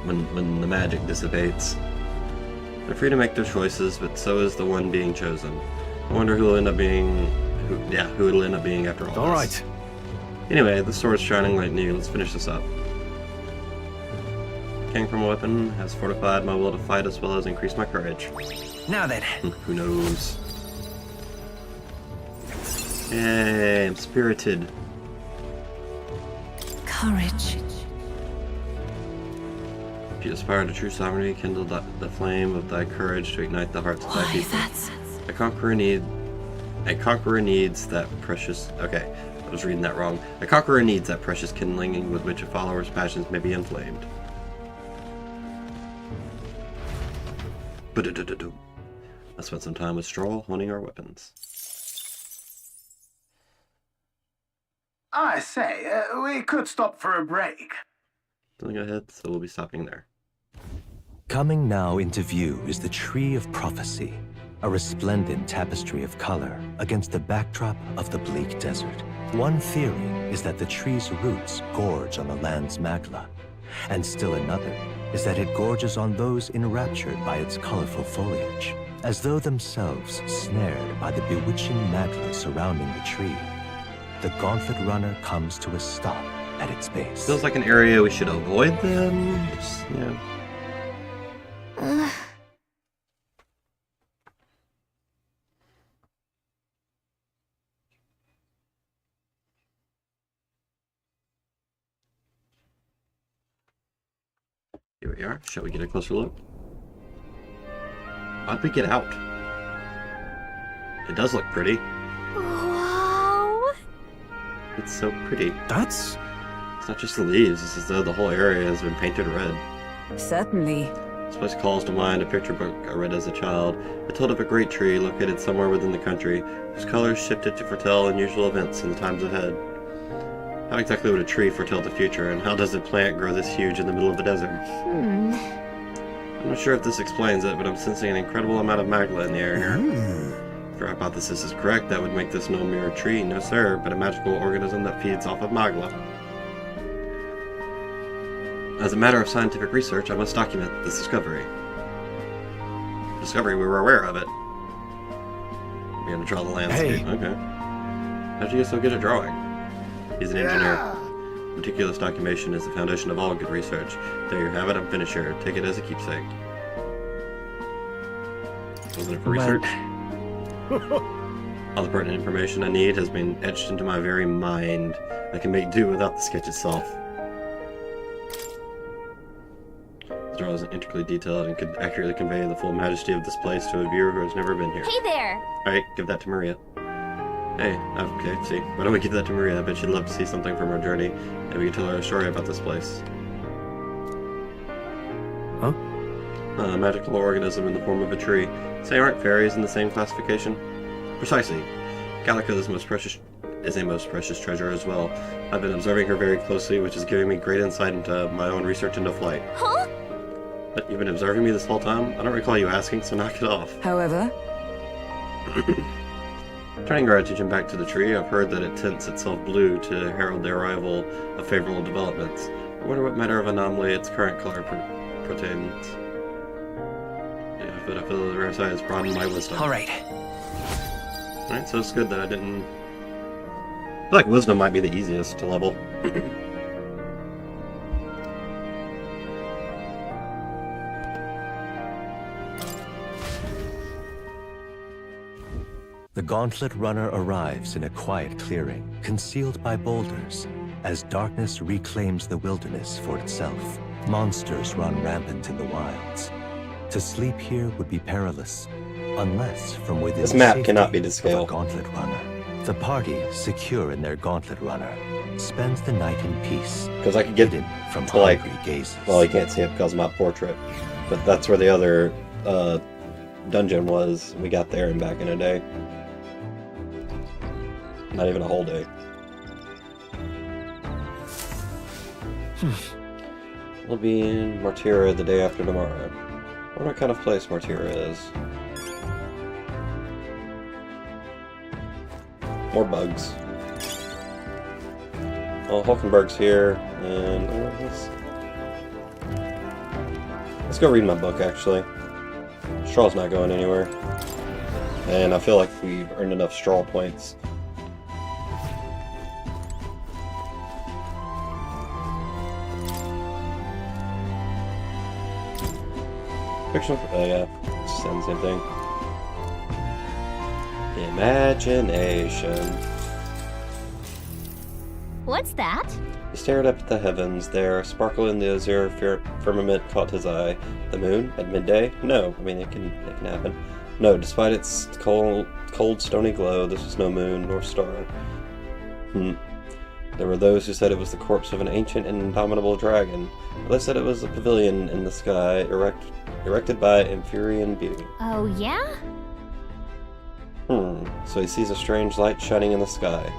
when the magic dissipates. They're free to make their choices, but so is the one being chosen. I wonder who will end up being... who it'll end up being after all All this. right. Anyway, the sword's shining like new. Let's finish this up. King from a weapon has fortified my will to fight as well as increased my courage. Now then. Who knows? Yay, I'm spirited. Courage. If you aspire to true sovereignty, kindle the flame of thy courage to ignite the hearts of thy people. A conqueror needs that precious... Okay, I was reading that wrong. A conqueror needs that precious kindling with which a follower's passions may be inflamed. I spent some time with Stroll honing our weapons. I say, we could stop for a break. Something ahead, so we'll be stopping there. Coming now into view is the Tree of Prophecy, a resplendent tapestry of color against the backdrop of the bleak desert. One theory is that the tree's roots gorge on the land's magla, and still another is that it gorges on those enraptured by its colorful foliage, as though themselves snared by the bewitching magla surrounding the tree. The Gauntlet Runner comes to a stop at its base. Feels like an area we should avoid then. Just, yeah. Here we are. Shall we get a closer look? How'd we get out? It does look pretty. Wow. It's so pretty. That's... It's not just the leaves. It's as though the whole area has been painted red. Certainly. This place calls to mind a picture book I read as a child. It told of a great tree located somewhere within the country, whose colors shifted to foretell unusual events in the times ahead. How exactly would a tree foretell the future, and how does a plant grow this huge in the middle of the desert? I'm not sure if this explains it, but I'm sensing an incredible amount of magla in the air here. If your hypothesis is correct, that would make this no mere tree, no sir, but a magical organism that feeds off of magla. As a matter of scientific research, I must document this discovery. We were aware of it. We're gonna draw the landscape. Hey. Okay. How'd you get so good at drawing? He's an engineer. Meticulous documentation is the foundation of all good research. There you have it, I'm finished here. Take it as a keepsake. Wasn't it for research? All the pertinent information I need has been etched into my very mind. I can make do without the sketch itself. The drawing is intricately detailed and could accurately convey the full majesty of this place to a viewer who has never been here. Hey there! Alright, give that to Maria. Hey, okay, see. Why don't we give that to Maria? I bet she'd love to see something from our journey. Maybe we could tell her a story about this place. Huh? A magical organism in the form of a tree. Say, aren't fairies in the same classification? Precisely. Calico is a most precious treasure as well. I've been observing her very closely, which is giving me great insight into my own research into flight. Huh? But you've been observing me this whole time? I don't recall you asking, so knock it off. However... Turning our attention back to the tree, I've heard that it tints itself blue to herald the arrival of favorable developments. I wonder what matter of anomaly its current color pertains. Yeah, but I feel the rare side has broadened my wisdom. Alright. Alright, so it's good that I didn't... I feel like wisdom might be the easiest to level. The Gauntlet Runner arrives in a quiet clearing, concealed by boulders, as darkness reclaims the wilderness for itself. Monsters run rampant in the wilds. To sleep here would be perilous, unless from within This map safety cannot be to of scale. a Gauntlet Runner. The party, secure in their Gauntlet Runner, spends the night in peace. Because I could get hidden from to, like, hungry gazes. well, you can't see it because of my portrait. But that's where the other dungeon was. We got there and back in a day. Not even a whole day. We'll be in Martira the day after tomorrow. I wonder what kind of place Martira is. More bugs. Well, Hulkenberg's here, and Let's go read my book, actually. Straw's not going anywhere. And I feel like we've earned enough straw points. Fictional... Oh yeah, same thing. Imagination. What's that? He stared up at the heavens. There, a sparkle in the azure firmament caught his eye. The moon? At midday? No. I mean, it can happen. No, despite its cold, stony glow, this was no moon nor star. There were those who said it was the corpse of an ancient and indomitable dragon. Others said it was a pavilion in the sky, erected by Empyrean beauty. Oh, yeah? So he sees a strange light shining in the sky.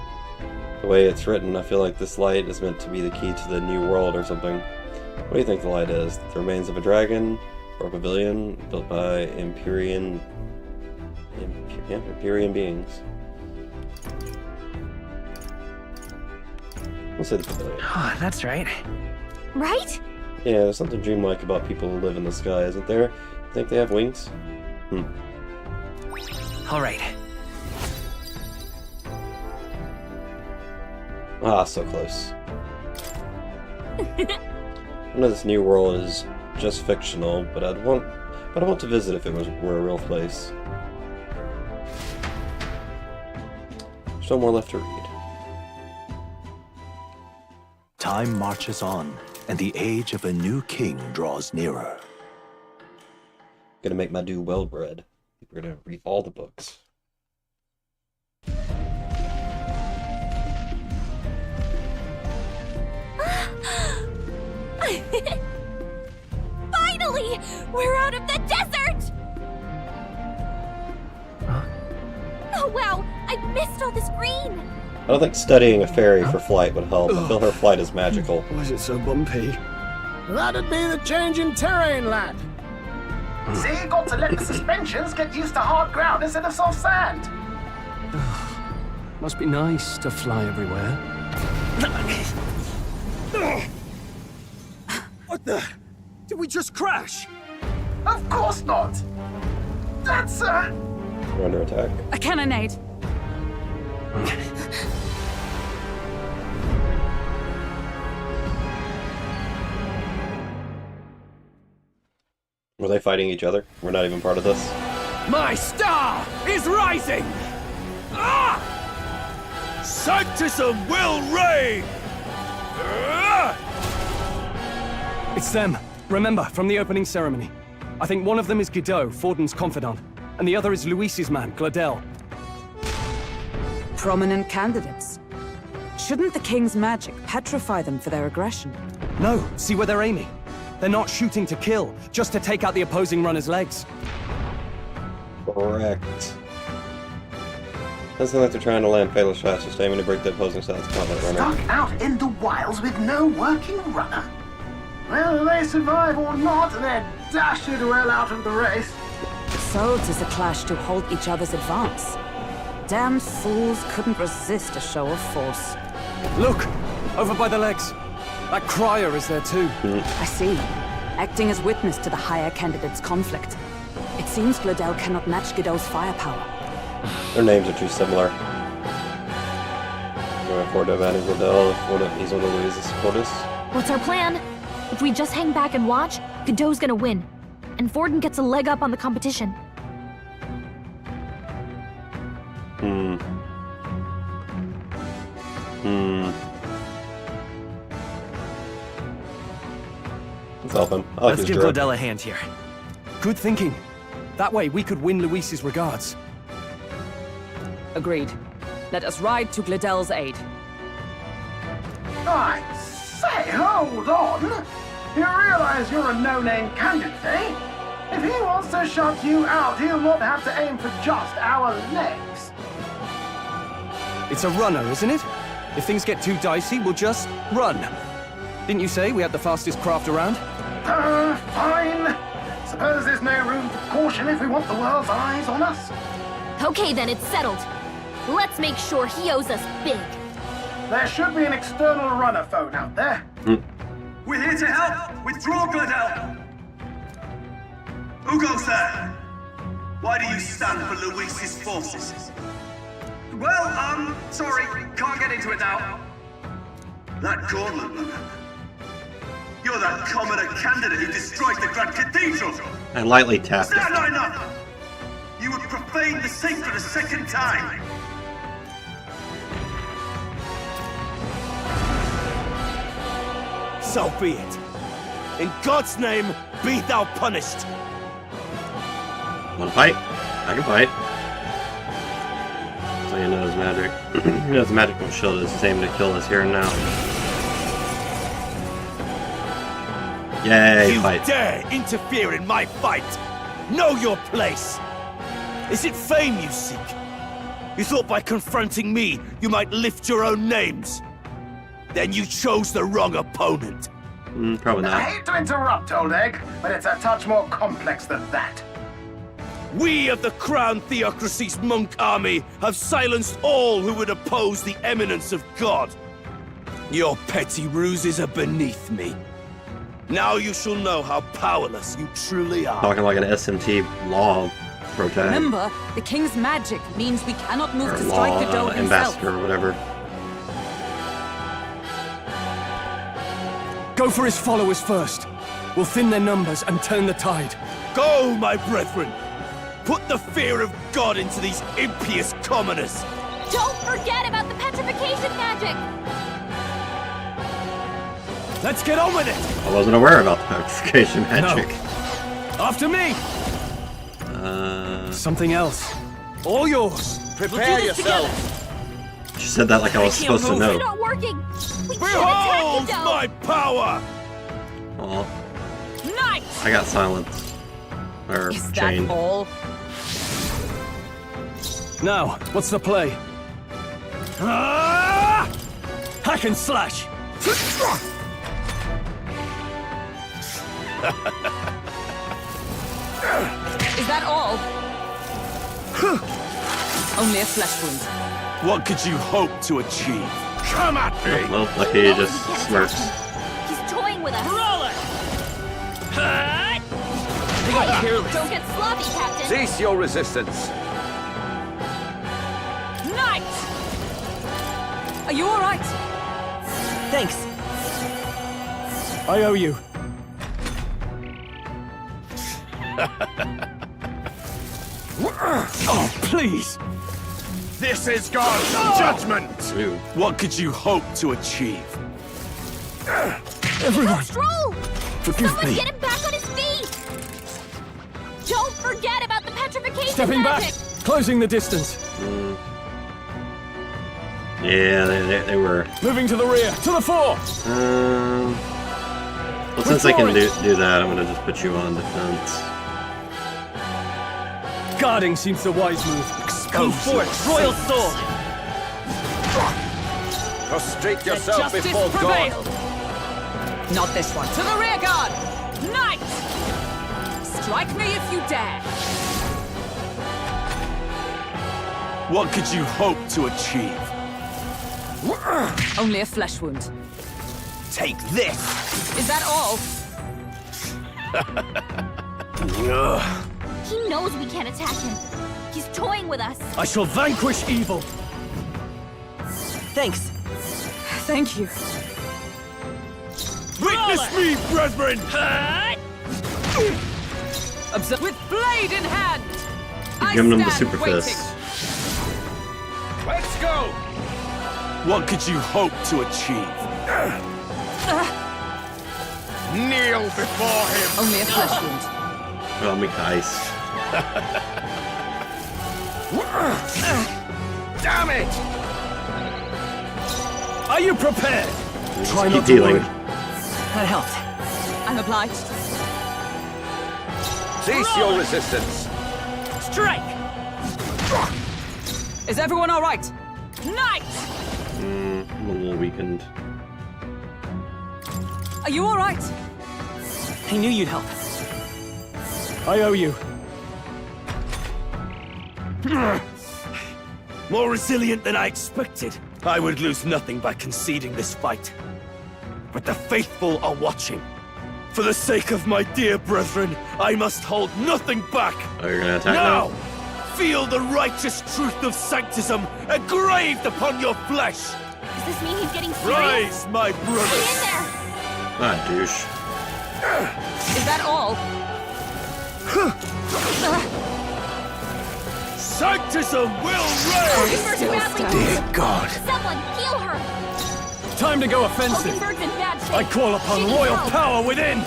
The way it's written, I feel like this light is meant to be the key to the new world or something. What do you think the light is? The remains of a dragon? Or a pavilion built by Empyrean beings? We'll say the pavilion. Oh, that's right. Right? Yeah, there's something dreamlike about people who live in the sky, isn't there? Think they have wings? All right. Ah, so close. I know this new world is just fictional, but I'd want to visit if it were a real place. There's no more left to read. Time marches on, and the age of a new king draws nearer. Gonna make my do well bread. We're gonna read all the books. Finally! We're out of the desert! Oh wow, I missed all this green! I don't think studying a fairy for flight would help. I feel her flight is magical. Why is it so bumpy? That'd be the change in terrain, lad. See, you got to let the suspensions get used to hard ground instead of soft sand. Must be nice to fly everywhere. What the? Did we just crash? Of course not. That's We're under attack. A cannonade. Were they fighting each other? We're not even part of this. My star is rising! Ah! Sanctism will reign! It's them. Remember, from the opening ceremony. I think one of them is Guido, Forden's confidant, and the other is Luis's man, Gladel. Prominent candidates. Shouldn't the king's magic petrify them for their aggression? No, see where they're aiming. They're not shooting to kill, just to take out the opposing runner's legs. Correct. Doesn't like they're trying to land fatal shots, just aiming to break the opposing side's combat runner. stuck out in the wilds with no working runner. Whether they survive or not, they're dashed well out of the race. So 'tis a clash to halt each other's advance. Damn fools couldn't resist a show of force. Look! Over by the legs. That crier is there too. I see. Acting as witness to the higher candidate's conflict. It seems Gladel cannot match Guido's firepower. Their names are too similar. Going forward to Vanny Gladel, he's one of Louise's supporters. What's our plan? If we just hang back and watch, Godot's gonna win. And Forden gets a leg up on the competition. Let's help him. I like Let's his give drip. Gladel a hand here. Good thinking. That way we could win Luis's regards. Agreed. Let us ride to Gladel's aid. I say, hold on. You realize you're a no-name candidate, eh? If he wants to shut you out, he'll not have to aim for just our legs. It's a runner, isn't it? If things get too dicey, we'll just run. Didn't you say we had the fastest craft around? Fine. Suppose there's no room for caution if we want the world's eyes on us. Okay then, it's settled. Let's make sure he owes us big. There should be an external runner phone out there. We're here to help! Withdraw, Gladel! Who goes there? Why do you stand for Luis's forces? Well, sorry, can't get into it now. That gauntlet man. You're that commoner candidate who destroyed the Grand Cathedral! I lightly tapped Is that it. not enough? You would profane the sacred a second time! So be it. In God's name, be thou punished! Wanna fight? I can fight. So you know his magic. He knows magical shield is his aim to kill us here and now. Yay, You fight. dare interfere in my fight! Know your place! Is it fame you seek? You thought by confronting me, you might lift your own names? Then you chose the wrong opponent. Probably I not. hate to interrupt, Old Egg, but it's a touch more complex than that. We of the Crown Theocracy's monk army have silenced all who would oppose the eminence of God. Your petty ruses are beneath me. Now you shall know how powerless you truly are. Talking like an SMT law protag. Remember, the king's magic means we cannot move Or to strike the law dome himself. ambassador or whatever. Go for his followers first. We'll thin their numbers and turn the tide. Go, my brethren! Put the fear of God into these impious commoners! Don't forget about the petrification magic! Let's get on with it! I wasn't aware about the petrification magic. No. After me! Something else. All yours. Prepare yourself. She said that like I was supposed to know. It's not working. We can't Behold attack the dome. my power! Aw. Nice! I got silenced. Or Is chained. that all? Now, what's the play? Ah! Hack and slash! Is that all? Only a flesh wound. What could you hope to achieve? Come at me! Well, lucky he just smirks. He's toying with us. Roll it! Hey, don't get sloppy, Captain. Cease your resistance. Nice! Are you alright? Thanks. I owe you. Oh, please! This is God's judgment! Ew. What could you hope to achieve? Everyone, Stroll! forgive Someone me. get him back on his feet! Don't forget about the petrification Stepping back, magic! closing the distance. Yeah, they were. Moving to the rear, to the fore! Well, since I can do that, I'm gonna just put you on defense. Guarding seems the wise move. Go for it, royal sword! Prostrate Let yourself justice before prevail! God. Not this one. To the rear guard! Knight! Strike me if you dare! What could you hope to achieve? Only a flesh wound. Take this! Is that all? He knows we can't attack him. He's toying with us. I shall vanquish evil. Thanks. Thank you. Witness me, brethren! Observe with blade in hand! I Giving him the stand super waiting. fist. Let's go! What could you hope to achieve? Kneel before him! Only a flesh wound. Well, make the ice. Damn it! Are you prepared? Just Try keep not to healing. worry. That helped. I'm obliged. Cease your resistance. Strike! Is everyone alright? Knight! I'm a little weakened. Are you alright? I knew you'd help. I owe you. More resilient than I expected. I would lose nothing by conceding this fight. But the faithful are watching. For the sake of my dear brethren, I must hold nothing back. Oh, you're gonna attack now? now? Feel the righteous truth of sanctism engraved upon your flesh. Does this mean he's getting serious? Rise, my brothers. Get in there! Ah, douche. Is that all? Sanctism will reign! Dear God. Someone heal her! Time to go offensive. Hulkenberg's in bad shape. I call upon She needs royal help. power within.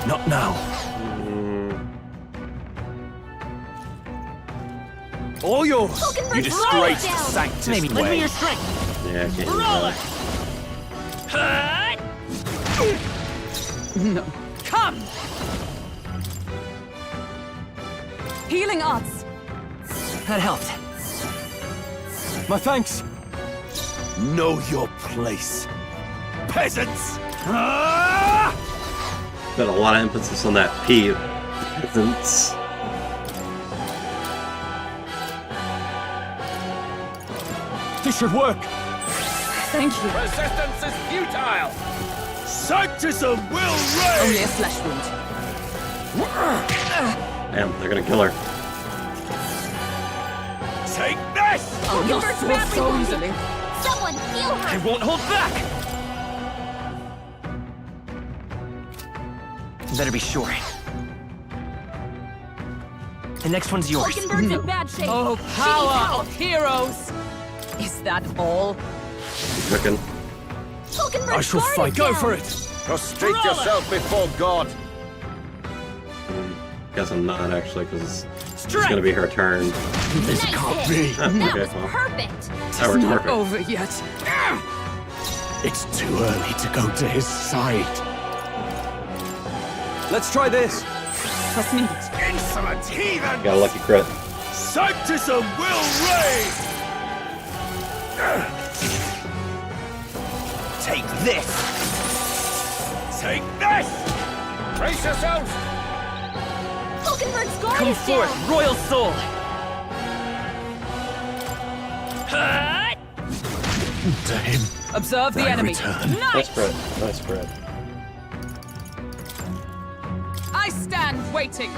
Not now. All yours. Hulkenberg's You disgraced down. Sanctus Maybe. way. Lend me your strength. Yeah, I can't use that. No. Come! Healing arts. That helped. My thanks. Know your place. Peasants! Ah! Got a lot of emphasis on that P. Peasants. This should work. Thank you. Resistance is futile! Sanctism will reign! Only a flesh wound. Damn, they're gonna kill her. Take this! Oh, you're Hulkenberg's so badly wounded. easily. Someone heal her! I won't hold back! Better be sure. The next one's yours. Hulkenberg's in bad shape. Oh, She needs power help. of heroes! Is that all? Cooking. Hulkenberg's I shall guard fight. is Go down. for it. Prostrate yourself before God. Guess I'm not actually, because it's gonna be her turn. Nice hit. That Okay, was well. perfect. That works Not perfect. over yet. It's too early to go to his side. Let's try this. Trust me. Insolent heathen! Got a lucky crit. Sanctism will reign! Take this! Take this! Brace yourselves! Hulkenberg's guard Come is forth, down. royal soul. To him, Observe the thy enemy. return. Nice Nice! crit. Nice crit. I stand waiting.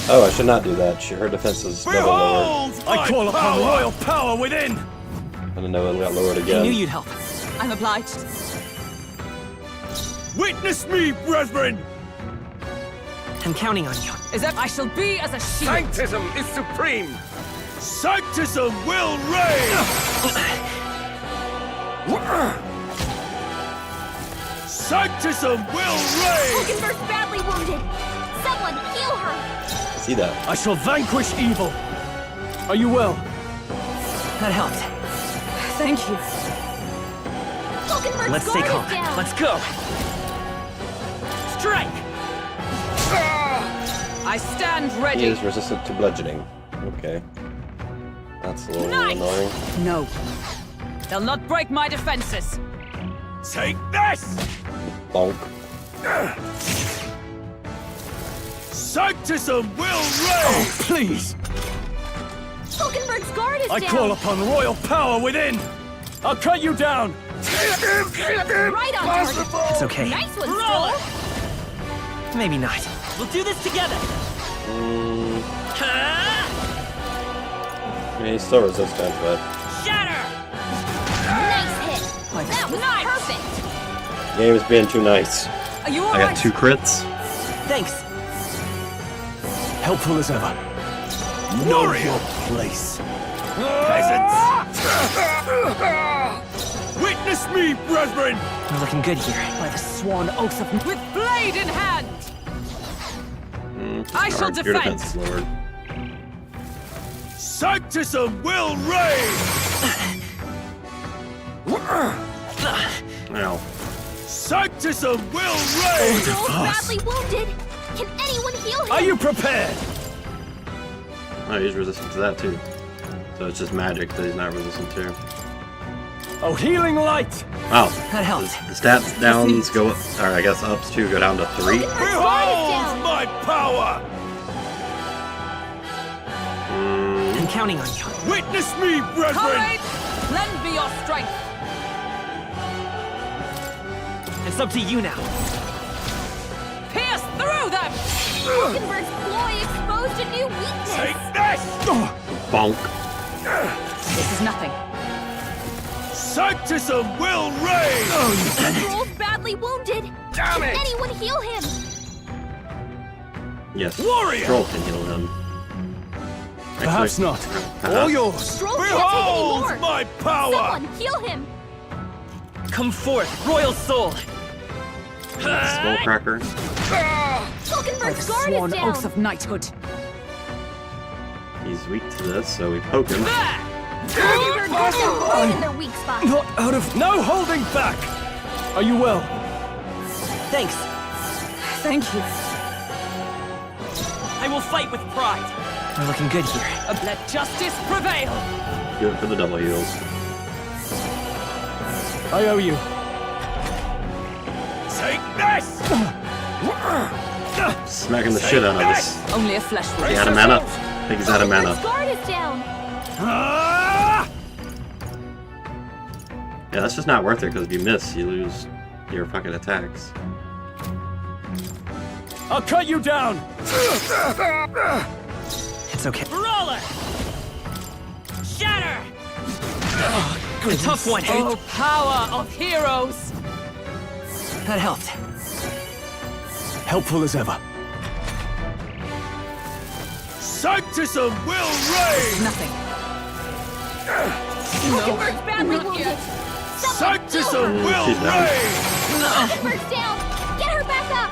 Oh, I should not do that. Her defense is double lowered. Behold I call my upon power! royal power within. I didn't know it got lowered I knew again. you'd help. I'm obliged. Witness me, brethren! I'm counting on you. Is that I shall be as a shield. Sanctism is supreme! Sanctism will reign! Sanctism will reign! Hulkenberg's badly wounded. Someone heal her. See that? I shall vanquish evil. Are you well? That helped. Thank you. Hulkenberg's Let's stay guard calm. is down. Let's go. Strike! I stand He ready. is resistant to bludgeoning. Okay. That's a little Nice. annoying. No. They'll not break my defenses. Take this! Bonk. Sanctism will reign! Oh, please. Hulkenberg's guard is I down. call upon royal power within. I'll cut you down. Right on target. It's okay. Nice one, Stroll. Maybe not. We'll do this together. I mean, he's still resistant, but Shatter! Nice hit. That was perfect. the game is being too nice. Are you I alright? got 2 crits. Thanks. Helpful as ever. Know your place. Peasants! Witness me, brethren! We're looking good here. By the sworn oath of with blade in hand. I shall Alright, your defense defend. is lowered. Sanctism will reign! Ow. Sanctism will reign! Stroll's badly wounded. Can anyone heal him? Are you prepared? Oh, he's resistant to that too. So it's just magic that he's not resistant to. Oh, healing light. Wow. That helped. The stats downs go, or I guess ups 2 go down to 3. Behold my power! I'm counting on you. Witness me, brethren! Comrades, lend me your strength. It's up to you now. Pierce through. Hulkenberg's ploy exposed a new weakness. Take this! Bonk. This is nothing. Sanctism will reign! Stroll's badly wounded. Damn Can it! anyone heal him? Yes. Warrior! Stroll can heal him. Perhaps not. All yours! Stroll can't take Behold any more. my power! Someone heal him. Come forth, royal soul! Skullcracker. Hulkenberg's guard Sworn is down. oath of knighthood. He's weak to this, so we poke him. Hulkenberg got them right in their weak spot. Not out of... No holding back! Are you well? Thanks. Thank you. I will fight with pride. We're looking good here. Let justice prevail. Do it for the double heals. I owe you. Take this! Smacking the shit out of this. Only a flesh wound. He out of mana? I think he's out of mana. Hulkenberg's guard is down. Yeah, that's just not worth it, because if you miss, you lose your fucking attacks. I'll cut you down! It's okay. Brawler! Shatter! A tough one. Oh, power of heroes! That helped. Helpful as ever. Sanctism will reign! Nothing. Hulkenberg's badly wounded. Sanctism will She's down. reign! Hulkenberg's down. Get her back up.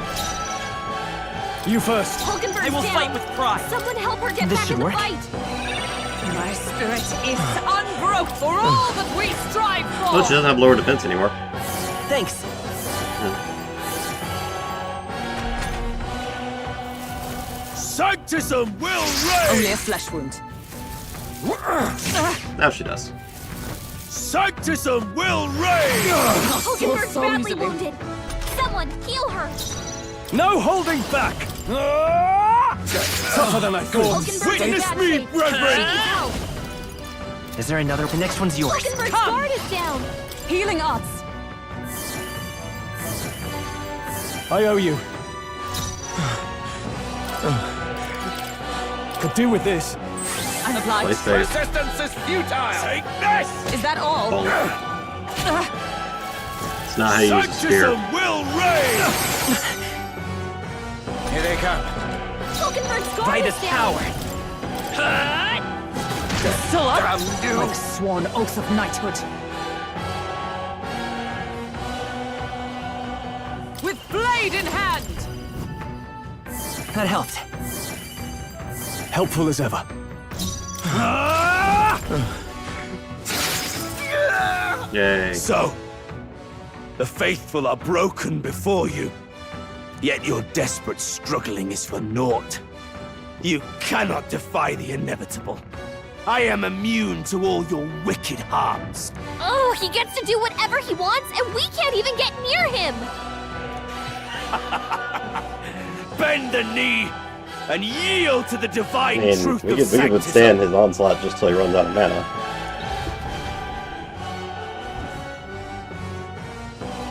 You first. Hulkenberg's I will down. fight with pride. Someone help her get This back should in the work. fight. My spirit is unbroke for all that we strive for! Oh, she doesn't have lower defense anymore. Thanks. Sanctism will Only reign! a flesh wound. Now she does. Sanctism will reign! Hulkenberg's so badly easily. wounded. Someone heal her. No holding back! Tougher than I thought. Hulkenberg's in Witness bad me, shape. brethren! She needs help. Is there another? The next one's yours. Hulkenberg's Come. guard is down. Healing arts. I owe you. Could do with this. I'm obliged. Play safe. Resistance is futile! Take this! Is that all? Bonk. It's not how you use a spear. Sanctism will reign! Here they come. Hulkenberg's guard By is this down. power. Still up? Like sworn oath of knighthood. With blade in hand! That helped. Helpful as ever. Yay. So, the faithful are broken before you, yet your desperate struggling is for naught. You cannot defy the inevitable. I am immune to all your wicked harms. Oh, he gets to do whatever he wants, and we can't even get near him. Bend the knee and yield to the divine I mean, truth we of could sanctism. withstand his onslaught just till he runs out of mana.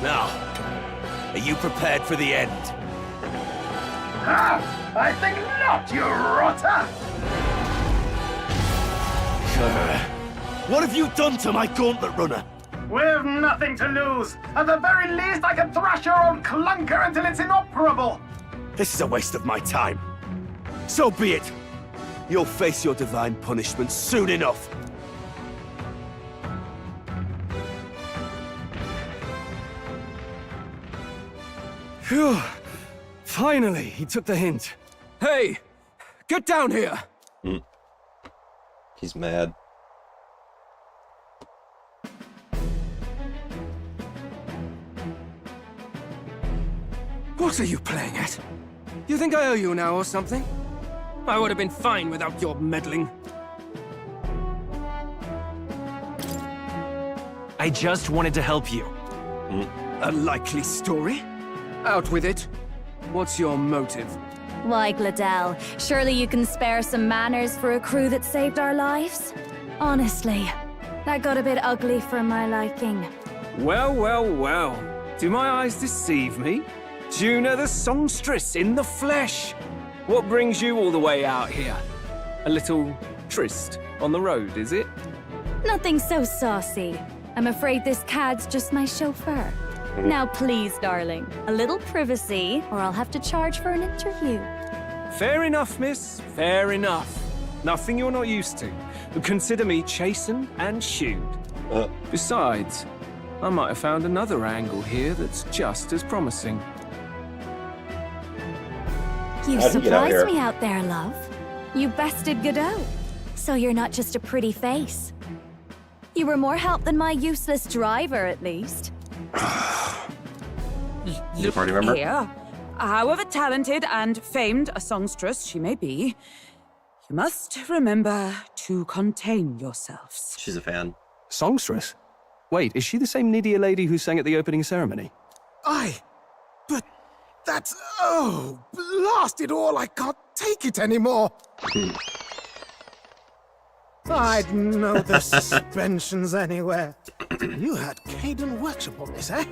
Now, are you prepared for the end? Ah, I think not, you rotter! What have you done to my gauntlet runner? We've nothing to lose. At the very least, I can thrash your old clunker until it's inoperable. This is a waste of my time. So be it. You'll face your divine punishment soon enough. Phew. Finally, he took the hint. Hey! Get down here! He's mad. What are you playing at? You think I owe you now or something? I would have been fine without your meddling. I just wanted to help you. A likely story? Out with it. What's your motive? Why, Gladell, surely you can spare some manners for a crew that saved our lives? Honestly, that got a bit ugly for my liking. Well, well, well. Do my eyes deceive me? Juna the songstress in the flesh. What brings you all the way out here? A little tryst on the road, is it? Nothing so saucy. I'm afraid this cad's just my chauffeur. Now please, darling, a little privacy, or I'll have to charge for an interview. Fair enough, miss. Fair enough. Nothing you're not used to. But consider me chastened and shoed. Besides, I might have found another angle here that's just as promising. You surprised me out there, love. You bested Godot. So you're not just a pretty face. You were more help than my useless driver, at least. You party member? Here, however talented and famed a songstress she may be, you must remember to contain yourselves. She's a fan. Songstress? Wait, is she the same Nidia lady who sang at the opening ceremony? Aye, but that's... Oh, blast it all, I can't take it anymore. I'd know the suspensions anywhere. You had Caden workshop on this, eh?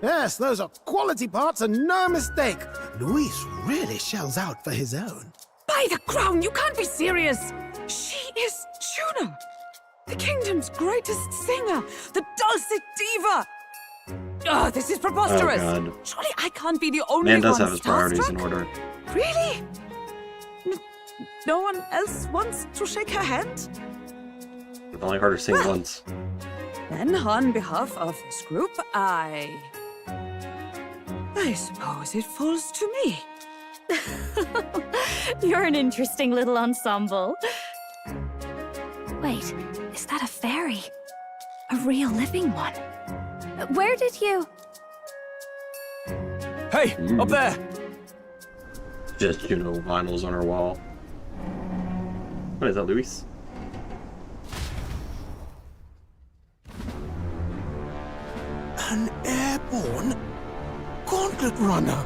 Yes, those are quality parts and no mistake. Luis really shells out for his own. By the crown, you can't be serious! She is Juno, the kingdom's greatest singer, the dulcet diva! Oh, this is preposterous! Oh, God. Surely I can't be the only Man does one have his priorities in starstruck? order. Really? No one else wants to shake her hand? I've only heard her sing once. Then, on behalf of this group, I suppose it falls to me. You're an interesting little ensemble. Wait, is that a fairy? A real living one? Where did you... Hey, up there! Just, vinyls on her wall. What is that, Luis? An airborne gauntlet runner.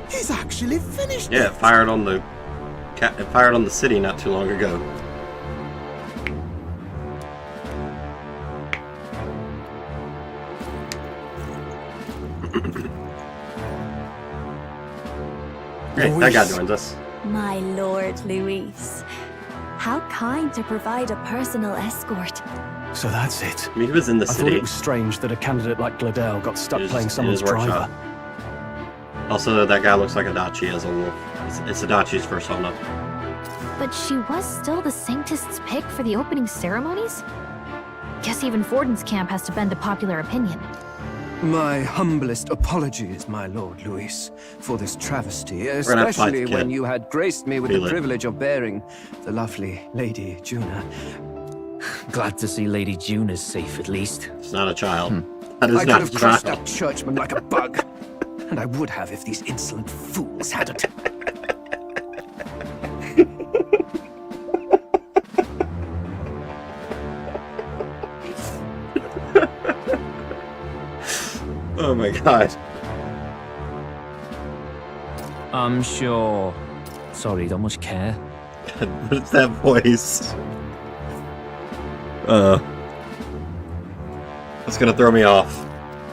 He's actually finished. Yeah, it fired on the city not too long ago. Hey, that guy joins us. My lord, Luis. How kind to provide a personal escort. So that's it. I mean, he was in the I thought city. it was strange that a candidate like Gladel got stuck He was playing in someone's his workshop. driver. Also, that guy looks like Adachi as a wolf. It's Adachi's persona. But she was still the Sanctist's pick for the opening ceremonies? Guess even Forden's camp has to bend to popular opinion. My humblest apologies, my lord Luis, for this travesty, gonna have to fight especially the when kid. you had graced me with Feel the it. privilege of bearing the lovely Lady Juna. Glad to see Lady Juna's safe, at least. It's not a child. That is I not could a have crushed child. that churchman like a bug, and I would have if these insolent fools hadn't. Oh my god. I'm sure. Sorry, don't much care. What is that voice? That's gonna throw me off.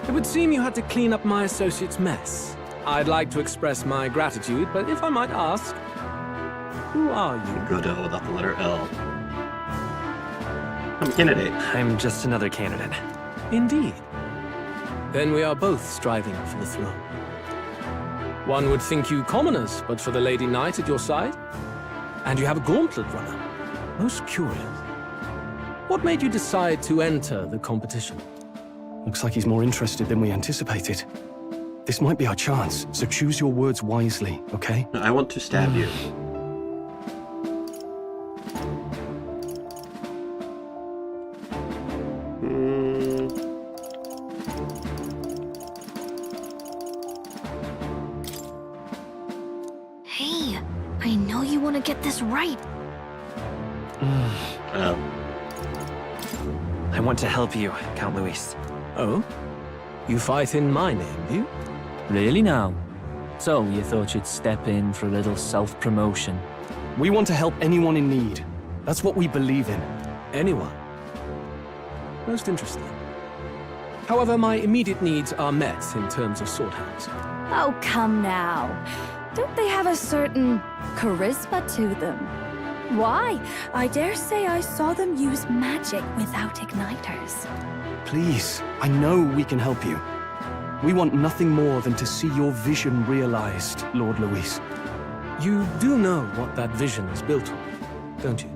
It would seem you had to clean up my associate's mess. I'd like to express my gratitude, but if I might ask, who are you? Godot without the letter L. I'm a candidate. I'm just another candidate. Indeed. Then we are both striving for the throne. One would think you commoners, but for the Lady Knight at your side. And you have a gauntlet runner. Most curious. What made you decide to enter the competition? Looks like he's more interested than we anticipated. This might be our chance, so choose your words wisely, okay? I want to stab you. Hey, I know you want to get this right. I want to help you, Count Luis. Oh? You fight in my name, do you? Really now? So, you thought you'd step in for a little self-promotion? We want to help anyone in need. That's what we believe in. Anyone? Most interesting. However, my immediate needs are met in terms of sword hands. Oh, come now. Don't they have a certain charisma to them? Why? I dare say I saw them use magic without igniters. Please, I know we can help you. We want nothing more than to see your vision realized, Lord Luis. You do know what that vision is built on, don't you?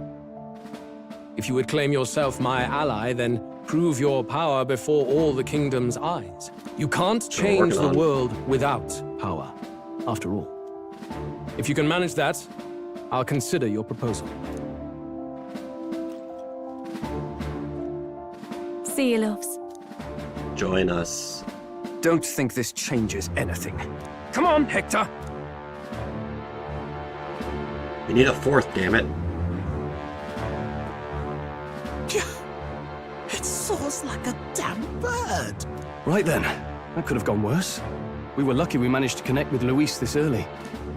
If you would claim yourself my ally, then prove your power before all the kingdom's eyes. You can't change the world without power, after all. If you can manage that, I'll consider your proposal. See you, loves. Join us. Don't think this changes anything. Come on, Hector! We need a fourth, damn it. It soars like a damn bird. Right then, that could have gone worse. We were lucky we managed to connect with Luis this early.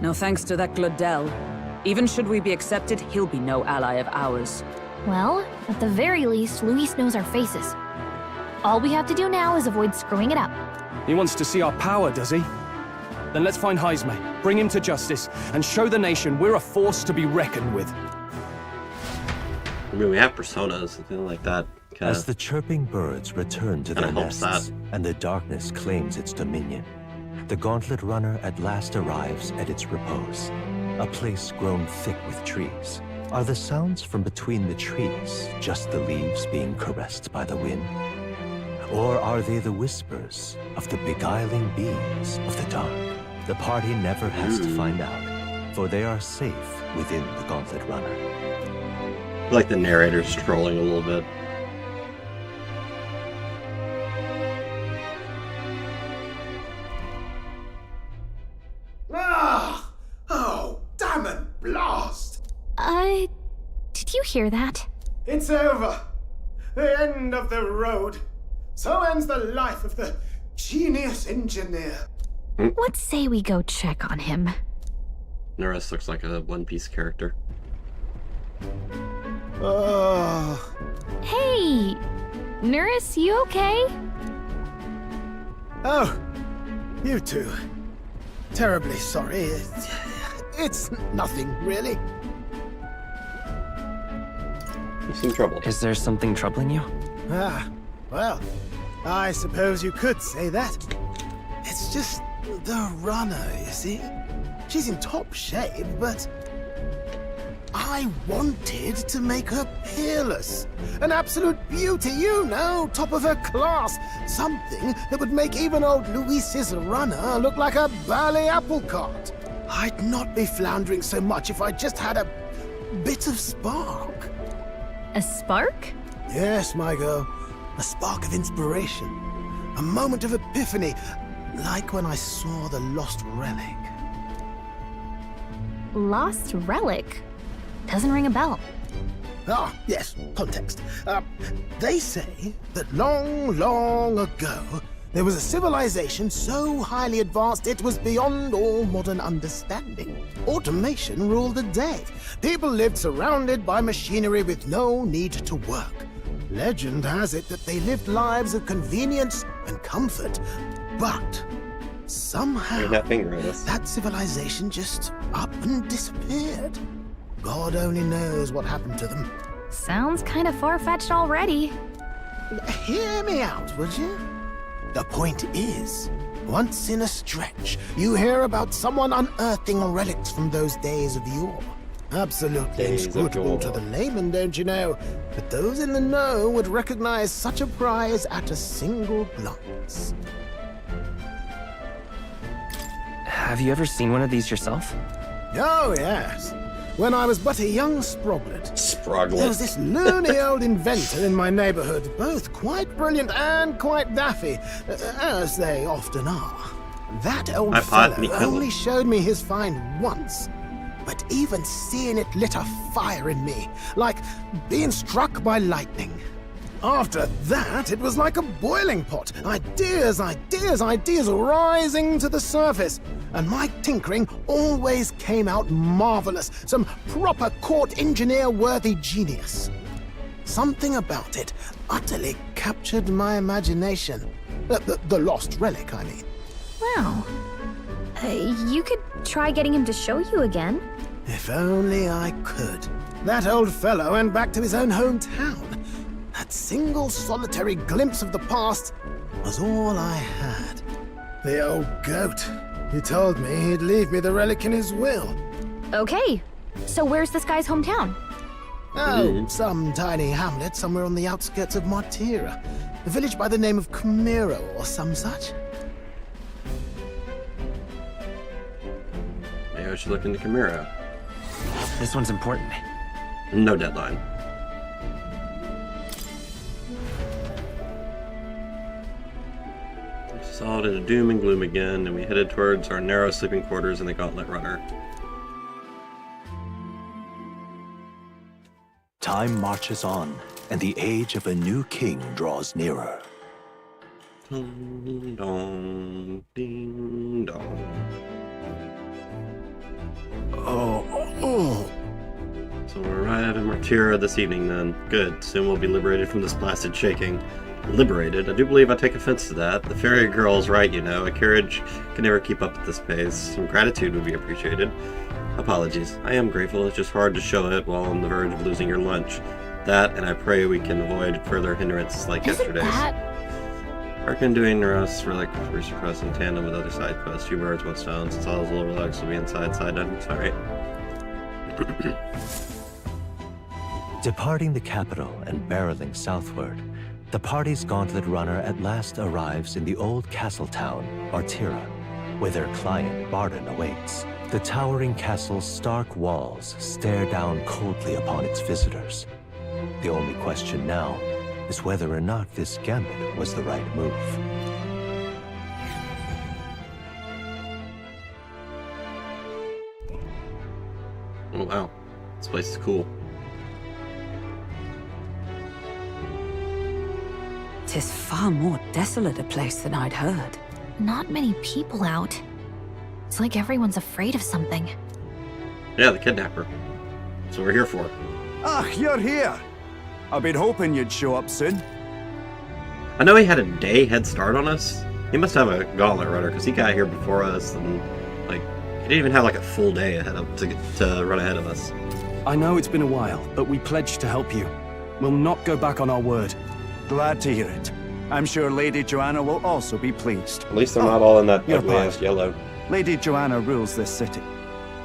No thanks to that Gladel. Even should we be accepted, he'll be no ally of ours. Well, at the very least, Luis knows our faces. All we have to do now is avoid screwing it up. He wants to see our power, does he? Then let's find Jaime, bring him to justice, and show the nation we're a force to be reckoned with. I mean, we have personas, something like that. As the chirping birds return to their helps nests, that. and the darkness claims its dominion, the Gauntlet Runner at last arrives at its repose, a place grown thick with trees. Are the sounds from between the trees just the leaves being caressed by the wind? Or are they the whispers of the beguiling beings of the dark? The party never has to find out, for they are safe within the Gauntlet Runner. I like the narrator's trolling a little bit. Ah! Oh, damn it, blast! Did you hear that? It's over. The end of the road. So ends the life of the genius engineer. Let's say we go check on him. Norris looks like a One Piece character. Oh. Hey! Norris, you okay? Oh, you two. Terribly sorry. It's nothing, really. You seem troubled. Is there something troubling you? Ah, well, I suppose you could say that. It's just the runner, you see? She's in top shape, but I wanted to make her peerless. An absolute beauty, you know, top of her class. Something that would make even old Luis's runner look like a bally apple cart. I'd not be floundering so much if I just had a bit of spark. A spark? Yes, my girl. A spark of inspiration. A moment of epiphany, like when I saw the lost relic. Lost relic? Doesn't ring a bell. Ah, yes, context. They say that long, long ago, there was a civilization so highly advanced it was beyond all modern understanding. Automation ruled the day. People lived surrounded by machinery with no need to work. Legend has it that they lived lives of convenience and comfort, but somehow that civilization just up and disappeared. God only knows what happened to them. Sounds kind of far-fetched already. Hear me out, would you? The point is, once in a stretch, you hear about someone unearthing relics from those days of yore. Absolutely inscrutable to the layman, don't you know? But those in the know would recognize such a prize at a single glance. Have you ever seen one of these yourself? Oh, yes. When I was but a young sproglet. There was this loony old inventor in my neighborhood, both quite brilliant and quite daffy, as they often are. That old fellow only showed me his find once, but even seeing it lit a fire in me, like being struck by lightning. After that, it was like a boiling pot. Ideas, ideas, ideas rising to the surface. And my tinkering always came out marvelous. Some proper court engineer-worthy genius. Something about it utterly captured my imagination. The lost relic, I mean. Wow. You could try getting him to show you again. If only I could. That old fellow went back to his own hometown. That single solitary glimpse of the past was all I had. The old goat. He told me he'd leave me the relic in his will. Okay, so where's this guy's hometown? Oh, some tiny hamlet somewhere on the outskirts of Martira. A village by the name of Camiro or some such. Maybe I should look into Camiro. This one's important. No deadline. We saw it into doom and gloom again, and we headed towards our narrow sleeping quarters in the Gauntlet Runner. Time marches on, and the age of a new king draws nearer. Ding dong, ding dong. Oh. So we'll arrive in Martira this evening then. Good. Soon we'll be liberated from this placid shaking. Liberated? I do believe I take offense to that. The fairy girl's right, you know. A carriage can never keep up at this pace. Some gratitude would be appreciated. Apologies. I am grateful. It's just hard to show it while on the verge of losing your lunch. That, and I pray we can avoid further hindrances like yesterday's. Arkin doing Neros relic request in tandem with other side quests. 2 birds, 1 stone. Since all those little relics will be inside side dungeons. Alright. Departing the capital and barreling southward, the party's gauntlet runner at last arrives in the old castle town, Martira, where their client Barden awaits. The towering castle's stark walls stare down coldly upon its visitors. The only question now is whether or not this gambit was the right move. Oh wow, this place is cool. 'Tis far more desolate a place than I'd heard. Not many people out. It's like everyone's afraid of something. Yeah, the kidnapper. That's what we're here for. Ah, you're here! I've been hoping you'd show up soon. I know he had a day head start on us. He must have a gauntlet runner because he got here before us, and like he didn't even have like a full day ahead of to run ahead of us. I know it's been a while, but we pledged to help you. We'll not go back on our word. Glad to hear it. I'm sure Lady Joanna will also be pleased. At least they're not all in that ugly-ass yellow. Lady Joanna rules this city.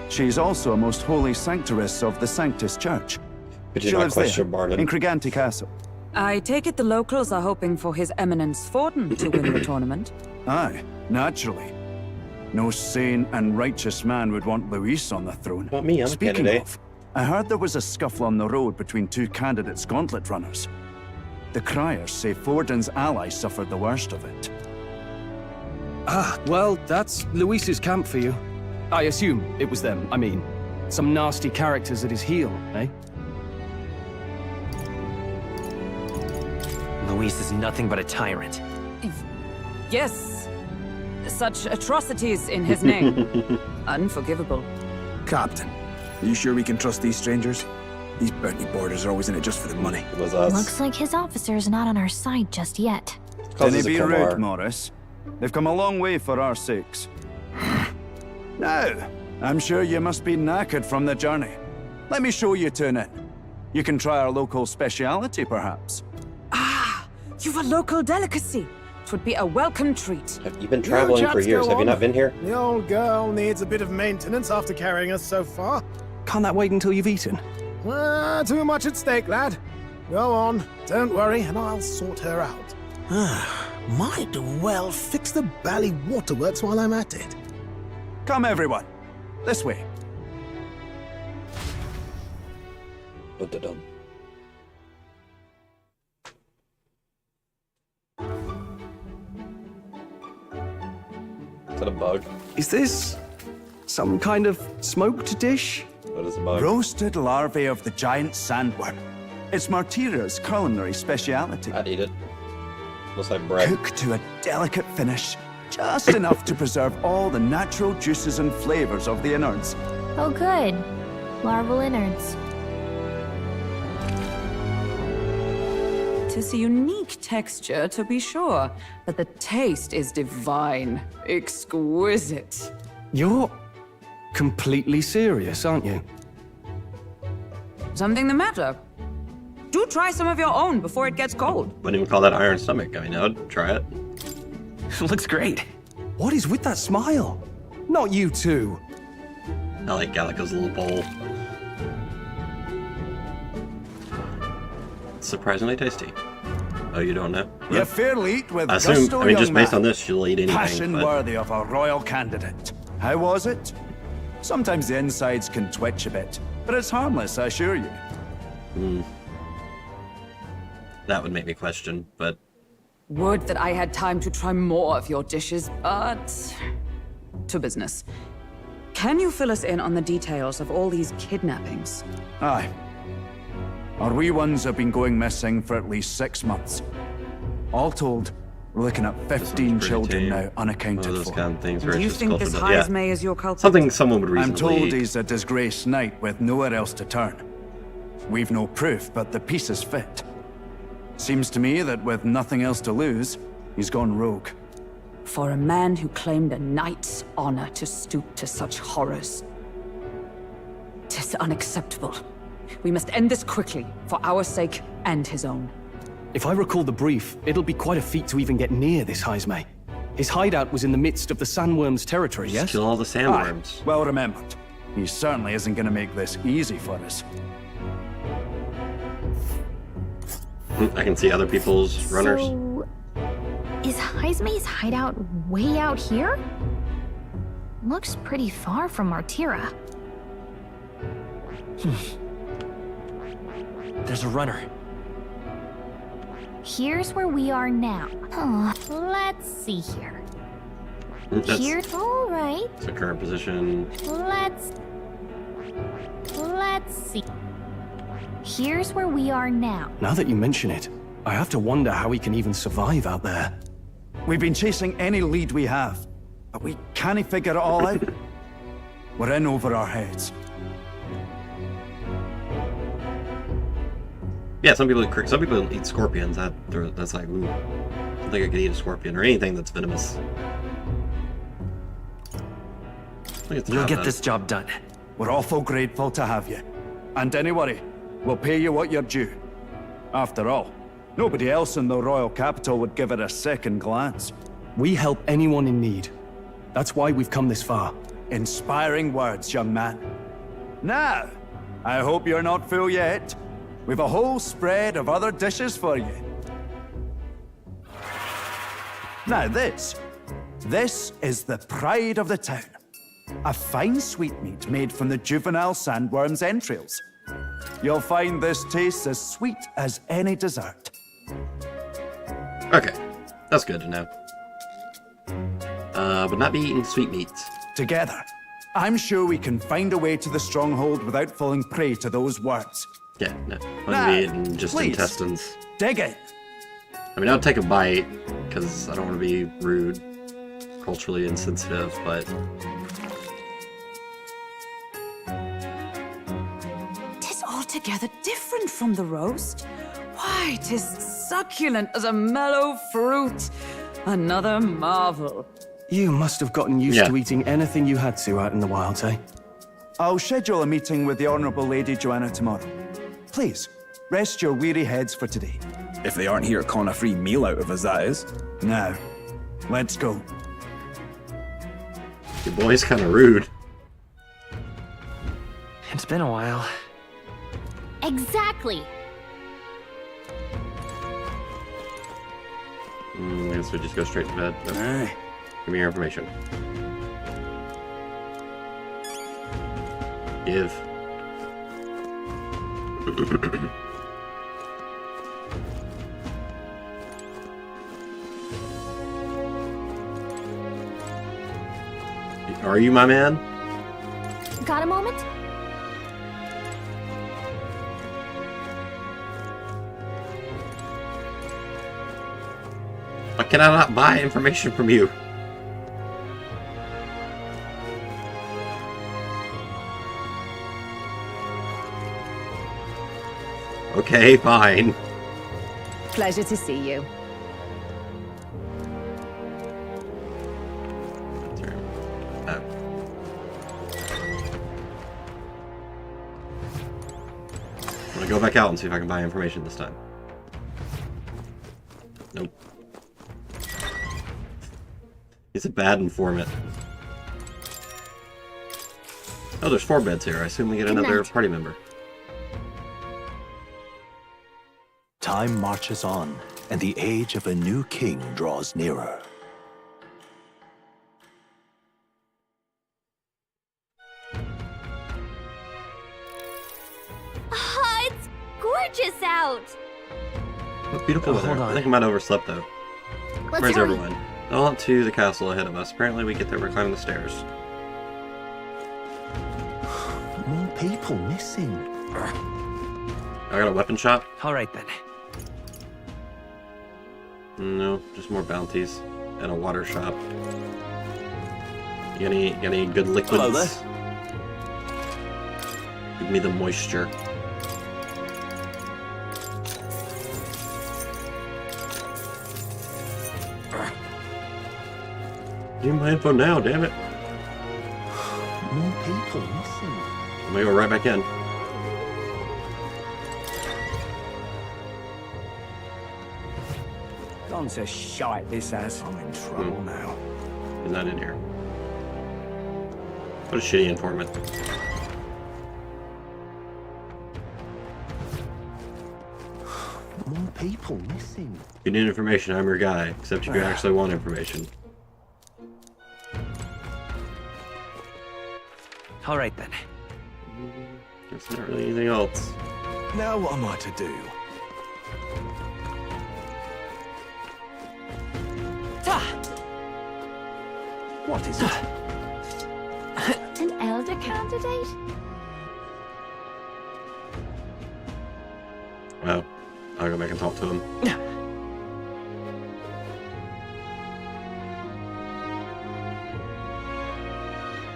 She's also a most holy sanctoress of the Sanctus Church. But She lives there, in Criganti Castle. I take it the locals are hoping for His Eminence Forden to win the tournament. Aye, naturally. No sane and righteous man would want Luis on the throne. Not me, I'm Speaking candidate. of, I heard there was a scuffle on the road between 2 candidates' gauntlet runners. The criers say Forden's ally suffered the worst of it. Ah, well, that's Luis's camp for you. I assume it was them, I mean. Some nasty characters at his heel, eh? Luis is nothing but a tyrant. Yes. Such atrocities in his name. Unforgivable. Captain, are you sure we can trust these strangers? These Bernie boarders are always in it just for the money. It was us. Looks like his officer's not on our side just yet. Don't be rude, Morris. They've come a long way for our sakes. Now, I'm sure you must be knackered from the journey. Let me show you to an inn. You can try our local speciality, perhaps. You've a local delicacy. It would be a welcome treat. You've been traveling for years. Have you not been here? The old girl needs a bit of maintenance after carrying us so far. Can't that wait until you've eaten? Too much at stake, lad. Go on, don't worry, and I'll sort her out. Might well fix the bally waterworks while I'm at it. Come, everyone. This way. Dun-dun-dun. Is that a bug? Is this some kind of smoked dish? What is a bug? Roasted larvae of the giant sandworm. It's Martira's culinary speciality. I'd eat it. Looks like bread. Cooked to a delicate finish, just enough to preserve all the natural juices and flavors of the innards. Oh good. Larval innards. 'Tis a unique texture, to be sure, but the taste is divine. Exquisite. You're completely serious, aren't you? Something the matter? Do try some of your own before it gets cold. Wouldn't even call that iron stomach. I mean, I'd try it. Looks great. What is with that smile? Not you too. I like Gallica's little bowl. It's surprisingly tasty. Oh, you don't know? You fairly eat with I assume, gusto, I mean, just young based man. on this, she'll eat anything. Passion but- worthy of a royal candidate. How was it? Sometimes the insides can twitch a bit, but it's harmless, I assure you. That would make me question, but Would that I had time to try more of your dishes, but... to business. Can you fill us in on the details of all these kidnappings? Aye. Our wee ones have been going missing for at least 6 months. All told, we're looking at 15 children now unaccounted those for. kind of things where Do you it's just think this cultural, yeah. Heismay is your culprit? Something someone would I'm reasonably... told he's a disgraced knight with nowhere else to turn. We've no proof, but the pieces fit. Seems to me that with nothing else to lose, he's gone rogue. For a man who claimed a knight's honor to stoop to such horrors. 'Tis unacceptable. We must end this quickly, for our sake and his own. If I recall the brief, it'll be quite a feat to even get near this Heismay. His hideout was in the midst of the sandworms' territory, yes? Kill all the sandworms. Aye, well remembered. He certainly isn't going to make this easy for us. I can see other people's runners. So, is Heismay's hideout way out here? Looks pretty far from Martira. There's a runner. Here's where we are now. Oh, let's see here. Here's all right. It's the current position. Let's see. Here's where we are now. Now that you mention it, I have to wonder how he can even survive out there. We've been chasing any lead we have, but we can't figure it all out. We're in over our heads. Yeah, some people eat scorpions. That's like, ooh, I don't think I could eat a scorpion or anything that's venomous. You'll get this job done. We're awful grateful to have you. And don't worry, we'll pay you what you're due. After all, nobody else in the royal capital would give it a second glance. We help anyone in need. That's why we've come this far. Inspiring words, young man. Now, I hope you're not full yet. We've a whole spread of other dishes for you. Now this is the pride of the town. A fine sweetmeat made from the juvenile sandworm's entrails. You'll find this tastes as sweet as any dessert. Okay, that's good to know. But not be eating sweetmeats. Together, I'm sure we can find a way to the stronghold without falling prey to those worms. Yeah, no. I'm be eating just please, intestines. dig in. I mean, I'll take a bite, because I don't want to be rude, culturally insensitive, but... Tis altogether different from the roast. Why, 'tis succulent as a mellow fruit. Another marvel. You must have gotten used to eating anything you had to out in the wilds, eh? I'll schedule a meeting with the Honourable Lady Joanna tomorrow. Please, rest your weary heads for today. If they aren't here calling a free meal out of us, that is. Now, let's go. Your boy's kind of rude. It's been a while. Exactly. I guess we just go straight to bed. Okay. Give me your information. Give. Are you my man? Got a moment? Why can I not buy information from you? Okay, fine. Pleasure to see you. gonna go back out and see if I can buy information this time. Nope. He's a bad informant. Oh, there's 4 beds here. I assume we get another party member. Time marches on, and the age of a new king draws nearer. It's gorgeous out. What beautiful weather. I think I might have overslept though. Let's Where's hurry. everyone? On to the castle ahead of us. Apparently we get there by climbing the stairs. More people missing. I got a weapon shop? Alright then. No, just more bounties. And a water shop. You got any good liquids? Hello there. Give me the moisture. Give me my info now, damn it. More people missing. I'm gonna go right back in. Gone to shite, this has. I'm in trouble now. He's not in here. What a shitty informant. More people missing. You need information, I'm your guy. Except if you actually want information. Alright then. Guess not really anything else. Now what am I to do? What is it? An elder candidate? Well, I'll go back and talk to him.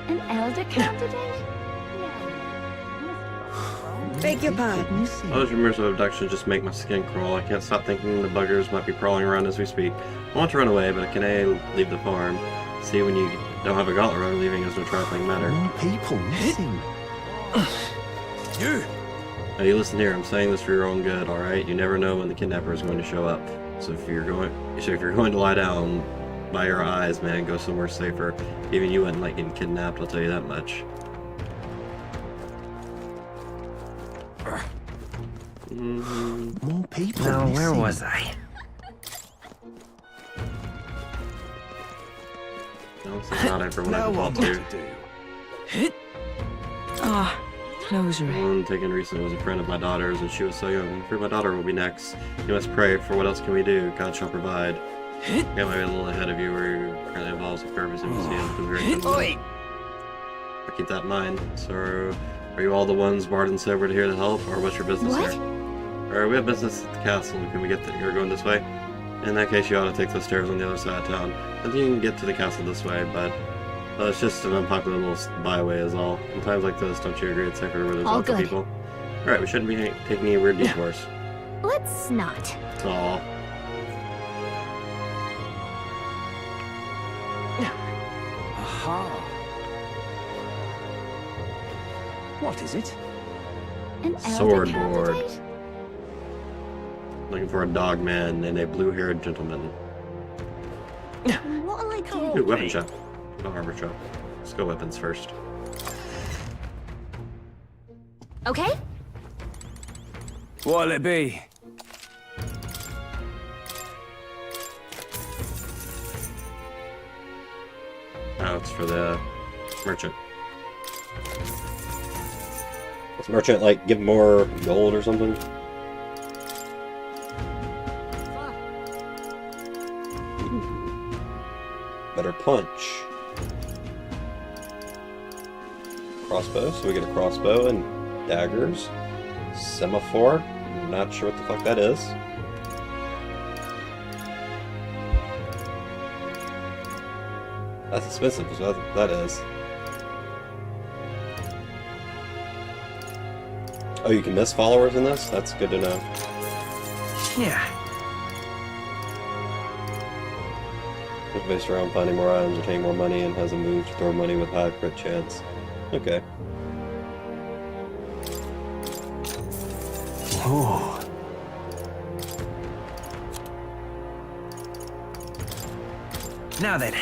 An elder candidate? Beg your pardon? All those rumors of abduction just make my skin crawl. I can't stop thinking the buggers might be crawling around as we speak. I want to run away, but I can A, leave the farm. See, when you don't have a gauntlet run, leaving is no trifling matter. More people missing. You! Now you listen here, I'm saying this for your own good, alright? You never know when the kidnapper is going to show up. So if you're going to lie down by your eyes, man, go somewhere safer. Even you wouldn't like getting kidnapped, I'll tell you that much. More people Now, missing. where was I? No, this is not everyone I Now can what talk am I to. to do? Ah, closer. One taken recently was a friend of my daughter's, and she was so young. For my daughter will be next. You must pray, for what else can we do? God shall provide. Yeah, maybe a little ahead of you, where you currently involves a purpose in museum. Oi! Keep that in mind. So, are you all the ones Barden said were here to help, or what's your business What? here? Alright, we have business at the castle. Can we get there? You're going this way? In that case, you ought to take those stairs on the other side of town. I think you can get to the castle this way, but it's just an unpopular little byway is all. In times like this, don't you agree it's safer where there's All lots of good. people? Alright, we shouldn't be taking any weird detours. Let's not. Aw. Aha. What is it? An elder Sword board. candidate? Looking for a dog man and a blue-haired gentleman. What'll I do? Ooh, weapon shop. No armor shop. Let's go weapons first. Okay? What'll it be? Oh, it's for the merchant. Does merchant, like, give more gold or something? Better punch. Crossbow, so we get a crossbow and daggers. Semaphore, not sure what the fuck that is. That's expensive, is what that is. Oh, you can miss followers in this? That's good to know. Yeah. It's based around finding more items, obtaining more money, and has a move to throw money with high crit chance. Okay. Oh. Now then.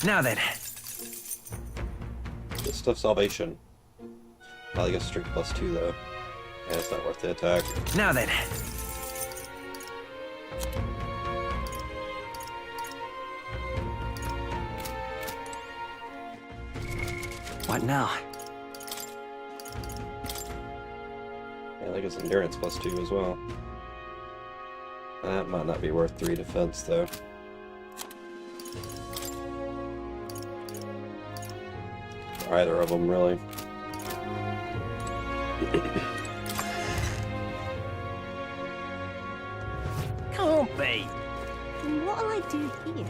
Now then. This stuff salvation. Probably get strength +2 though. Yeah, it's not worth the attack. Now then. What now? Yeah, I think it's endurance +2 as well. That might not be worth 3 defense though. Either of them really. Can't be. What'll I do here?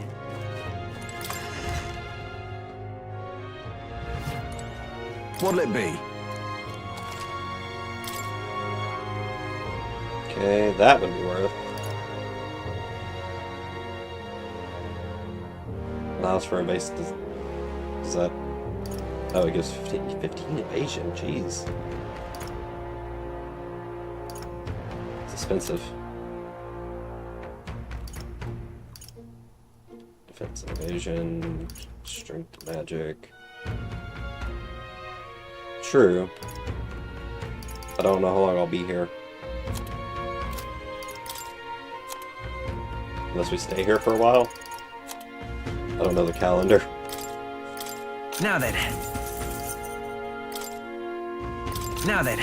What'll it be? Okay, that would be worth. Allows for evasive. Is that? Oh, it gives 15 evasion. Jeez. It's expensive. Defense and evasion, strength, magic. True. I don't know how long I'll be here. Unless we stay here for a while. I don't know the calendar. Now then. Now then.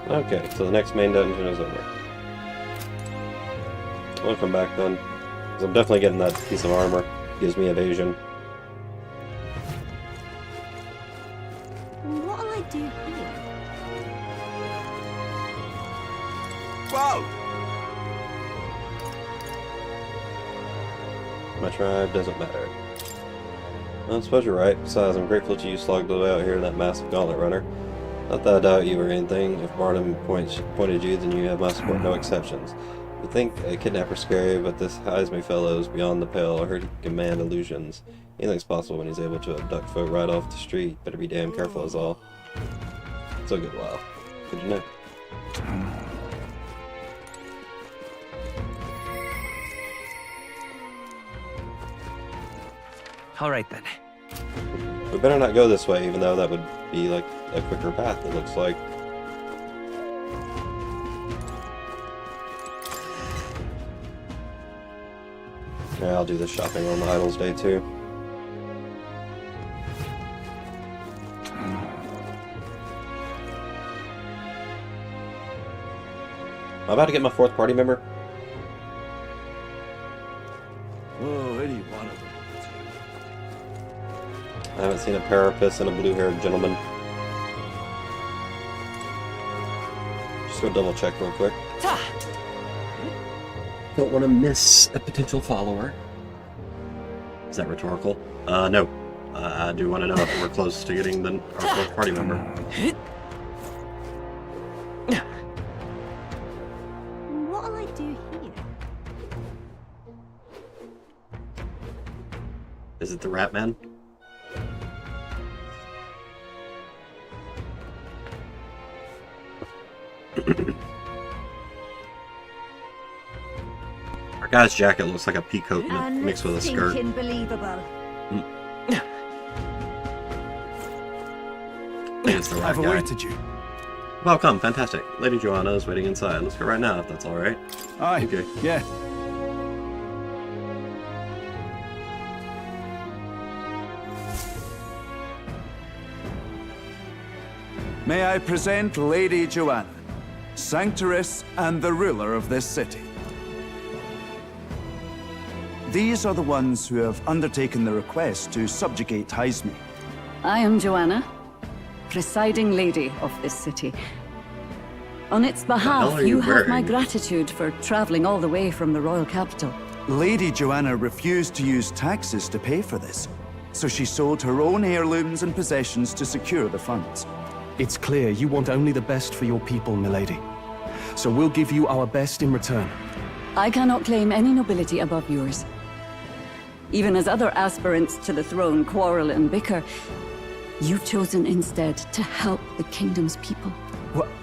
Okay, so the next main dungeon is over. I'll come back then. Because I'm definitely getting that piece of armor. Gives me evasion. What'll I do here? Whoa! My tribe doesn't matter. Well, I suppose you're right. Besides, I'm grateful to you slogged the way out here in that massive gauntlet runner. Not that I doubt you or anything. If Barnum pointed you, then you have my support, no exceptions. I think a kidnapper's scary, but this Heisme fellow is beyond the pale. I heard he can command illusions. Anything's possible when he's able to abduct folk right off the street. Better be damn careful is all. So good while. Good to know. Alright then. We better not go this way, even though that would be like a quicker path, it looks like. Yeah, I'll do the shopping on the Idols Day too. Am I about to get my 4th party member? Oh, any one of them. I haven't seen a carapace and a blue-haired gentleman. Just go double check real quick. Don't want to miss a potential follower. Is that rhetorical? No. I do want to know if we're close to getting our 4th party member. What'll I do here? Is it the Rat Man? Our guy's jacket looks like a peacoat mixed with a skirt. Unbelievable. I think it's the right I've guy. awaited you. Welcome, fantastic. Lady Joanna is waiting inside. Let's go right now, if that's alright. Aye, okay. Yeah. May I present Lady Joanna, Sanctoress and the ruler of this city. These are the ones who have undertaken the request to subjugate Heisme. I am Joanna, presiding lady of this city. On its behalf, you have my gratitude for traveling all the way from the royal capital. Lady Joanna refused to use taxes to pay for this, so she sold her own heirlooms and possessions to secure the funds. It's clear you want only the best for your people, milady. So we'll give you our best in return. I cannot claim any nobility above yours. Even as other aspirants to the throne quarrel and bicker, you've chosen instead to help the kingdom's people.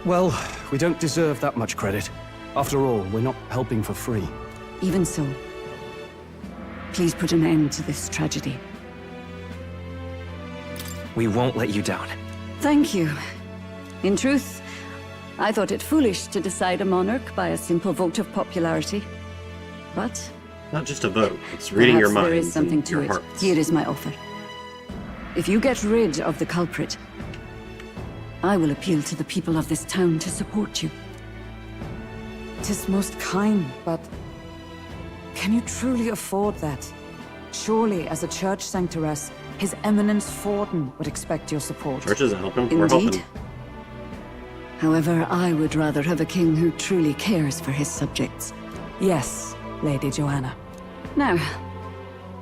Well, we don't deserve that much credit. After all, we're not helping for free. Even so, please put an end to this tragedy. We won't let you down. Thank you. In truth, I thought it foolish to decide a monarch by a simple vote of popularity. But not just a vote, it's reading your mind. There is something to it. Hearts. Here is my offer. If you get rid of the culprit, I will appeal to the people of this town to support you. 'Tis most kind, but can you truly afford that? Surely, as a church sanctoress, His Eminence Forden would expect your support. Church isn't helping. We're Indeed. helping. However, I would rather have a king who truly cares for his subjects. Yes, Lady Joanna. Now,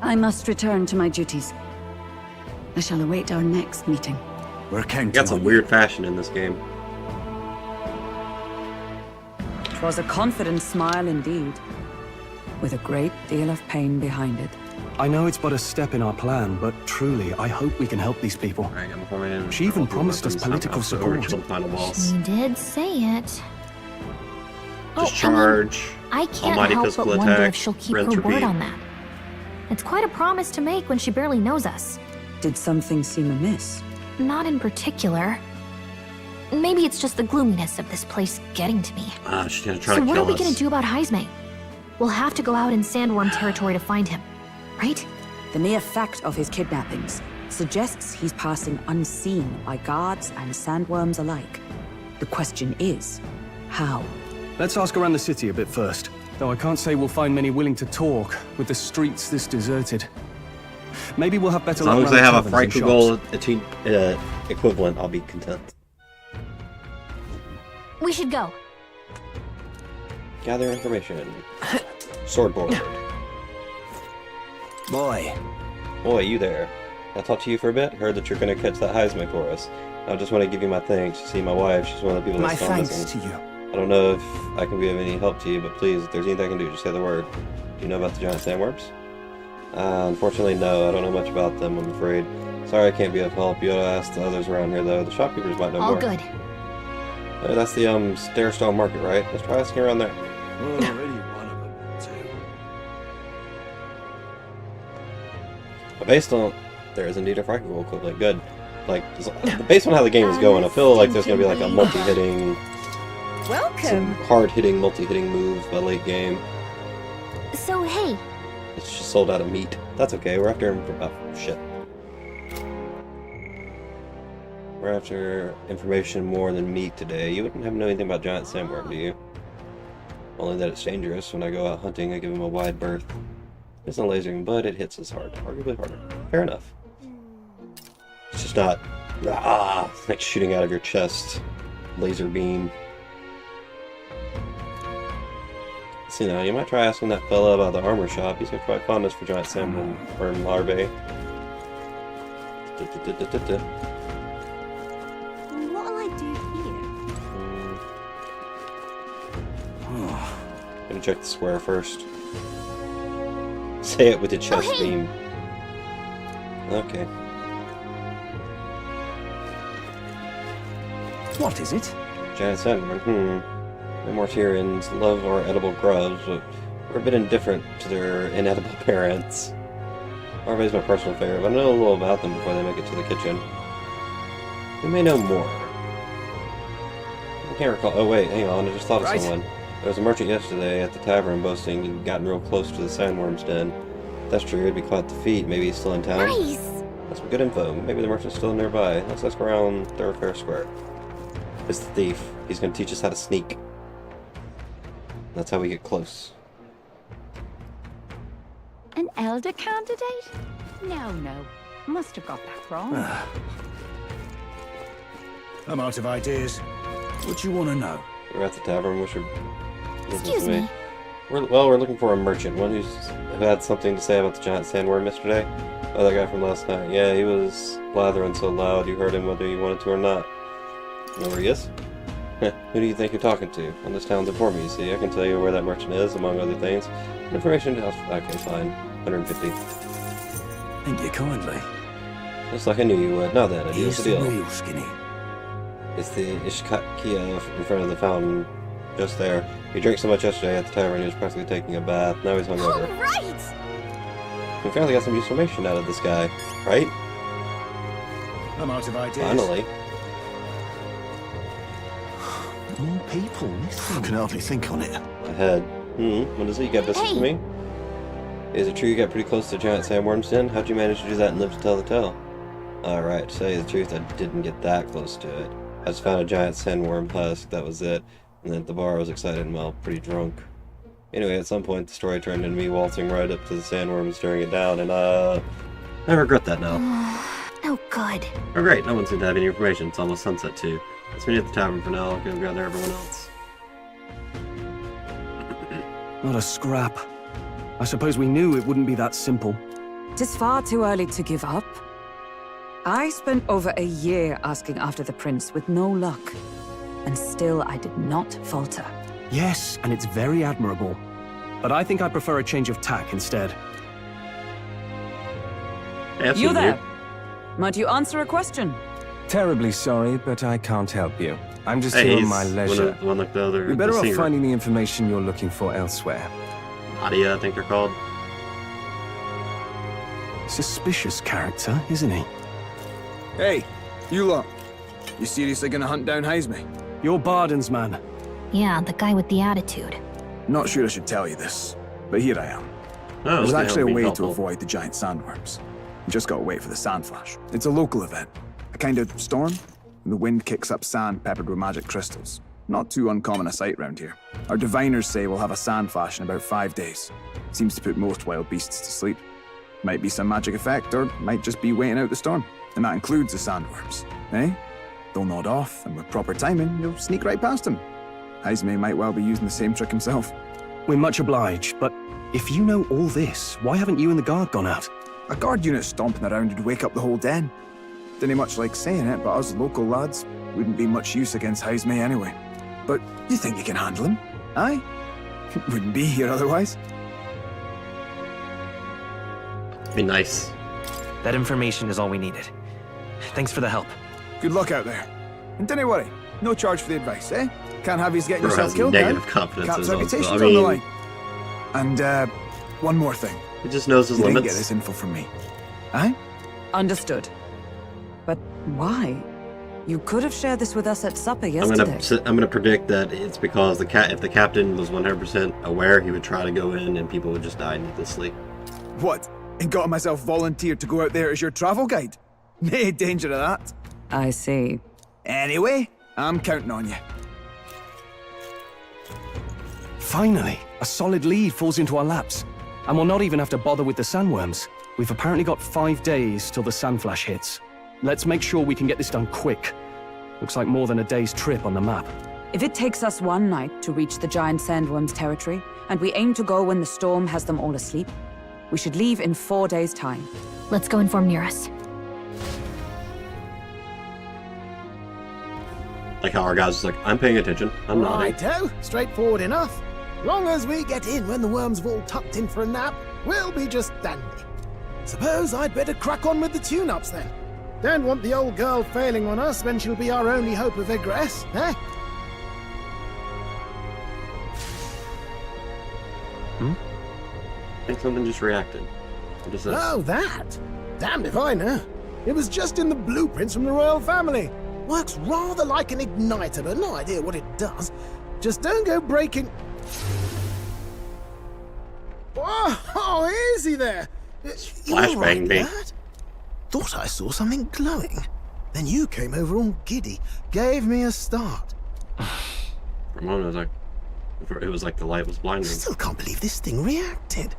I must return to my duties. I shall await our next meeting. We're counting. Got some weird fashion in this game. 'Twas a confident smile indeed, with a great deal of pain behind it. I know it's but a step in our plan, but truly, I hope we can help these people. She even promised us political support. She did say it. Just charge. I can't Almighty help physical but wonder attack, if she'll keep her rinse, word repeat. on that. It's quite a promise to make when she barely knows us. Did something seem amiss? Not in particular. Maybe it's just the gloominess of this place getting to me. She's gonna try So to what kill are we us. gonna do about Heisme? We'll have to go out in Sandworm territory to find him, right? The mere fact of his kidnappings suggests he's passing unseen by guards and sandworms alike. The question is, how? Let's ask around the city a bit first. Though I can't say we'll find many willing to talk, with the streets this deserted. Maybe we'll have better As luck long as around they have a taverns and Franco shops. goal equivalent, I'll be content. We should go. Gather information. Swordboard. Boy, you there. I talked to you for a bit. Heard that you're going to catch that Heisme for us. I just want to give you my thanks. You see, my wife, she's one of the people my that's gone thanks missing. to you. I don't know if I can be of any help to you, but please, if there's anything I can do, just say the word. Do you know about the giant sandworms? Unfortunately, no. I don't know much about them, I'm afraid. Sorry I can't be of help. You ought to ask the others around here, though. The shopkeepers might know All more. good. That's the Stairstone Market, right? Let's try asking around there. Already one of them, too. But based on... There is indeed a Franco equivalent. Good. Like, based on how the game is going, I feel like there's going to be like a multi-hitting... Welcome! Some hard-hitting, multi-hitting moves by late game. So, hey, It's just sold out of meat. That's okay, we're after him for... Oh, shit. We're after information more than meat today. You wouldn't have to know anything about giant sandworm, do you? Only that it's dangerous. When I go out hunting, I give him a wide berth. It's not lasering, but it hits us hard. Arguably harder. Fair enough. It's just not... like shooting out of your chest. Laser beam. See now, you might try asking that fella about the armor shop. He's got quite fondness for giant sandworm larvae. What'll I do here? Gonna check the square first. Say it with the chest hey! beam. Okay. What is it? Giant sandworm, No more Tyrans love our edible grubs, but we're a bit indifferent to their inedible parents. Larvae's my personal favorite, but I know a little about them before they make it to the kitchen. We may know more. I can't recall. Oh wait, hang on, I just thought of someone. There was a merchant yesterday at the tavern boasting he'd gotten real close to the sandworm's den. If that's true, it'd be quite the feat. Maybe he's still in town. nice! That's some good info. Maybe the merchant's still nearby. Let's ask around Thoroughfare Square. It's the thief. He's gonna teach us how to sneak. That's how we get close. An elder candidate? No. Must have got that wrong. I'm out of ideas. What do you want to know? We're at the tavern. Wish Excuse me. We're looking for a merchant. One who had something to say about the giant sandworm yesterday. Oh, that guy from last night. Yeah, he was blathering so loud you heard him whether you wanted to or not. You know where he is? Who do you think you're talking to? Well, this town's informed me, you see. I can tell you where that merchant is, among other things. Information else. Okay, fine. 150. Thank you kindly. Just like I knew you would. Now then, a deal's a deal. Real skinny. It's the Ishkakia in front of the fountain. Just there. He drank so much yesterday at the tavern he was practically taking a bath. Now he's hungover. All right! We finally got some useful information out of this guy, right? I'm out of ideas. Finally. More people missing. I can hardly think on it. Ahead. What is it? You got business for me? Is it true you got pretty close to the giant sandworm's den? How'd you manage to do that and live to tell the tale? Alright, to tell you the truth, I didn't get that close to it. I just found a giant sandworm husk, that was it. And then at the bar I was excited and, well, pretty drunk. Anyway, at some point the story turned into me waltzing right up to the sandworm and staring it down, and I regret that now. No good. Oh great, no one seemed to have any information. It's almost sunset too. Let's meet at the tavern for now. I'll go gather everyone else. Not a scrap. I suppose we knew it wouldn't be that simple. Tis far too early to give up. I spent over a year asking after the prince with no luck. And still I did not falter. Yes, and it's very admirable. But I think I prefer a change of tack instead. You there? Might you answer a question? Terribly sorry, but I can't help you. I'm just Hey, here on he's my leisure. one like the other. You're better the off singer. finding the information you're looking for elsewhere. Nadia, I think they're called. Suspicious character, isn't he? Hey, you lot. You seriously gonna hunt down Heisme? You're Barden's man. Yeah, the guy with the attitude. Not sure I should tell you this, but here I am. Oh, There's okay, actually that'll a be way helpful. to avoid the giant sandworms. You just gotta wait for the sand flash. It's a local event. A kind of storm, and the wind kicks up sand peppered with magic crystals. Not too uncommon a sight round here. Our diviners say we'll have a sand flash in about 5 days. Seems to put most wild beasts to sleep. Might be some magic effect, or might just be waiting out the storm. And that includes the sandworms, eh? They'll nod off, and with proper timing, you'll sneak right past them. Heisme might well be using the same trick himself. We're much obliged, but if you know all this, why haven't you and the guard gone out? A guard unit stomping around would wake up the whole den. Didn't much like saying it, but us local lads wouldn't be much use against Heisme anyway. But you think you can handle him? Aye? Wouldn't be here otherwise. Be nice. That information is all we needed. Thanks for the help. Good luck out there. And don't worry, no charge for the advice, eh? Can't have you getting Bro yourself has killed negative now. confidence Cap's in his own reputation's skill. I on the mean- line. And, one more thing. He just knows his You didn't limits. get this info from me. Aye? Understood. But why? You could have shared this with us at supper I'm yesterday. gonna predict that it's because if the captain was 100% aware, he would try to go in and people would just die needlessly. What? And got myself volunteered to go out there as your travel guide? Nae danger of that. I see. Anyway, I'm counting on you. Finally, a solid lead falls into our laps. And we'll not even have to bother with the sandworms. We've apparently got 5 days till the sand flash hits. Let's make sure we can get this done quick. Looks like more than a day's trip on the map. If it takes us one night to reach the giant sandworm's territory, and we aim to go when the storm has them all asleep, we should leave in 4 days' time. Let's go inform Nearest. Like how our guys was like, I'm paying attention. I'm nodding. Righto, straightforward enough. Long as we get in when the worms have all tucked in for a nap, we'll be just dandy. Suppose I'd better crack on with the tune-ups then. Don't want the old girl failing on us when she'll be our only hope of egress, eh? I think something just reacted. What is this? Oh, that? Damned if I know. It was just in the blueprints from the royal family. Works rather like an igniter, but no idea what it does. Just don't go breaking... Oh, easy there! Flashbang me. Lad? Thought I saw something glowing. Then you came over all giddy, gave me a start. For a moment, it was like the light was blinding. Still can't believe this thing reacted.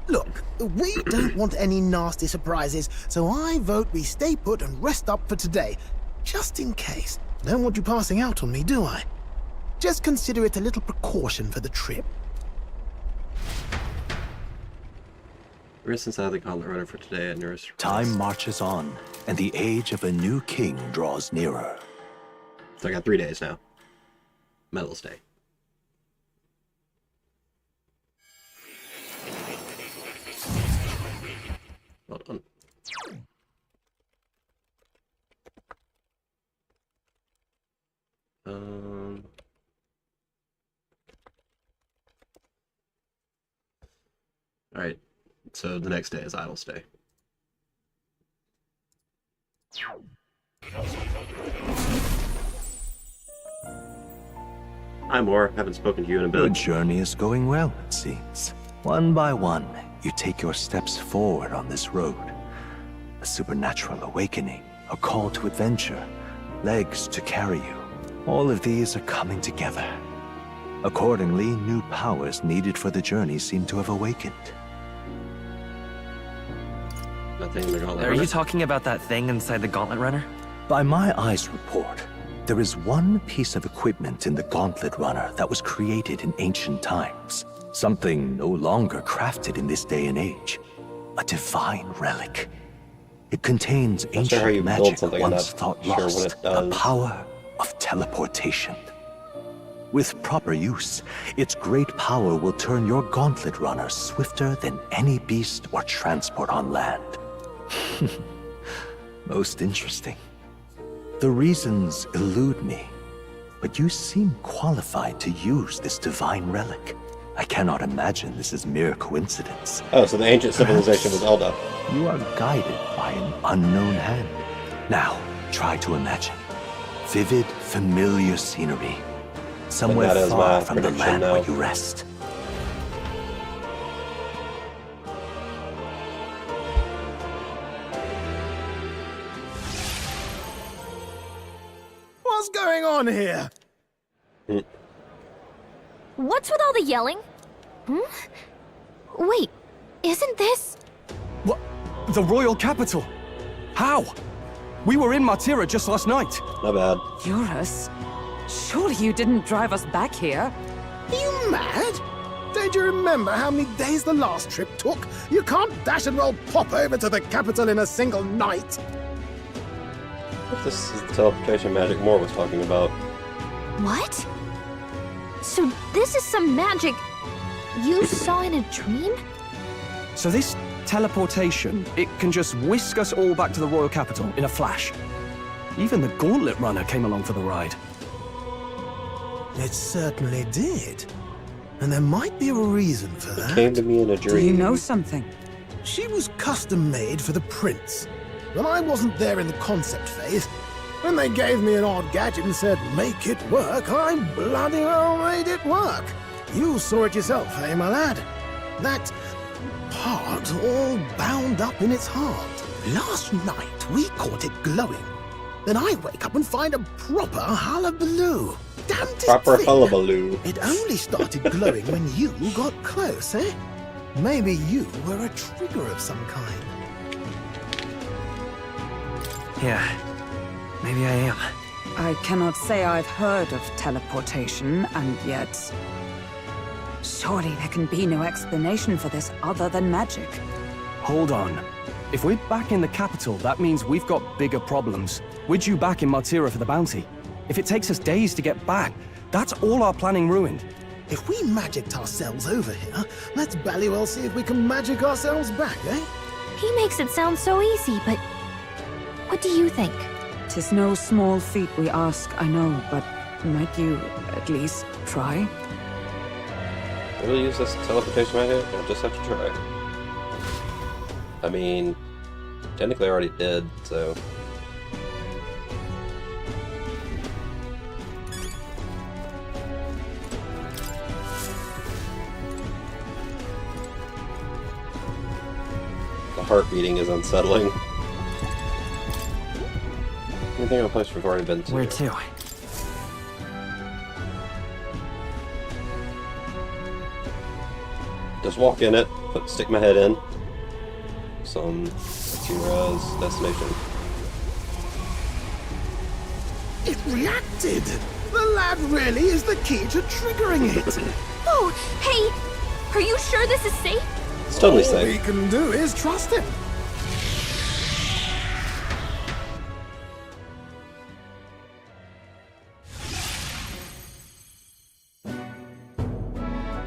Look, we don't want any nasty surprises, so I vote we stay put and rest up for today. Just in case. Don't want you passing out on me, do I? Just consider it a little precaution for the trip. Rest inside the gauntlet runner for today at nearest. Time marches on, and the age of a new king draws nearer. So I got 3 days now. Medals Day. Well done. Alright, so the next day is Idols Day. Hi, Moore. Haven't spoken to you in a bit. Your journey is going well, it seems. One by one, you take your steps forward on this road. A supernatural awakening, a call to adventure, legs to carry you. All of these are coming together. Accordingly, new powers needed for the journey seem to have awakened. Are you talking about that thing inside the Gauntlet Runner? By my eyes report, there is one piece of equipment in the Gauntlet Runner that was created in ancient times. Something no longer crafted in this day and age. A divine relic. It contains ancient magic once thought lost, the power of teleportation. With proper use, its great power will turn your Gauntlet Runner swifter than any beast or transport on land. Most interesting. The reasons elude me, but you seem qualified to use this divine relic. I cannot imagine this is mere coincidence. Oh, so the ancient civilization was Elda. You are guided by an unknown hand. Now, try to imagine. Vivid, familiar scenery. Somewhere far from the land where you rest. What's going on here? What's with all the yelling? Wait, isn't this... What? The royal capital? How? We were in Martira just last night. Not bad. Eurus? Surely you didn't drive us back here? Are you mad? Don't you remember how many days the last trip took? You can't dash and roll pop over to the capital in a single night. This is the teleportation magic Moore was talking about. What? So this is some magic you saw in a dream? So this teleportation, it can just whisk us all back to the royal capital in a flash. Even the Gauntlet Runner came along for the ride. It certainly did. And there might be a reason for that. It came to me in a dream. Do you know something? She was custom made for the prince. When I wasn't there in the concept phase, when they gave me an odd gadget and said, make it work, I bloody well made it work. You saw it yourself, eh, my lad? That part all bound up in its heart. Last night, we caught it glowing. Then I wake up and find a proper hullabaloo. Damnedest Proper thing. hullabaloo. It only started glowing when you got close, eh? Maybe you were a trigger of some kind. Yeah, maybe I am. I cannot say I've heard of teleportation, and yet... Surely there can be no explanation for this other than magic. Hold on. If we're back in the capital, that means we've got bigger problems. We're due back in Martira for the bounty. If it takes us days to get back, that's all our planning ruined. If we magicked ourselves over here, let's bally well see if we can magic ourselves back, eh? He makes it sound so easy, but... What do you think? 'Tis no small feat we ask, I know, but might you at least try? Will you use this teleportation magic? I'll just have to try. I mean, technically I already did, so... The heart beating is unsettling. Anything in a place we've already been to? Where to? Just walk in it, stick my head in. Some Akira's destination. It reacted! The lad really is the key to triggering it! Oh, hey! Are you sure this is safe? It's totally All safe. we can do is trust him.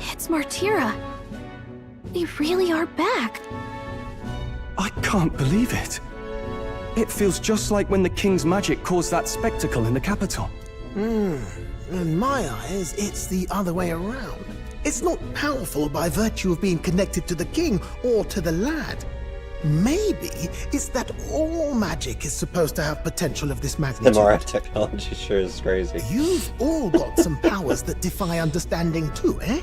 It's Martyra. They really are back. I can't believe it. It feels just like when the king's magic caused that spectacle in the capital. In my eyes, it's the other way around. It's not powerful by virtue of being connected to the king or to the lad. Maybe it's that all magic is supposed to have potential of this magnitude. MRF technology sure is crazy. You've all got some powers that defy understanding too, eh?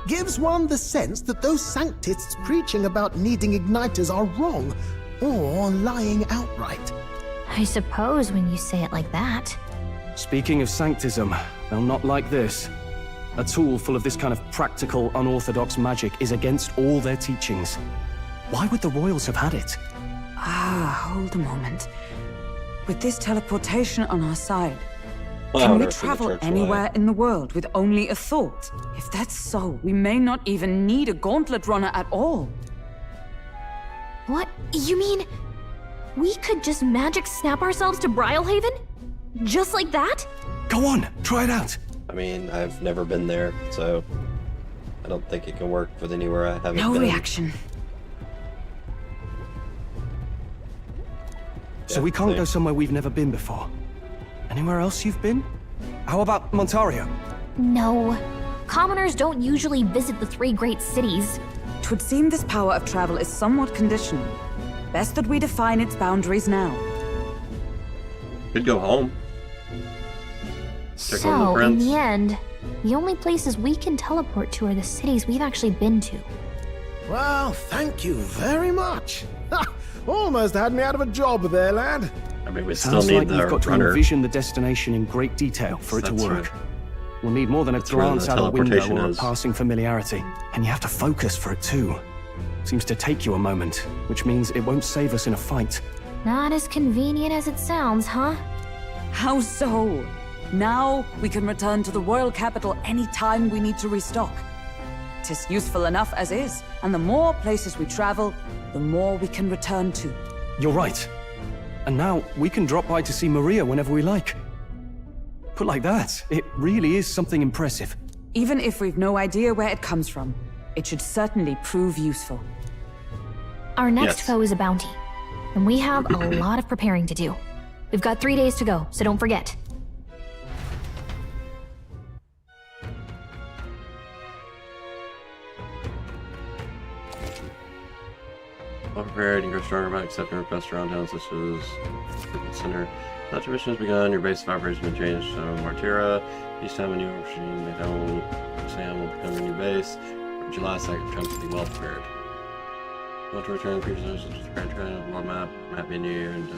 Gives one the sense that those sanctists preaching about needing igniters are wrong, or lying outright. I suppose when you say it like that. Speaking of sanctism, they'll not like this. A tool full of this kind of practical, unorthodox magic is against all their teachings. Why would the royals have had it? Hold a moment. With this teleportation on our side, Well, can we Earth is the travel church anywhere way. in the world with only a thought? If that's so, we may not even need a gauntlet runner at all. What? You mean we could just magic snap ourselves to Brylehaven? Just like that? Go on, try it out. I mean, I've never been there, so I don't think it can work with anywhere I haven't No been. reaction. So we can't go somewhere we've never been before. Anywhere else you've been? How about Montario? No. Commoners don't usually visit the 3 great cities. 'Twould seem this power of travel is somewhat conditional. Best that we define its boundaries now. Could go home. Check on the So, in prince. the end, the only places we can teleport to are the cities we've actually been to. Well, thank you very much. Ha! Almost had me out of a job there, lad. I mean, we still Sounds need like the you've got to runner. envision the destination in great detail for it to That's work. right. We'll need more than a That's where glance the out a window teleportation or a is. passing familiarity. And you have to focus for it too. Seems to take you a moment, which means it won't save us in a fight. Not as convenient as it sounds, huh? How so? Now we can return to the royal capital any time we need to restock. 'Tis useful enough as is, and the more places we travel, the more we can return to. You're right. And now we can drop by to see Maria whenever we like. Put like that, it really is something impressive. Even if we've no idea where it comes from, it should certainly prove useful. Our next Yes. foe is a bounty, and we have a lot of preparing to do. We've got 3 days to go, so don't forget. Well prepared, you can grow stronger by accepting requests around town such as Fitness Center. Now your mission has begun, your base of operation has been changed to Martyra. Each time a new machine they don't Sam will become your new base. From July 2nd, try to be well prepared. Want to return creatures such as the current trend, more map being new year, and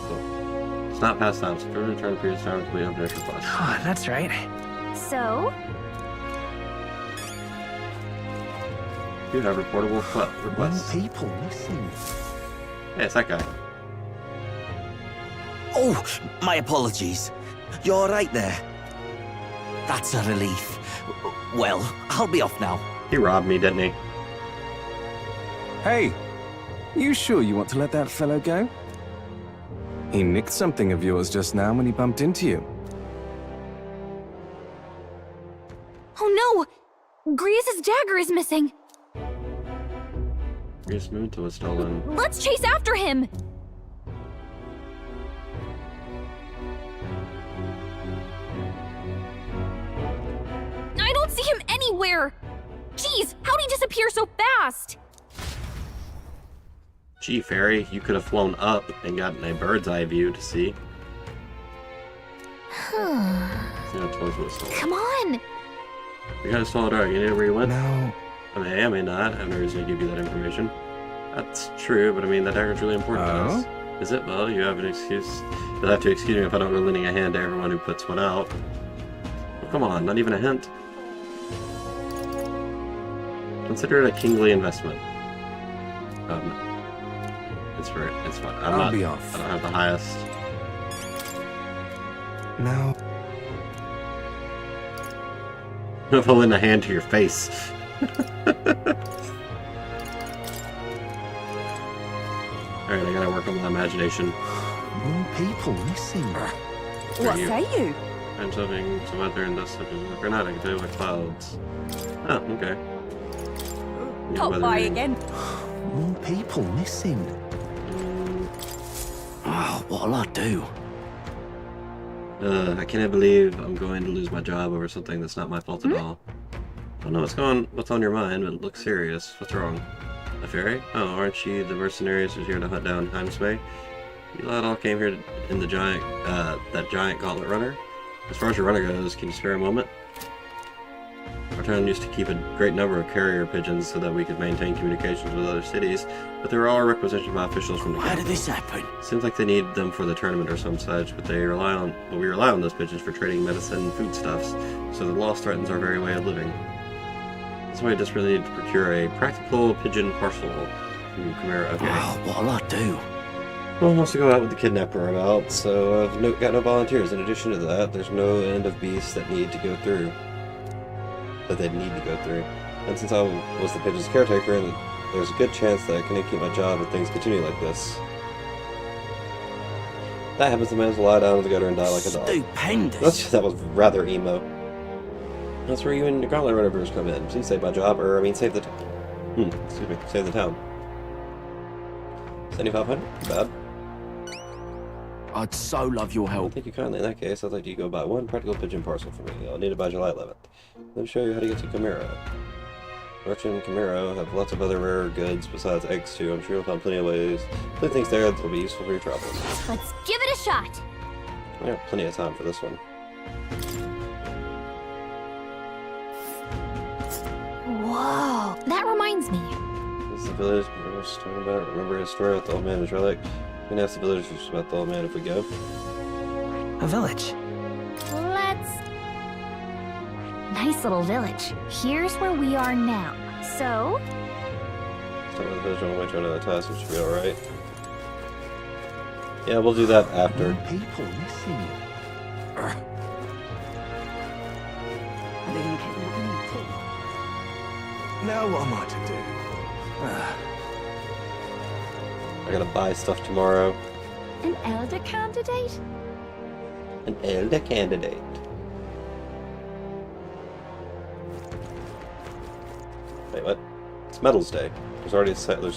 cool. It's not past time, so if you return the previous time, complete open request. Oh, that's right. So, You have reportable requests. People missing. Hey, it's that guy. Oh, my apologies. You're right there. That's a relief. Well, I'll be off now. He robbed me, didn't he? Hey, you sure you want to let that fellow go? He nicked something of yours just now when he bumped into you. oh no! Griez's dagger is missing! Reese Muta was stolen. Let's chase after him! I don't see him anywhere! Jeez, how'd he disappear so fast? Gee, Fairy, you could have flown up and gotten a bird's eye view to see. Yeah, towards what stolen. Come on! You gotta stall it out. You know where you went? No. I may, I may not. I have no reason to give you that information. That's true, but I mean, that dagger's really important to us. Is it? Well, you have an excuse. You'll have to excuse me if I don't go lending a hand to everyone who puts one out. Well, come on, not even a hint. Consider it a kingly investment. It's fine. I'll be off. I don't have the highest. No. If I lend a hand to your face. Alright, I gotta work on my imagination. More people missing. What you. say you? Find something, some weather and dust such as a granite. I can tell you what clouds. Oh, okay. Pop by again. More people missing. Oh, what'll I do? I can't believe I'm going to lose my job over something that's not my fault at all. I don't know what's on your mind, but it looks serious. What's wrong? A fairy? Oh, aren't you the mercenaries who's here to hunt down Heimsmay? You lot all came here in the that giant gauntlet runner? As far as your runner goes, can you spare a moment? Our town used to keep a great number of carrier pigeons so that we could maintain communications with other cities, but they were all requisitioned by officials from the Why capital. did this happen? Seems like they need them for the tournament or some such, but we rely on those pigeons for trading medicine and foodstuffs, so the loss threatens our very way of living. That's why I just really need to procure a practical pigeon parcel from Chimera. Okay. Oh, what'll I do? No one wants to go out with the kidnapper about, so I've got no volunteers. In addition to that, there's no end of beasts that need to go through. And since I was the pigeon's caretaker, there's a good chance that I can keep my job if things continue like this. That happens, the man has to lie down in the gutter and die like a dog. Stupendous! That was rather emo. That's where you and your gauntlet runners come in. Please save my job, save the town. Save the town. 7,500? Bad. I'd so love your help. Thank you kindly. In that case, I'd like you to go buy one practical pigeon parcel for me. I'll need it by July 11th. Then show you how to get to Chimera. Merchant and Chimera have lots of other rare goods besides eggs too. I'm sure you'll find plenty of things there that will be useful for your travels. Let's give it a shot. I got plenty of time for this one. Whoa, that reminds me. This is the village we were just talking about. Remember his story about the old man and his relic? We can ask the villagers about the old man if we go. A village. Let's... Nice little village. Here's where we are now. So... Start with the village on the way to another task, which should be alright. Yeah, we'll do that after. People missing. Are they gonna kidnap me too? Now what am I to do? I gotta buy stuff tomorrow. An elder candidate? An elder candidate. Wait, what? It's Metals Day. There's already a set. I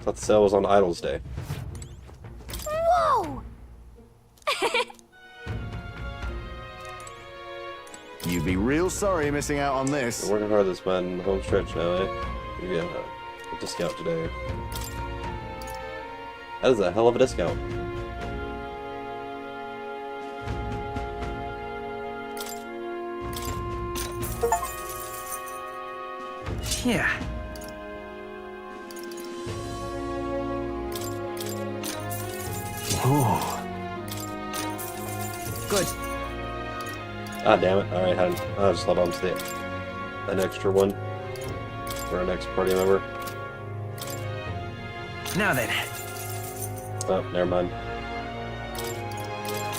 thought the sale was on Idols Day. Whoa! You'd be real sorry missing out on this. We're working hard this one home stretch now, eh? You get a discount today. That is a hell of a discount. Yeah. Oh. Good. Ah, damn it. Alright, I'll just hold on to an extra one for our next party member. Now then. Oh, never mind.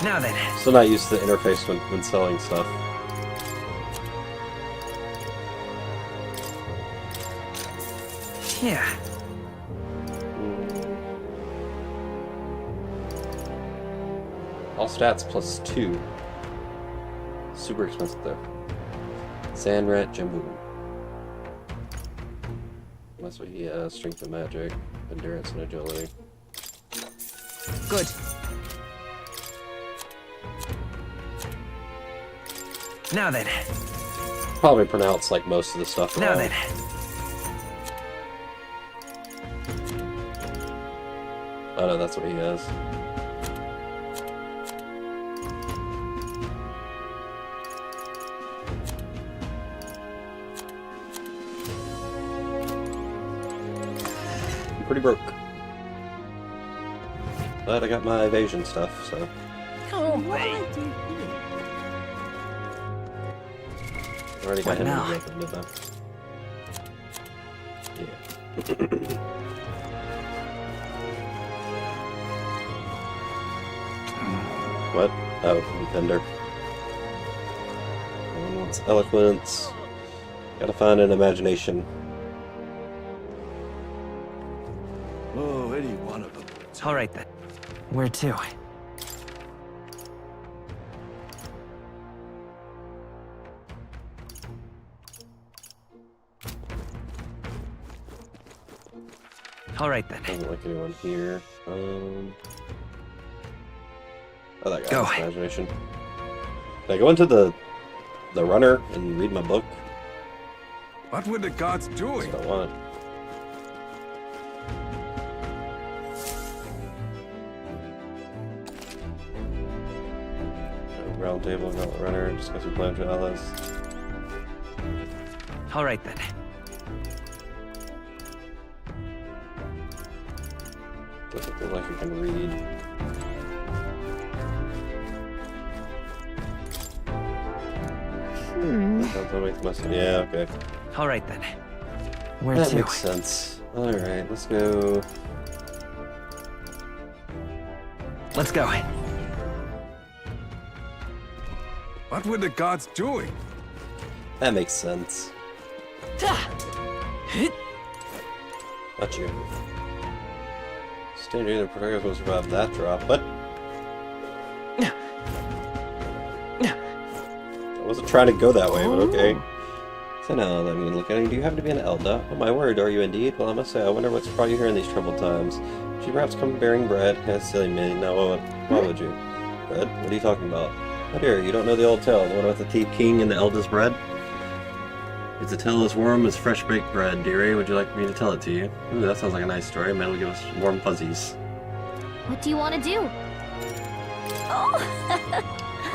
Now then. Still not used to the interface when selling stuff. Yeah. All stats plus 2. Super expensive though. Sand Rat Jimbo. Unless we strength and magic, endurance and agility. Good. Now then. Probably pronounce like most of the stuff wrong. Now then. Oh no, that's what he has. I'm pretty broke. But I got my evasion stuff, so. Oh, wait. Already got him now? in the didn't I? Yeah. What? Oh, Defender. One wants Eloquence. Gotta find an imagination. Oh, any one of them. All right then. Where to? All right then. Doesn't like anyone here. Oh, that guy. Go. Imagination. Can I go into the runner and read my book? What were the gods doing? That's what I want. Round table, gauntlet runner, discuss your plans with allies. All right then. Doesn't feel like you can read. That makes most sense. Yeah, okay. All right then. Where that to? makes sense. All right, let's go. Let's go. What were the gods doing? That makes sense. Not you. Standard the protagonist will survive that drop, but I wasn't trying to go that way, but okay. So now that I'm gonna look at it, do you happen to be an Elda? Oh my word, are you indeed? Well, I must say, I wonder what's brought you here in these troubled times. Should you perhaps come bearing bread? Kind of silly me. Now, why would you? Bread? What are you talking about? Oh dear, you don't know the old tale, the one with the Thief King and the Elda's bread? It's a tale as warm as fresh baked bread, dearie. Would you like me to tell it to you? Ooh, that sounds like a nice story. Maybe it'll give us warm fuzzies. What do you want to do? Oh!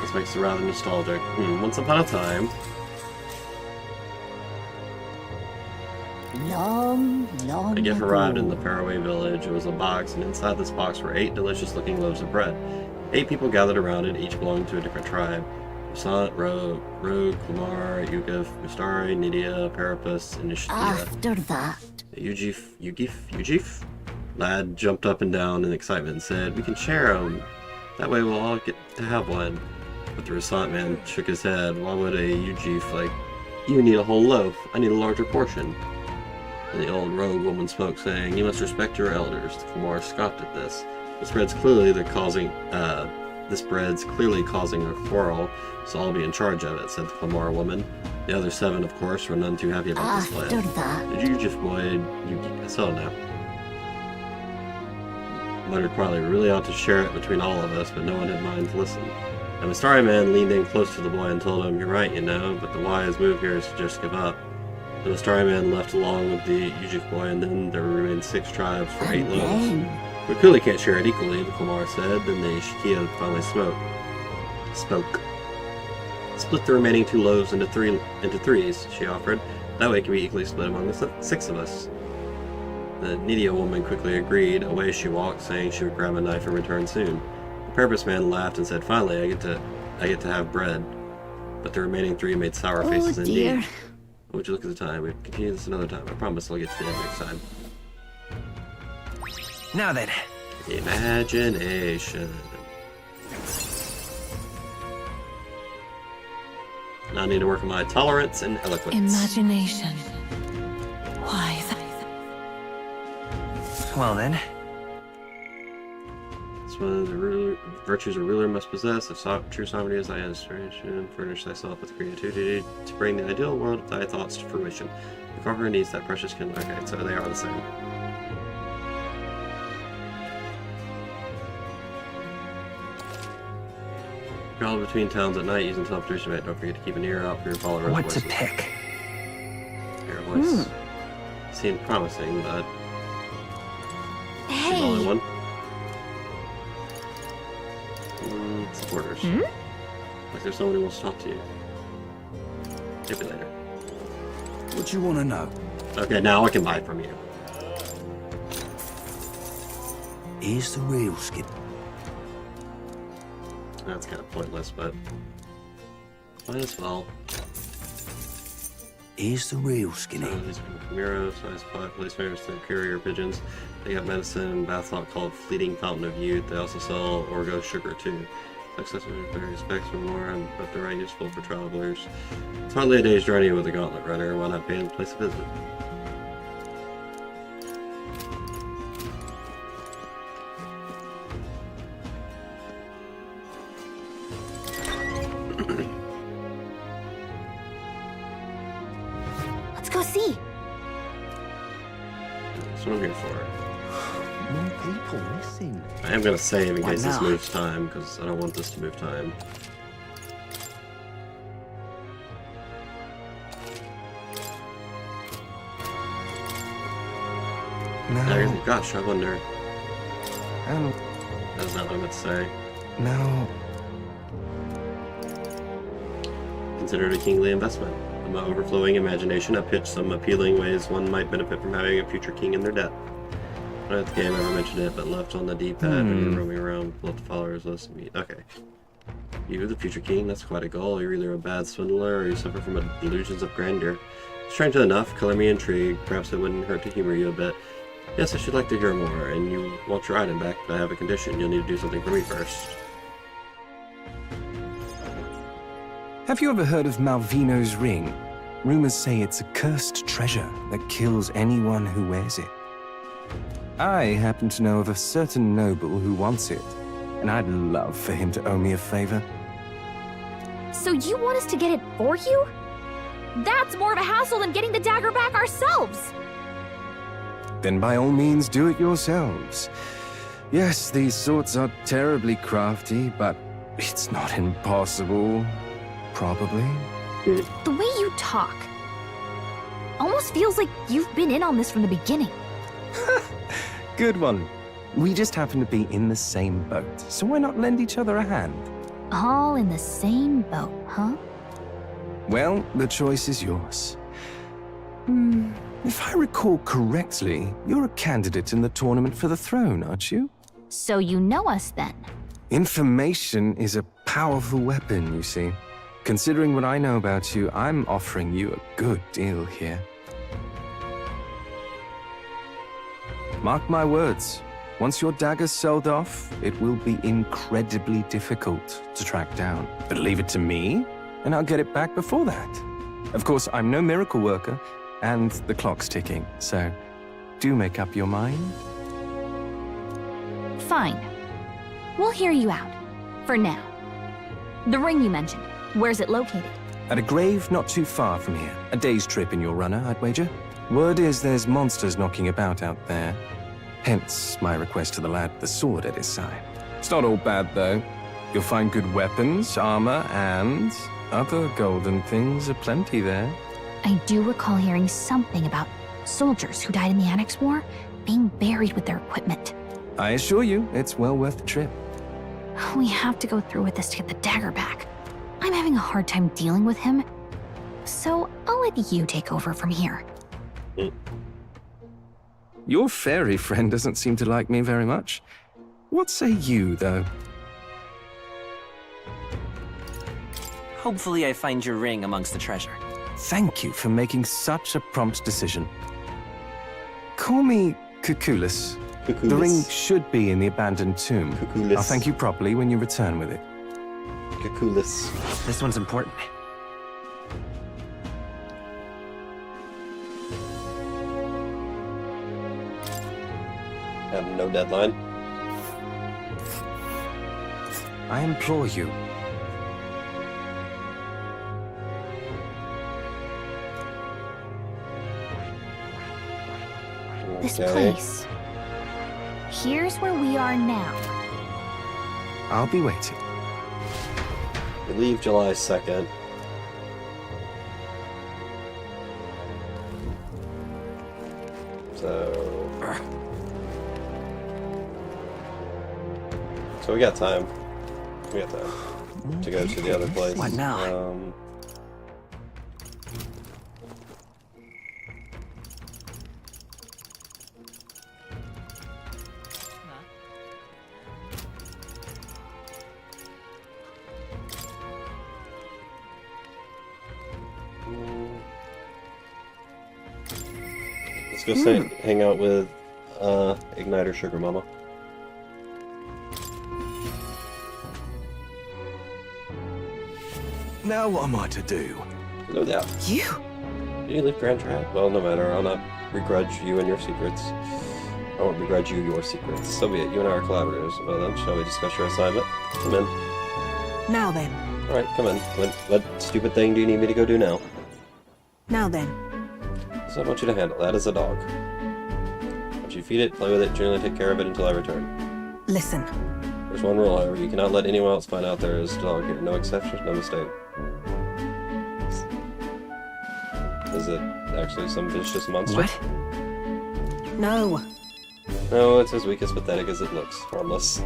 This makes it rather nostalgic. Once upon a time. Long A gift ago. arrived in the faraway village. It was a box, and inside this box were 8 delicious-looking loaves of bread. 8 people gathered around it, each belonging to a different tribe. Rasant, Rogue, Klamar, Yugif, Mustari, Nydia, Parapus, and Ishtia. After that, Yugif? Lad jumped up and down in excitement and said, "We can share them. That way we'll all get to have one." But the Rasant man shook his head. "Why would a Yugif like you need a whole loaf? I need a larger portion." And the old rogue woman spoke, saying, "You must respect your elders." The Klamar scoffed at this. This bread's clearly causing a quarrel, so I'll be in charge of it," said the Klamar woman. The other 7, of course, were none too happy about this plan. after that, Did you just boy I saw now. Muttered quietly, "We really ought to share it between all of us," but no one had mind to listen. And the starry man leaned in close to the boy and told him, "You're right, you know, but the wise move here is to just give up." And the starry man left along with the Yujik boy, and then there remained 6 tribes for 8 loaves. "We clearly can't share it equally," the Klamar said. Then the Ishikia finally spoke. "Split the remaining 2 loaves into threes," she offered. "That way it can be equally split among the 6 of us." The Nydia woman quickly agreed. Away she walked, saying she would grab a knife and return soon. The Purpose man laughed and said, "Finally, I get to have bread." But the remaining 3 made sour faces dear. indeed. Would you look at the time? We can continue this another time. I promise I'll get to the end next time. Now then. Imagination. Now I need to work on my tolerance and eloquence. Imagination. Why? Well then. It's one of the virtues a ruler must possess. If true sovereignty is thy inspiration, furnish thyself with creativity to bring the ideal world of thy thoughts to fruition. The conqueror needs that precious kindle. Okay, so they are the same. Travel between towns at night using teleportation mate. Don't forget to keep an ear out for your followers' What voices. to pick? Your voice seemed promising, but she's the only one. Supporters. Like there's someone who wants to talk to you. Maybe later. What you want to know? Okay, now I can buy from you. Here's the real skin. That's kind of pointless, but might as well. Here's the real skinny. So these are Camaro, size 5, police favors to courier pigeons. They got medicine and bath salt called Fleeting Fountain of Youth. They also sell Orgo sugar too. Accessible in various specs or more, but they're right useful for travelers. It's hardly a day's journey with a gauntlet runner. Why not pay the place a visit? Let's go see. That's what I'm here for. More people missing. I am gonna save in What case this now? moves time, because I don't want this to move time. No. Gosh, I wonder. And That's not what I meant to say. no. Consider it a kingly investment. My overflowing imagination have pitched some appealing ways one might benefit from having a future king in their debt. Not at the game ever mentioned it, but left on the D-pad when you're roaming around, pull up the followers list and meet. Okay. You, the future king, that's quite a goal. You're either a bad swindler or you suffer from delusions of grandeur. Strange enough, color me intrigued. Perhaps it wouldn't hurt to humor you a bit. Yes, I should like to hear more, and you want your item back, but I have a condition. You'll need to do something for me first. Have you ever heard of Malvino's ring? Rumors say it's a cursed treasure that kills anyone who wears it. I happen to know of a certain noble who wants it, and I'd love for him to owe me a favor. So you want us to get it for you? That's more of a hassle than getting the dagger back ourselves! Then by all means do it yourselves. Yes, these swords are terribly crafty, but it's not impossible. Probably. The way you talk almost feels like you've been in on this from the beginning. Good one. We just happen to be in the same boat, so why not lend each other a hand? All in the same boat, huh? Well, the choice is yours. If I recall correctly, you're a candidate in the tournament for the throne, aren't you? So you know us then? Information is a powerful weapon, you see. Considering what I know about you, I'm offering you a good deal here. Mark my words, once your dagger's sold off, it will be incredibly difficult to track down. But leave it to me, and I'll get it back before that. Of course, I'm no miracle worker, and the clock's ticking, so do make up your mind. Fine. We'll hear you out. For now. The ring you mentioned, where's it located? At a grave not too far from here. A day's trip in your runner, I'd wager. Word is there's monsters knocking about out there. Hence my request to the lad with the sword at his side. It's not all bad, though. You'll find good weapons, armor, and other golden things aplenty there. I do recall hearing something about soldiers who died in the Annex War being buried with their equipment. I assure you, it's well worth the trip. We have to go through with this to get the dagger back. I'm having a hard time dealing with him, so I'll let you take over from here. Your fairy friend doesn't seem to like me very much. What say you, though? Hopefully I find your ring amongst the treasure. Thank you for making such a prompt decision. Call me Cuculus. The ring should be in the abandoned tomb. Cuculus. I'll thank you properly when you return with it. Cuculus. This one's important. Have no deadline. I implore you. This place. Here's where we are now. I'll be waiting. We leave July 2nd. So we got time. We got time to go to the other place. What now? Let's go hang out with Igniter Sugar Mama. Now what am I to do? No doubt. You? Did you leave Grand Trap? Well, no matter. I'll not begrudge you and your secrets. I won't begrudge you your secrets. So be it. You and I are collaborators. Well then, shall we discuss your assignment? Come in. Now then. Alright, come in. What stupid thing do you need me to go do now? Now then. So I want you to handle that as a dog. I want you you feed it, play with it, generally take care of it until I return. Listen. There's one rule, however. You cannot let anyone else find out there is a dog here. No exceptions, no mistake. Is it actually some vicious monster? What? No. No, it's as weak as pathetic as it looks. Harmless.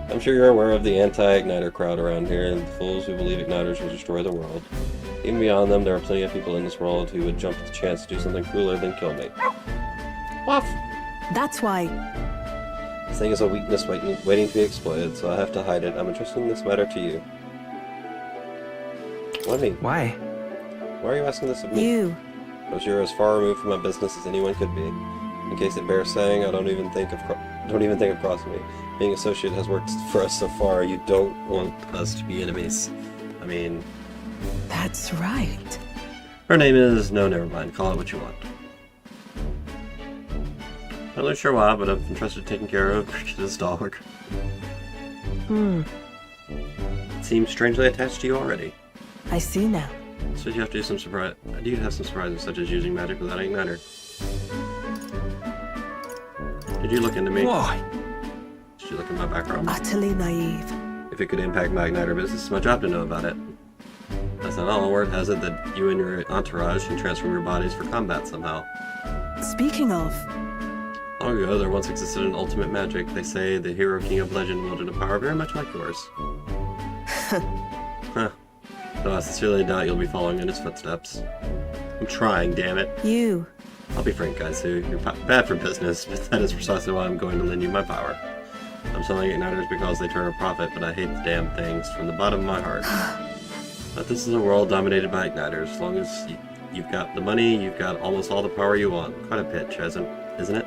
I'm sure you're aware of the anti-igniter crowd around here, the fools who believe igniters will destroy the world. Even beyond them, there are plenty of people in this world who would jump at the chance to do something cooler than kill me. Woof! That's why... This thing is a weakness waiting to be exploited, so I have to hide it. I'm entrusting this matter to you. What me? Why? Why are you asking this of me? You. Because you're as far removed from my business as anyone could be. In case it bears saying, I don't even think of crossing me. Being associate has worked for us so far. You don't want us to be enemies. I mean... That's right. Her name is... No, never mind. Call it what you want. Not really sure why, but I've entrusted taking care of this dog. Hmm. It seems strangely attached to you already. I see now. So you have to do some surprise. I do have some surprises, such as using magic without an igniter. Did you look into me? Why? Did you look in my background? Utterly naive. If it could impact my igniter business, it's my job to know about it. That's not all. Word has it that you and your entourage can transform your bodies for combat somehow. Speaking of... Long ago, there once existed an ultimate magic. They say the hero king of legend wielded a power very much like yours. Huh. Though I sincerely doubt you'll be following in his footsteps. I'm trying, damn it. You. I'll be frank, guys, you're bad for business, but that is precisely why I'm going to lend you my power. I'm selling igniters because they turn a profit, but I hate the damn things from the bottom of my heart. But this is a world dominated by igniters. As long as you've got the money, you've got almost all the power you want. Quite a pitch, isn't it?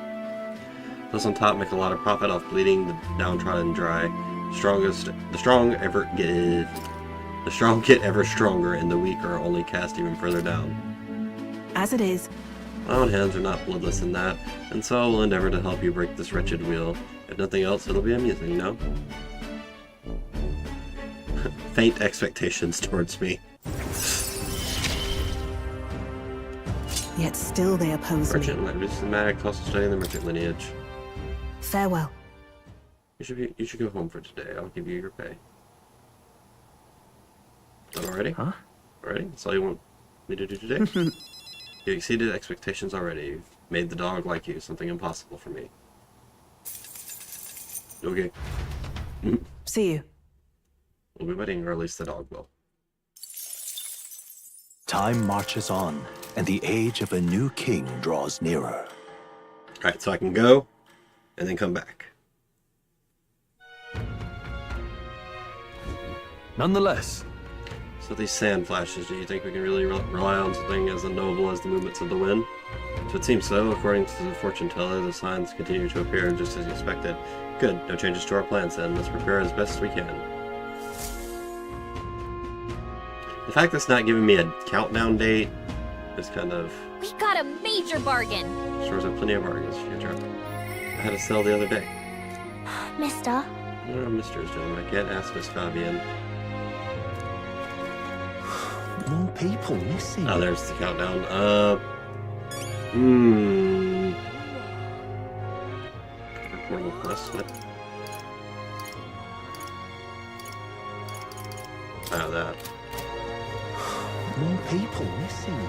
Those on top make a lot of profit off bleeding the downtrodden dry. The strong get ever stronger, and the weak are only cast even further down. As it is. My own hands are not bloodless in that, and so I will endeavor to help you break this wretched wheel. If nothing else, it'll be amusing, no? Faint expectations towards me. Yet still they oppose me. Merchant lineage is thematic, also studying the merchant lineage. Farewell. You should go home for today. I'll give you your pay. Done already? Huh? Already? That's all you want me to do today? You exceeded expectations already. You've made the dog like you, something impossible for me. Okay. See you. We'll be waiting, or at least the dog will. Time marches on, and the age of a new king draws nearer. Alright, so I can go, and then come back. Nonetheless. So these sand flashes, do you think we can really rely on something as noble as the movements of the wind? So it seems so. According to the fortune teller, the signs continue to appear just as expected. Good. No changes to our plans then. Let's prepare as best we can. The fact that it's not giving me a countdown date is kind of... We got a major bargain! Stores have plenty of bargains, future. I had a sale the other day. Mister? I don't know what Mr. is doing. I can't ask Miss Fabian. More people missing. Oh, there's the countdown. Portable quest, what? Oh, that. More people missing.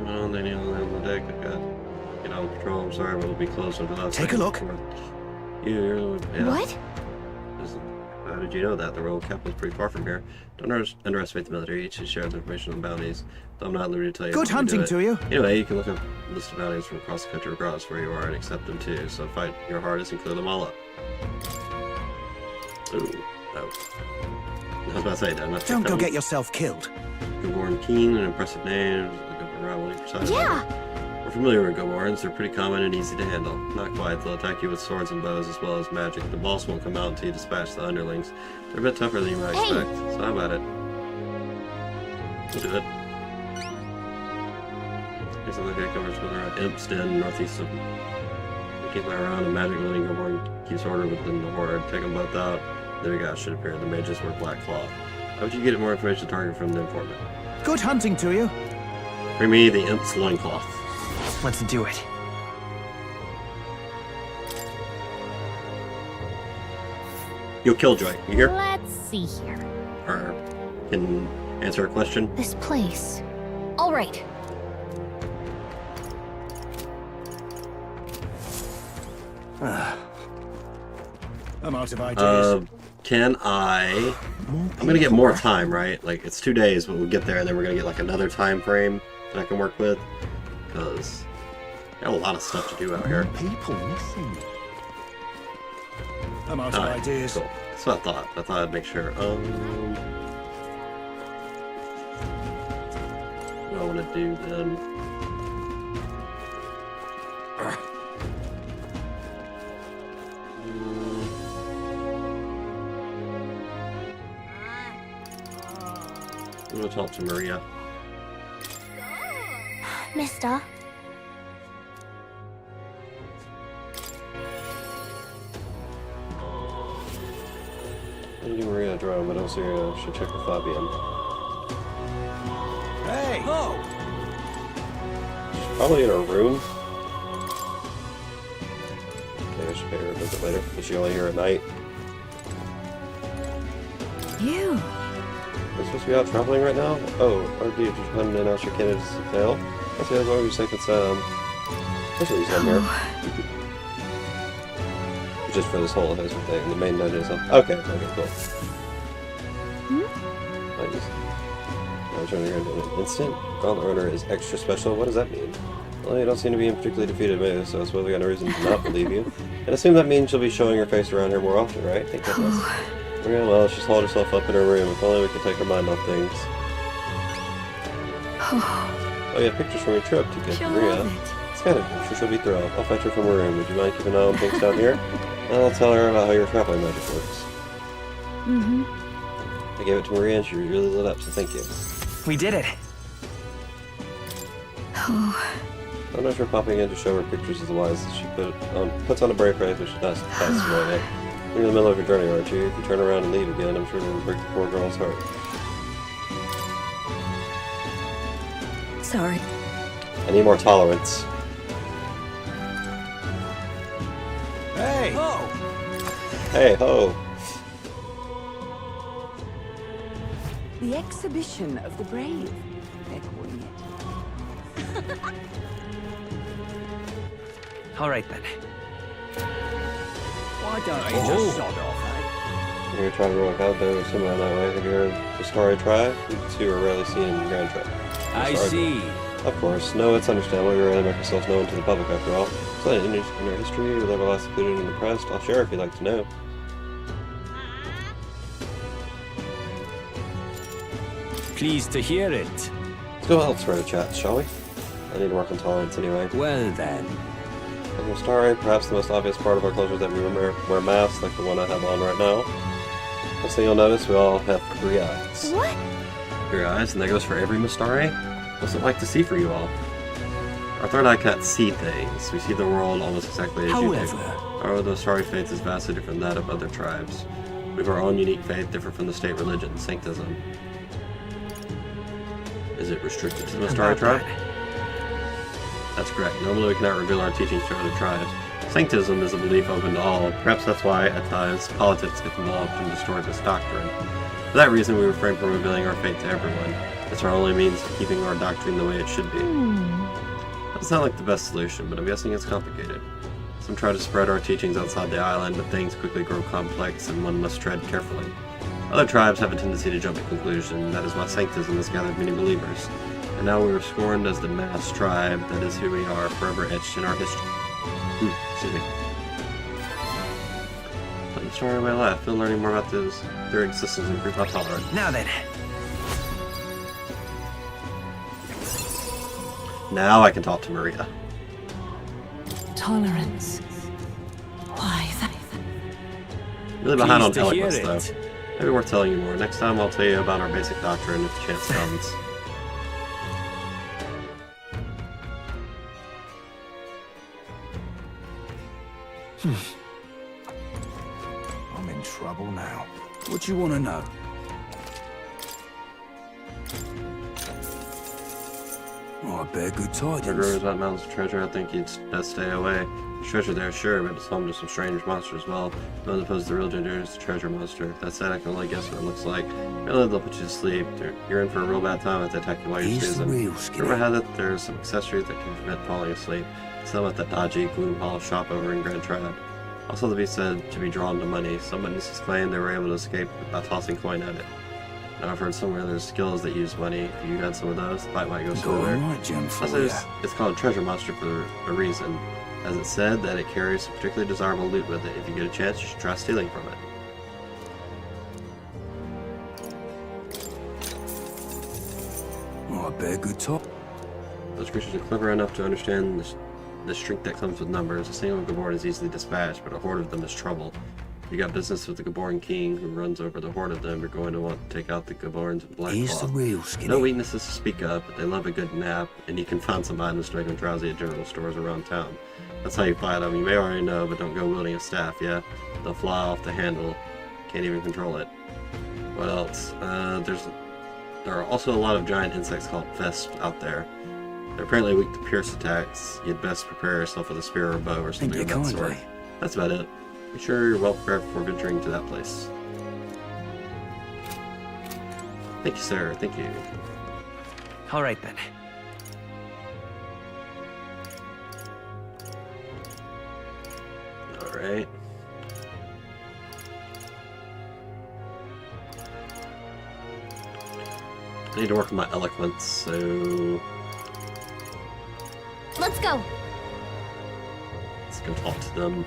Well, they need to land on the deck. I've got to get on patrol. I'm sorry, but we'll be close until last. Take a look. You're yeah. What? How did you know that? The royal capital is pretty far from here. Don't underestimate the military. Each shares information on bounties. Though I'm not at liberty to tell you. Good hunting to you. Anyway, you can look up a list of bounties from across the country, regardless where you are, and accept them too. So fight your hardest and clear them all up. Ooh, oh. I was about to say that. Don't go get yourself killed. Goborn Keen, an impressive name. Yeah. We're familiar with Goborns. They're pretty common and easy to handle. Not quite. They'll attack you with swords and bows as well as magic. The boss won't come out until you dispatch the underlings. They're a bit tougher than you might expect. So how about it? We'll do it. Here's something that covers around Imp's Den, northeast of... Keep my around. A magic wielding Goborn keeps order within the horde. Take them both out. There we go. Should appear. The mages wear black cloth. How would you get more information to target from the informant? Good hunting to you. Bring me the imp's loincloth. Let's do it. Yo, Killjoy, you here? Let's see here. Or can answer a question? This place. All right. I'm out of ideas. Can I... I'm gonna get more time, right? Like, it's 2 days, but we'll get there, and then we're gonna get, like, another time frame that I can work with. Because I got a lot of stuff to do out here. People missing. I'm out of Alright, ideas. cool. That's what I thought. I thought I'd make sure. What do I want to do then? I'm gonna talk to Maria. Mister, I do Maria a drone, but I also should check with Fabian. Hey! Oh! She's probably in her room. Okay, I should pay her a visit later. Is she only here at night? You? Are you supposed to be out traveling right now? Oh, RD, did you plan to announce your candidates to fail? I see, as long as you're safe and sound. That's the reason I'm here. Just for this whole host thing, the main note is okay, cool. I'm trying to go into an instant. Gauntlet Runner is extra special. What does that mean? Well, you don't seem to be in particularly defeated mood, so I suppose we got no reason to not believe you. And assume that means she'll be showing her face around here more often, right? Thank goodness. Yeah, well, she's hauled herself up in her room. If only we could take her mind off things. Oh, you have pictures from your trip to get Maria. It's kind of I'm sure she'll be thrilled. I'll fetch her from her room. Would you mind keeping an eye on things down here? And I'll tell her about how your traveling magic works. I gave it to Maria and she really lit up, so thank you. We did it. I'm not sure popping in to show her pictures is wise. She puts on a brave face, but she does pass away. You're in the middle of your journey, aren't you? If you turn around and leave again, I'm sure it'll break the poor girl's heart. Sorry. I need more tolerance. Hey! Ho! Hey, ho! The exhibition of the brave, they're calling it. All right then. Why don't you just sod off, eh? You're trying to rock out there somewhere that way. Have you heard the Starry Tribe? You two are rarely seen in Grand Tribe. I see. Of course. No, it's understandable. We rarely make ourselves known to the public after all. So in our history, with ever last included in the press, I'll share if you'd like to know. Pleased to hear it. Let's go elsewhere to chat, shall we? I need to work on tolerance anyway. Well then. As we're starry, perhaps the most obvious part of our culture is that we wear masks like the one I have on right now. First thing you'll notice, we all have 3 eyes. what? 3 eyes, and that goes for every Mistari? What's it like to see for you all? Our third eye can't see things. We see the world almost exactly as you do. Our Mistari faith is vastly different than that of other tribes. We have our own unique faith, different from the state religion, Sanctism. Is it restricted to the Mistari tribe? That's correct. Normally we cannot reveal our teachings to other tribes. Sanctism is a belief open to all. Perhaps that's why, at times, politics get involved and distort this doctrine. For that reason, we refrain from revealing our faith to everyone. It's our only means of keeping our doctrine the way it should be. Doesn't sound like the best solution, but I'm guessing it's complicated. Some try to spread our teachings outside the island, but things quickly grow complex and one must tread carefully. Other tribes have a tendency to jump to conclusion. That is why Sanctism has gathered many believers. And now we are scorned as the mass tribe. That is who we are, forever etched in our history. Excuse me. Let the story of my life. Feel learning more about their existence and improve my tolerance. Now then. Now I can talk to Maria. Tolerance. Why that? Really behind on Pleased to hear eloquence, it. though. Maybe worth telling you more. Next time I'll tell you about our basic doctrine if the chance comes. I'm in trouble now. What do you want to know? Oh, I bear good tidings. There grows about mountains of treasure. I think you'd best stay away. There's treasure there, sure, but it's home to some strange monsters as well. No one opposed to the real danger is the treasure monster. That said, I can only guess what it looks like. Really, they'll put you to sleep. You're in for a real bad time if they attack you while you're snoozing. Remember how that there's some accessories that can prevent falling asleep. Some at that dodgy Gloom Hall shop over in Grand Trad. Also to be said to be drawn to money. Some witnesses claim they were able to escape by tossing coin at it. Now I've heard somewhere there's skills that use money. If you had some of those, the fight might go smoother. Also, it's called Treasure Monster for a reason. As it said that it carries some particularly desirable loot with it. If you get a chance, you should try stealing from it. Oh, I bear good top. Those creatures are clever enough to understand the strength that comes with numbers. A single Gaborn is easily dispatched, but a horde of them is trouble. If you got business with the Gaborn king who runs over the horde of them, you're going to want to take out the Gaborns in Black He's the Claw. real skinny. No weaknesses to speak of, but they love a good nap, and you can find some items to make them drowsy at general stores around town. That's how you fight them. You may already know, but don't go wielding a staff, yeah? They'll fly off the handle. Can't even control it. What else? There are also a lot of giant insects called vesps out there. They're apparently weak to pierce attacks. You'd best prepare yourself with a spear or a bow or something of that sort. That's about it. Be sure you're well prepared before venturing to that place. Thank you, sir. Thank you. All right, then. All right. I need to work on my eloquence, so Let's go. let's go talk to them.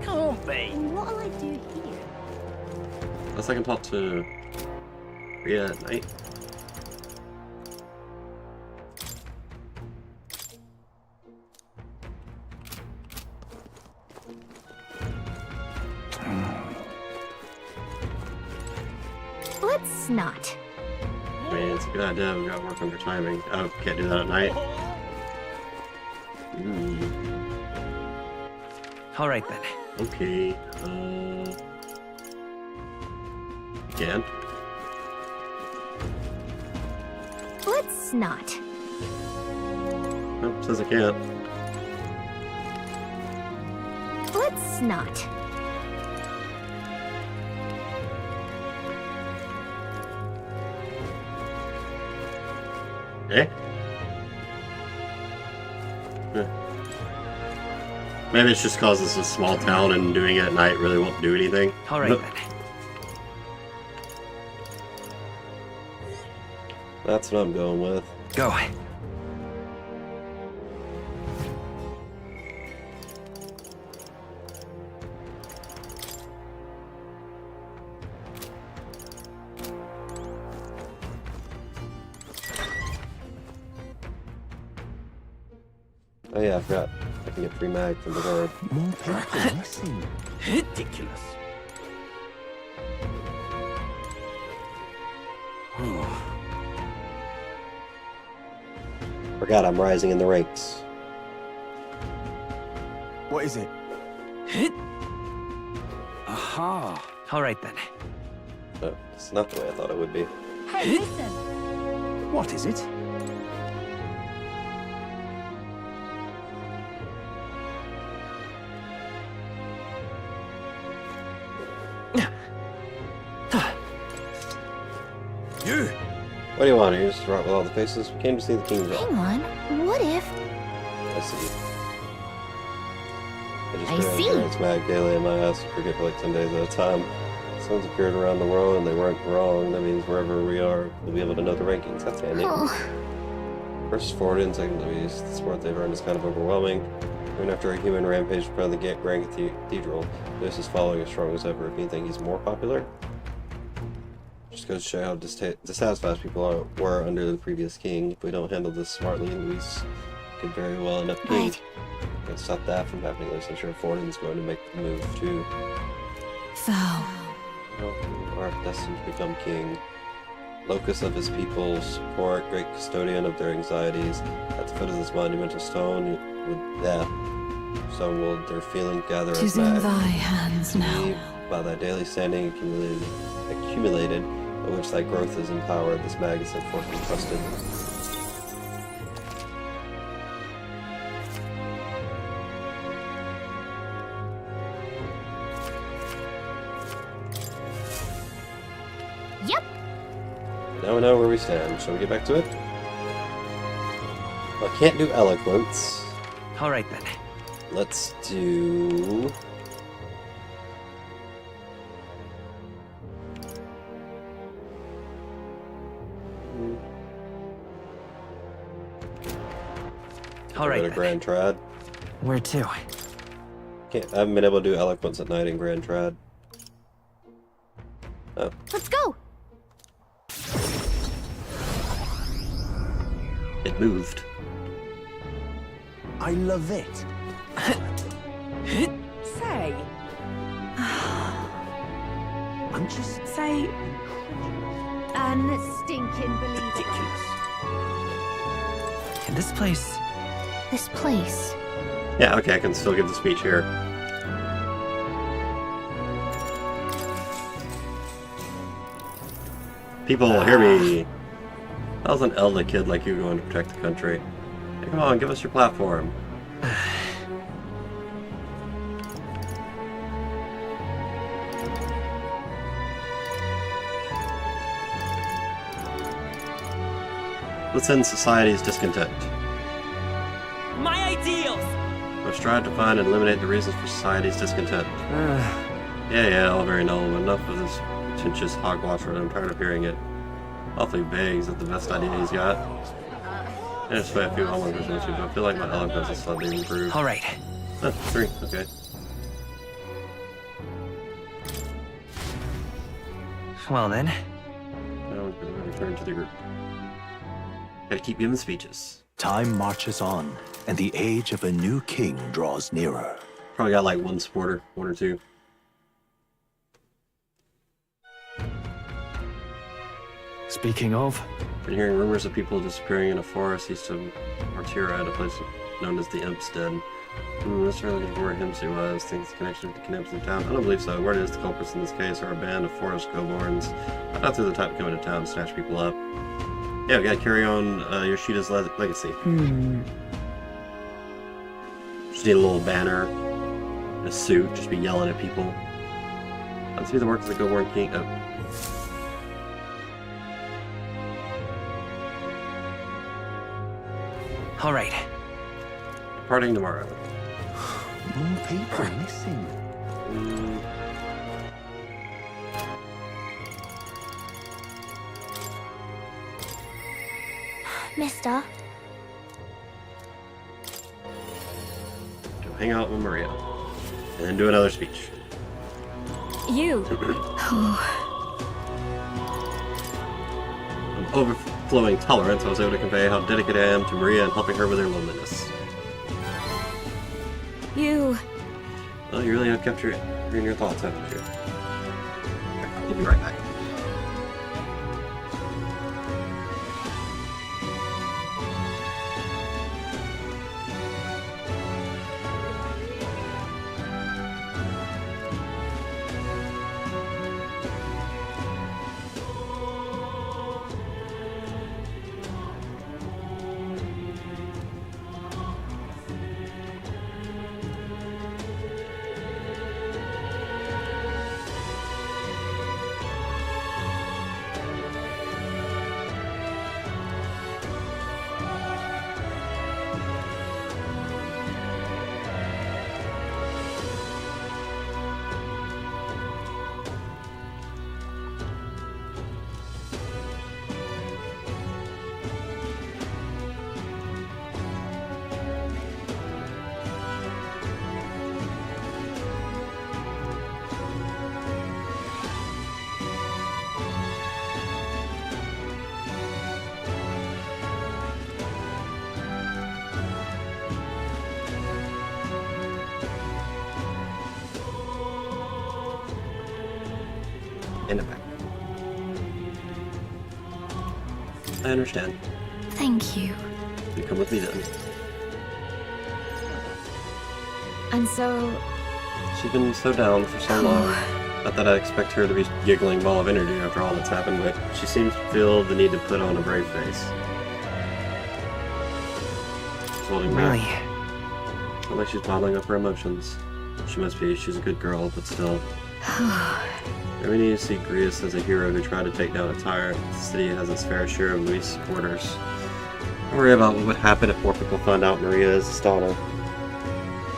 Can't be. What'll I do here? Unless I can talk to Rhea at night. Let's not. I mean, it's a good idea. We've got to work on your timing. Oh, can't do that at night. All right, then. Okay. Again. Let's not. Oh, says I can't. Let's not. Eh? Maybe it's just because it's a small town and doing it at night really won't do anything. All right, then. That's what I'm going with. Go. Oh yeah, I forgot. I can get free mag from the guard. More people. Ridiculous. Forgot I'm rising in the ranks. What is it? Aha. All right, then. No, it's not the way I thought it would be. Hey, listen. What is it? You! What do you want? Are you just right with all the faces? We came to see the king's Hang on. What if? I see. I see. It's mag daily in my house. I forget for like 10 days at a time. Suns appeared around the world and they weren't wrong. That means wherever we are, we'll be able to know the rankings. That's handy. First is forward and second to east. The support they've earned is kind of overwhelming. Even after a human rampage in front of the Grand Cathedral, this is following as strong as ever. If you think he's more popular, just goes to show how dissatisfied people were under the previous king. If we don't handle this smartly, Luis could very well end up king. Can't stop that from happening. At least I'm sure Fortin's going to make the move too. So, You are destined to become king. Locus of his people, support, great custodian of their anxieties. At the foot of this monumental stone, with death, so will their feeling gather as tis in mag. thy hands now. By thy daily standing accumulated, by which that growth is empowered, this mag is thenceforth entrusted. Yep. Now we know where we stand. Shall we get back to it? Well, I can't do eloquence. Alright then. Let's do... Alright then. Grand Trad. Where to? I haven't been able to do eloquence at night in Grand Trad. Oh. Let's go. It moved. I love it. Say. I'm just... Say. Unstinking believable. This place... This place. Yeah, okay, I can still give the speech here. People, hear me! That was an elder kid like you going to protect the country. Hey, come on, give us your platform. Let's end society's discontent. My ideals! Let's strive to find and eliminate the reasons for society's discontent. Yeah, all very noble, but enough of this pretentious hogwash. I'm tired of hearing it. Awfully vague is that the best idea he's got. And it's by a few onlookers, but I feel like my eloquence is slightly improved. Alright. 3, okay. Well then. Now we return to the group. Gotta keep giving speeches. Time marches on, and the age of a new king draws nearer. Probably got like one supporter, 1 or 2. Speaking of... Been hearing rumors of people disappearing in a forest east of Martira at a place known as the Imp's Den. That's really where Himsey was. Think the connection with the kidnappers in town? I don't believe so. Word is the culprits in this case are a band of forest kobolds. I thought they're the type to come into town and snatch people up. Yeah, we gotta carry on Yoshida's legacy. Just need a little banner, and a suit, just be yelling at people. Let's see the work of the Goborn King. Oh. Alright. Departing tomorrow. More people missing. Mister, Go hang out with Maria. And then do another speech. You. Of overflowing tolerance, I was able to convey how dedicated I am to Maria and helping her with her loneliness. You. Well, you really have kept your in your thoughts, haven't you? I'll be right back. In the back. I understand. Thank you. You come with me then. And so... She's been so down for so long. Not that I expect her to be a giggling ball of energy after all that's happened, but she seems to feel the need to put on a brave face. She's holding back. Really? Not like she's bottling up her emotions. She must be. She's a good girl, but still. We need to see Grius as a hero who tried to take down a tyrant. The city has its fair share of Luis supporters. I worry about what would happen if more people find out Maria is his daughter.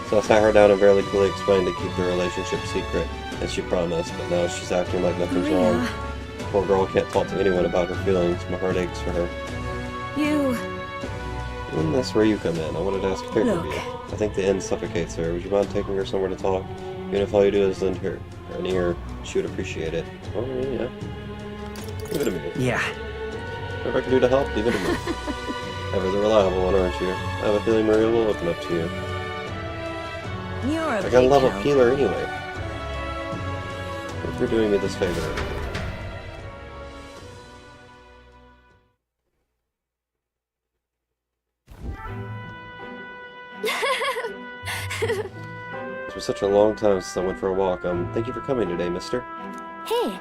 So I sat her down and very coolly explained to keep the relationship secret, as she promised, but now she's acting like nothing's wrong. Poor girl can't talk to anyone about her feelings. My heart aches for her. And that's where you come in. I wanted to ask a favor of you. I think the inn suffocates her. Would you mind taking her somewhere to talk? Even if all you do is lend her an ear, she would appreciate it. Oh, yeah. Leave it to me. Yeah. Whatever I can do to help, leave it to me. Ever the reliable one, aren't you? I have a feeling Maria will open up to you. I got a level healer anyway. Thanks for doing me this favor. It's been such a long time since I went for a walk. Thank you for coming today, mister. Here.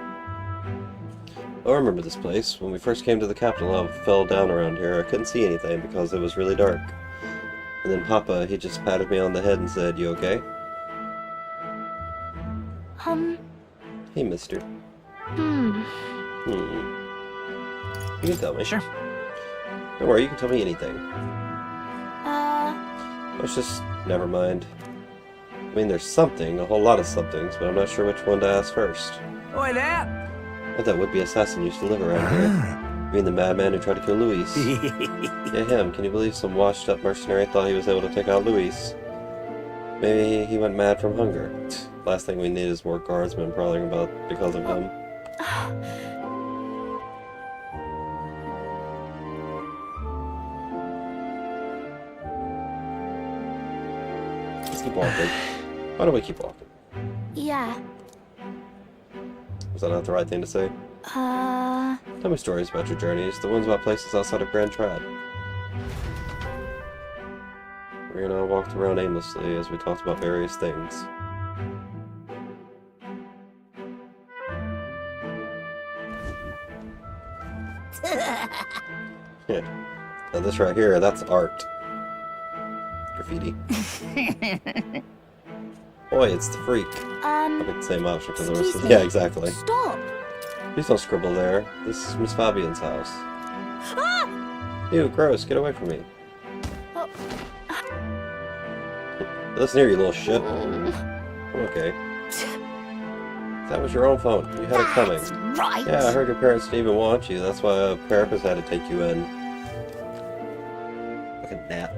Oh, I remember this place. When we first came to the capital, I fell down around here. I couldn't see anything because it was really dark. And then Papa, he just patted me on the head and said, "You okay?" Hey, mister. You can tell me. Sure. Don't worry, you can tell me anything. Let's just... never mind. I mean, there's something, a whole lot of somethings, but I'm not sure which one to ask first. Oi there! That would-be assassin used to live around here. You mean the madman who tried to kill Luis? Yeah, him. Can you believe some washed-up mercenary thought he was able to take out Luis? Maybe he went mad from hunger. Last thing we need is more guardsmen prowling about because of him. Let's keep walking. Why don't we keep walking? Yeah. Was that not the right thing to say? Tell me stories about your journeys, the ones about places outside of Grand Trad. We and I walked around aimlessly as we talked about various things. Yeah. Now this right here, that's art. Graffiti. Boy, it's the freak. I picked the same option because the rest of yeah, exactly. Stop! Please don't scribble there. This is Miss Fabian's house. Ew, gross, get away from me. Listen here, you little shit. I'm okay. That was your own phone. You had it coming. Right. Yeah, I heard your parents didn't even want you. That's why a therapist had to take you in. Look at that.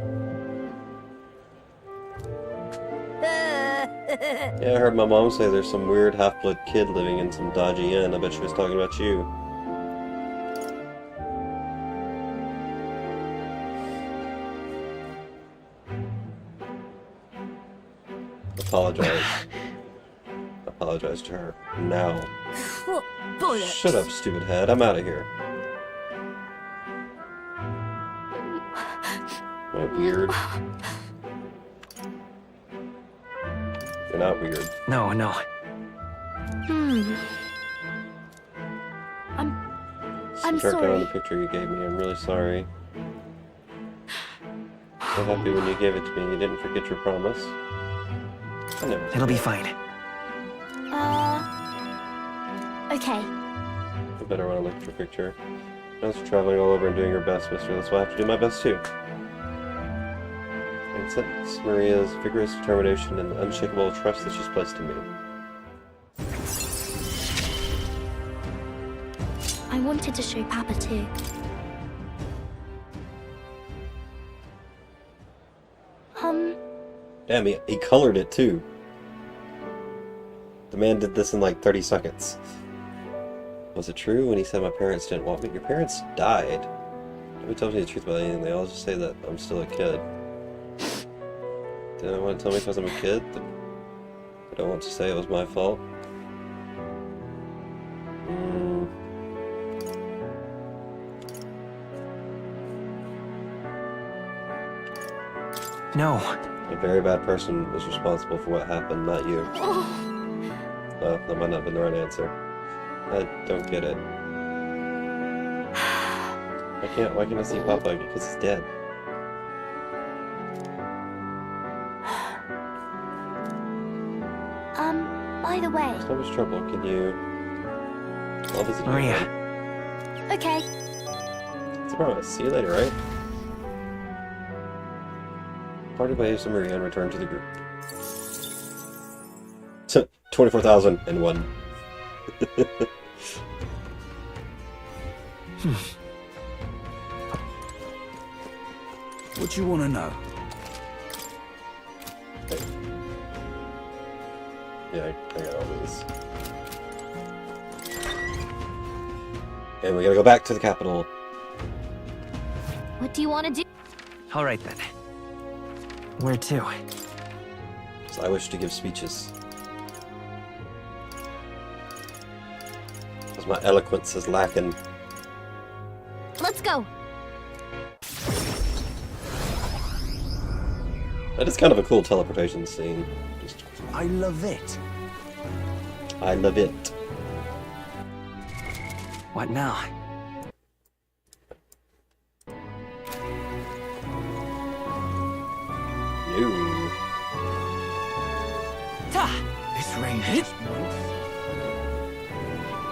Yeah, I heard my mom say there's some weird half-blood kid living in some dodgy inn. I bet she was talking about you. Apologize. Apologize to her. Now. Shut up, stupid head. I'm out of here. Am I weird? You're not weird. No, no. I'm Start sorry. down the picture you gave me. I'm really sorry. So happy when you gave it to me. You didn't forget your promise. I never. It'll be fine. Okay. I better want to look at your picture. As you're traveling all over and doing your best, mister, that's why I have to do my best too. And it's Maria's vigorous determination and unshakable trust that she's placed in me. I wanted to show Papa too. Damn, he colored it too. The man did this in like 30 seconds. Was it true when he said my parents didn't want me? Your parents died. Nobody tells me the truth about anything. They all just say that I'm still a kid. They don't want to tell me because I'm a kid. They don't want to say it was my fault. No. A very bad person was responsible for what happened, not you. Well, that might not have been the right answer. I don't get it. Why can't I see Papa? Because he's dead. By the way... So much trouble. Can you... I'll visit you. Maria. Okay. It's about see you later, right? Parted ways to Maria and return to the group. 24,001. What you want to know? Yeah, I got all these. And we gotta go back to the capital. What do you want to do? All right then. Where to? So I wish to give speeches. Because my eloquence is lacking. Let's go. That is kind of a cool teleportation scene. Just... I love it. I love it. What now? No. This rain is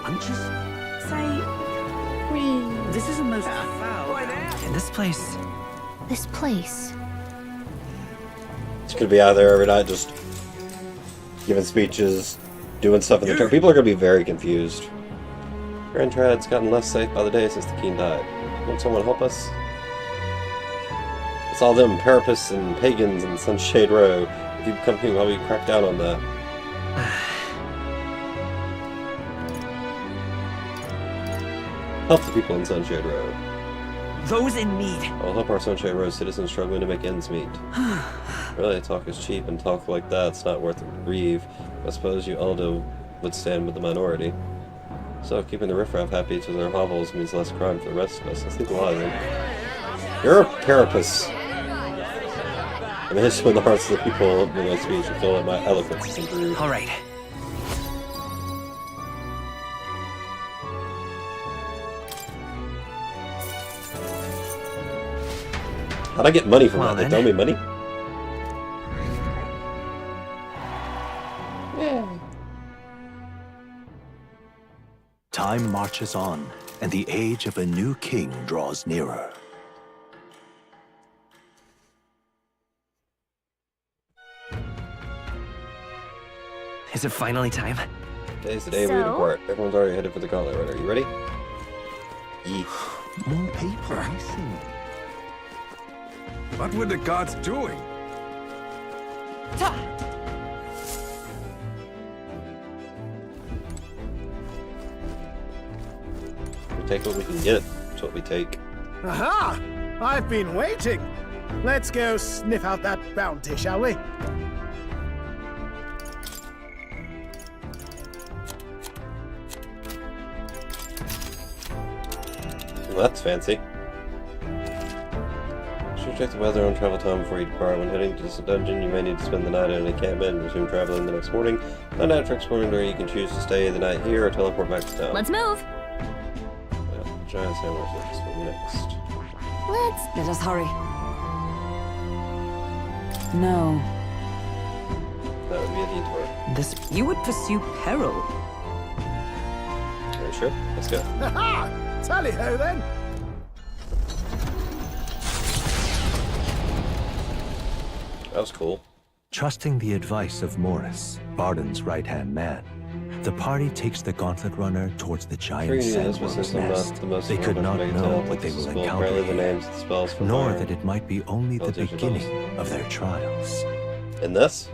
bunches? Say, this is the most foul. In this place. This place. It's gonna be out there every night just giving speeches, doing stuff in the turn. People are gonna be very confused. Grand Trad's gotten less safe by the day since the king died. Won't someone help us? It's all them Parapists and pagans in Sunshade Row. If you become king, why will you crack down on that? Help the people in Sunshade Row. Those in need. I'll help our Sunshade Row citizens struggling to make ends meet. Really, talk is cheap, and talk like that's not worth a reeve. I suppose you Aldo would stand with the minority. So, keeping the riffraff happy to their hovels means less crime for the rest of us. I think a lot of them. You're a Parapus. I mean, it's when the hearts of the people in my speech and feel like my eloquence is improved. Alright. How'd I get money from that? They throw me money? Time marches on, and the age of a new king draws nearer. Is it finally time? Today's the day we depart. Everyone's already headed for the gauntlet runner. Are you ready? More people, I see. What were the gods doing? We take what we can get. That's what we take. Aha! I've been waiting. Let's go sniff out that bounty, shall we? Well, that's fancy. Should check the weather on travel time before you depart. When heading to this dungeon, you may need to spend the night in an encampment and resume traveling the next morning. Find out for exploring where you can choose to stay the night here or teleport back to town. Let's move. Well, giant sandwiches will be next. Let us hurry. No. That would be a detour. You would pursue peril. Are you sure? Let's go. Ha! Tally-ho then! That was cool. Trusting the advice of Morris, Barden's right-hand man, the party takes the gauntlet runner towards the giant sandworm's nest. They could not know what they will encounter here, nor that it might be only the beginning of their trials. In this?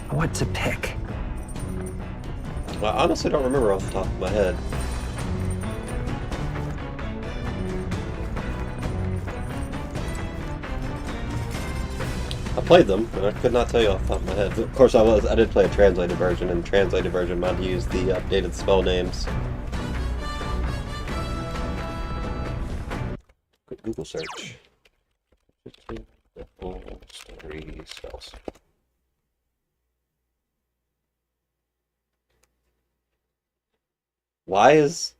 What to pick? I honestly don't remember off the top of my head. I played them, and I could not tell you off the top of my head. Of course, I did play a translated version, and the translated version might use the updated spell names. Quick Google search. Story spells. Why is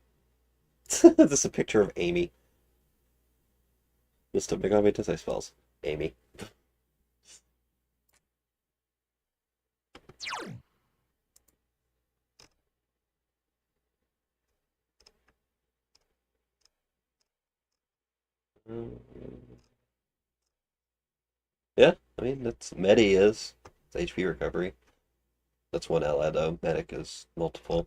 this a picture of Amy? Mr. Megami Tensei spells. Amy. Yeah, I mean, that's Medi is. It's HP recovery. That's one ally though. Medic is multiple.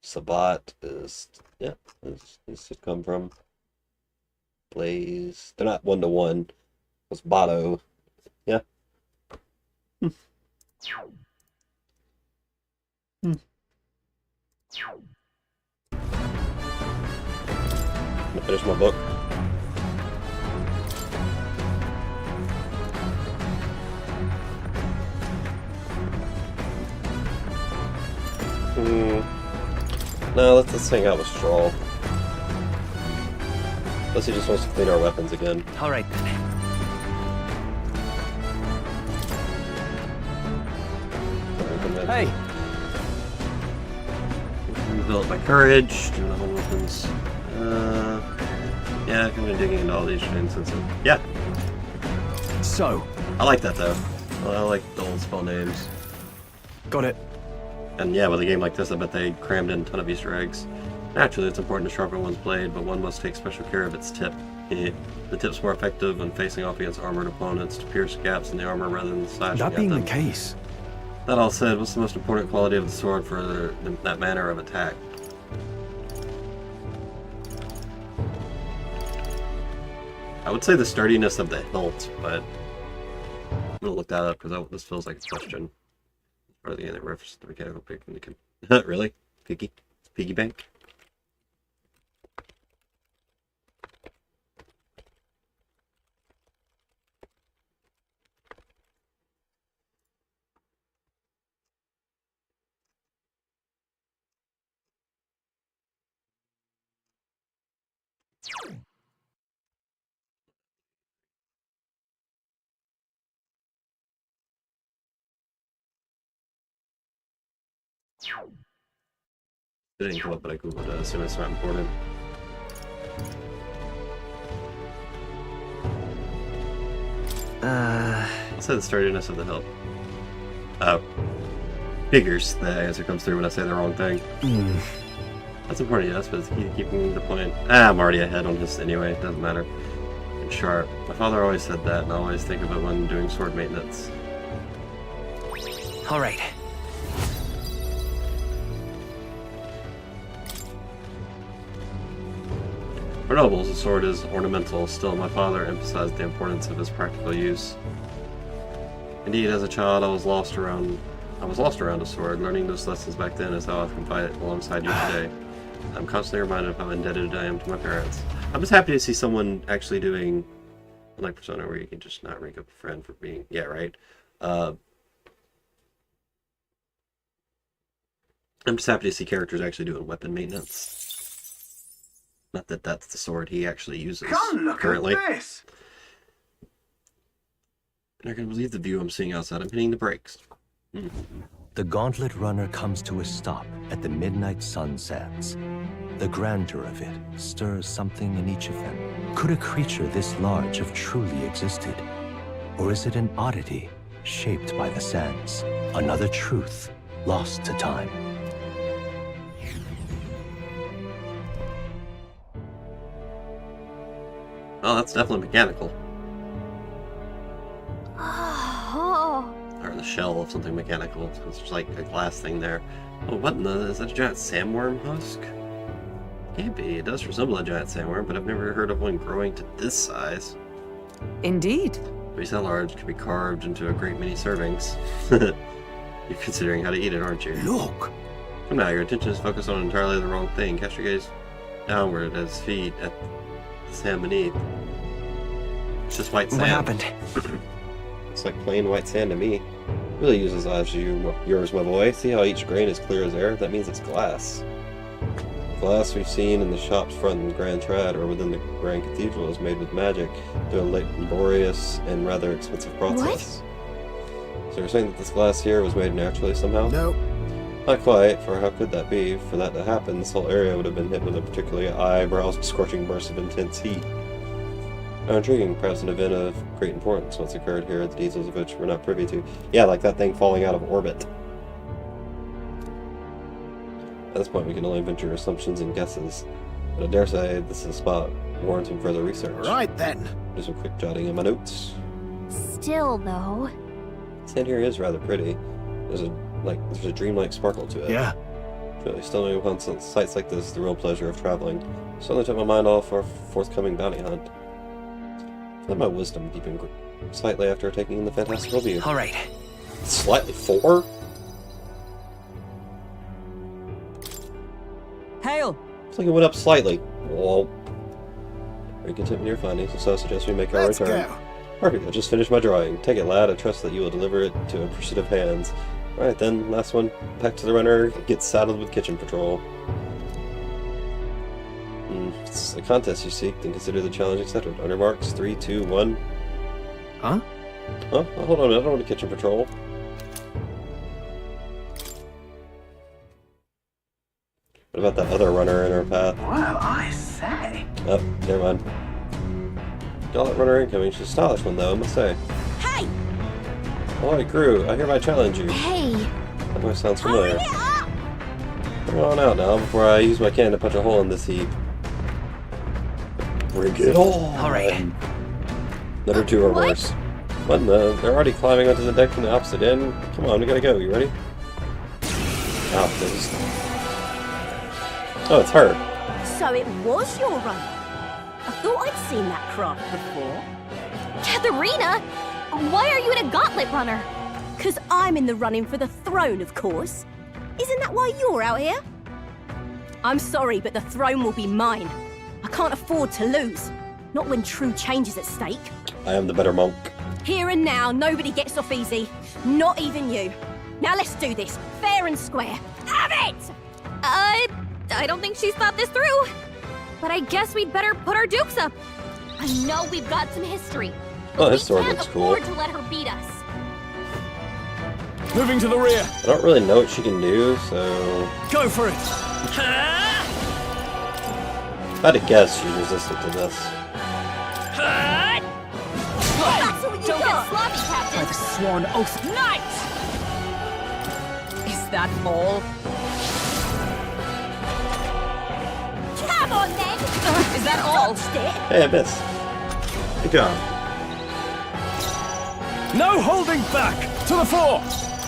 Sabat is, yeah, this should come from Blaze. They're not 1-to-1. It's Bato. Yeah. I'm gonna finish my book. No, let's hang out with Stroll. Unless he just wants to clean our weapons again. Alright then. Hey! Rebuild my courage, do another weapons. Yeah, I'm gonna digging into all these things. Yeah. So. I like that though. I like the old spell names. Got it. And yeah, with a game like this, I bet they crammed in a ton of Easter eggs. Naturally, it's important to sharpen one's blade, but one must take special care of its tip. The tip's more effective when facing off against armored opponents to pierce gaps in the armor rather than slashing That at being them. the case. That all said, what's the most important quality of the sword for that manner of attack? I would say the sturdiness of the hilt, but I'm gonna look that up because this feels like a question. Or the other reference to the mechanical pick and you can really? Piggy bank? It didn't come up, but I googled it. I assume it's not important. Let's say the sturdiness of the hilt. Figures. The answer comes through when I say the wrong thing. That's important, yes, but it's key to keeping the point. I'm already ahead on this anyway. It doesn't matter. It's sharp. My father always said that, and I always think of it when doing sword maintenance. Alright. For nobles, a sword is ornamental. Still, my father emphasized the importance of its practical use. Indeed, as a child, I was lost around a sword. Learning those lessons back then is how I can fight alongside you today. I'm constantly reminded of how indebted I am to my parents. I'm just happy to see someone actually doing, like Persona, where you can just not rank up a friend for being, yeah, right. I'm just happy to see characters actually doing weapon maintenance. Not that that's the sword he actually uses currently. At this. And I can believe the view I'm seeing outside. I'm hitting the brakes. The gauntlet runner comes to a stop at the midnight sun sands. The grandeur of it stirs something in each of them. Could a creature this large have truly existed? Or is it an oddity shaped by the sands? Another truth lost to time. Oh, that's definitely mechanical. Oh. Or the shell of something mechanical. It's just like a glass thing there. Oh, what in the... is that a giant sandworm husk? Can't be. It does resemble a giant sandworm, but I've never heard of one growing to this size. Indeed. Beast that large could be carved into a great many servings. You're considering how to eat it, aren't you? Look! Come now, your attention is focused on entirely the wrong thing. Cast your gaze downward at his feet, at the sand beneath. It's just white sand. What happened? It's like plain white sand to me. Really use his eyes, yours, my boy. See how each grain is clear as air? That means it's glass. glass we've seen in the shops front in Grand Trad or within the Grand Cathedral is made with magic through a laborious and rather expensive process. So you're saying that this glass here was made naturally somehow? No. Not quite, for how could that be? For that to happen, this whole area would have been hit with a particularly eyebrow-scorching burst of intense heat. How intriguing, perhaps an event of great importance once occurred here, the details of which we're not privy to. Yeah, like that thing falling out of orbit. At this point, we can only venture assumptions and guesses, but I dare say this is a spot warranting further research. Right then. Do some quick jotting in my notes. Still, though. Sand here is rather pretty. There's a dreamlike sparkle to it. Yeah. Really, stumbling upon sights like this is the real pleasure of traveling. Suddenly took my mind off our forthcoming bounty hunt. Let my wisdom deepen slightly after taking in the fantastical view. All right. Slightly 4? Hail! Looks like it went up slightly. Whoa. Very content with your findings, and so I suggest we make our Let's return. go. Perfect, I just finished my drawing. Take it, lad. I trust that you will deliver it to appreciative hands. Alright then, last one. Back to the runner. Get saddled with kitchen patrol. It's a contest you seek, then consider the challenge accepted. On your marks, 3, 2, 1. Huh? Huh? Oh, hold on, I don't want a kitchen patrol. What about that other runner in our path? Well, I say. Oh, never mind. Got that runner incoming. She's a stylish one, though, I must say. Hey! Alright, crew, I hereby challenge you. Hey! That voice sounds familiar. Bring it on out now before I use my can to punch a hole in this heap. Bring it on! Alright. Another 2 or worse. What in the? They're already climbing onto the deck from the opposite end. Come on, we gotta go. You ready? Oh, this is... Oh, it's her. So it was your run. I thought I'd seen that craft before. Katharina! Why are you in a gauntlet runner? 'Cause I'm in the running for the throne, of course. Isn't that why you're out here? I'm sorry, but the throne will be mine. I can't afford to lose. Not when true change is at stake. I am the better monk. Here and now, nobody gets off easy. Not even you. Now let's do this, fair and square. Have it! I don't think she's thought this through. But I guess we'd better put our dukes up. I know we've got some history. Oh, his sword looks cool. We can't afford to let her beat us. Moving to the rear. I don't really know what she can do, so... Go for it! If I had to guess, she's resistant to this. That's all you Don't got. get sloppy, Captain. By the sworn oath, knight! Is that all? Come on then! Is that all? Hey, I missed. Good job. No holding back! To the fore!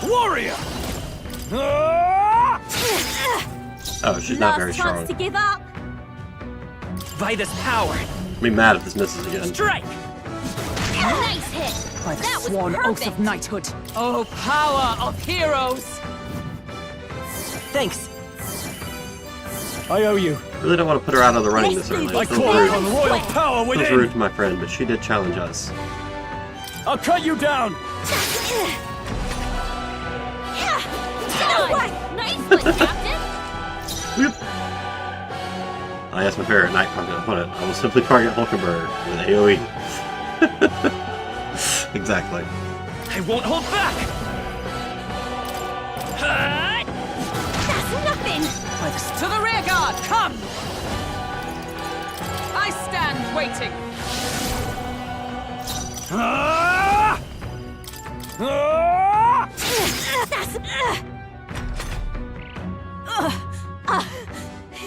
Warrior! Oh, she's not very Last chance strong. to give up. By this power. I'll be mad if this misses again. Strike! Nice hit. By the That was sworn oath perfect. of knighthood. Oh, power of heroes! Thanks. I owe you. Really don't want to put her out of the running this early. I Feels call rude. upon royal power Feels within. rude to my friend, but she did challenge us. I'll cut you down. Nice one, Captain. I asked my favorite night target opponent. I will simply target Hulkenberg with AoE. Exactly. I won't hold back! That's nothing. By the to the rear guard, come! I stand waiting.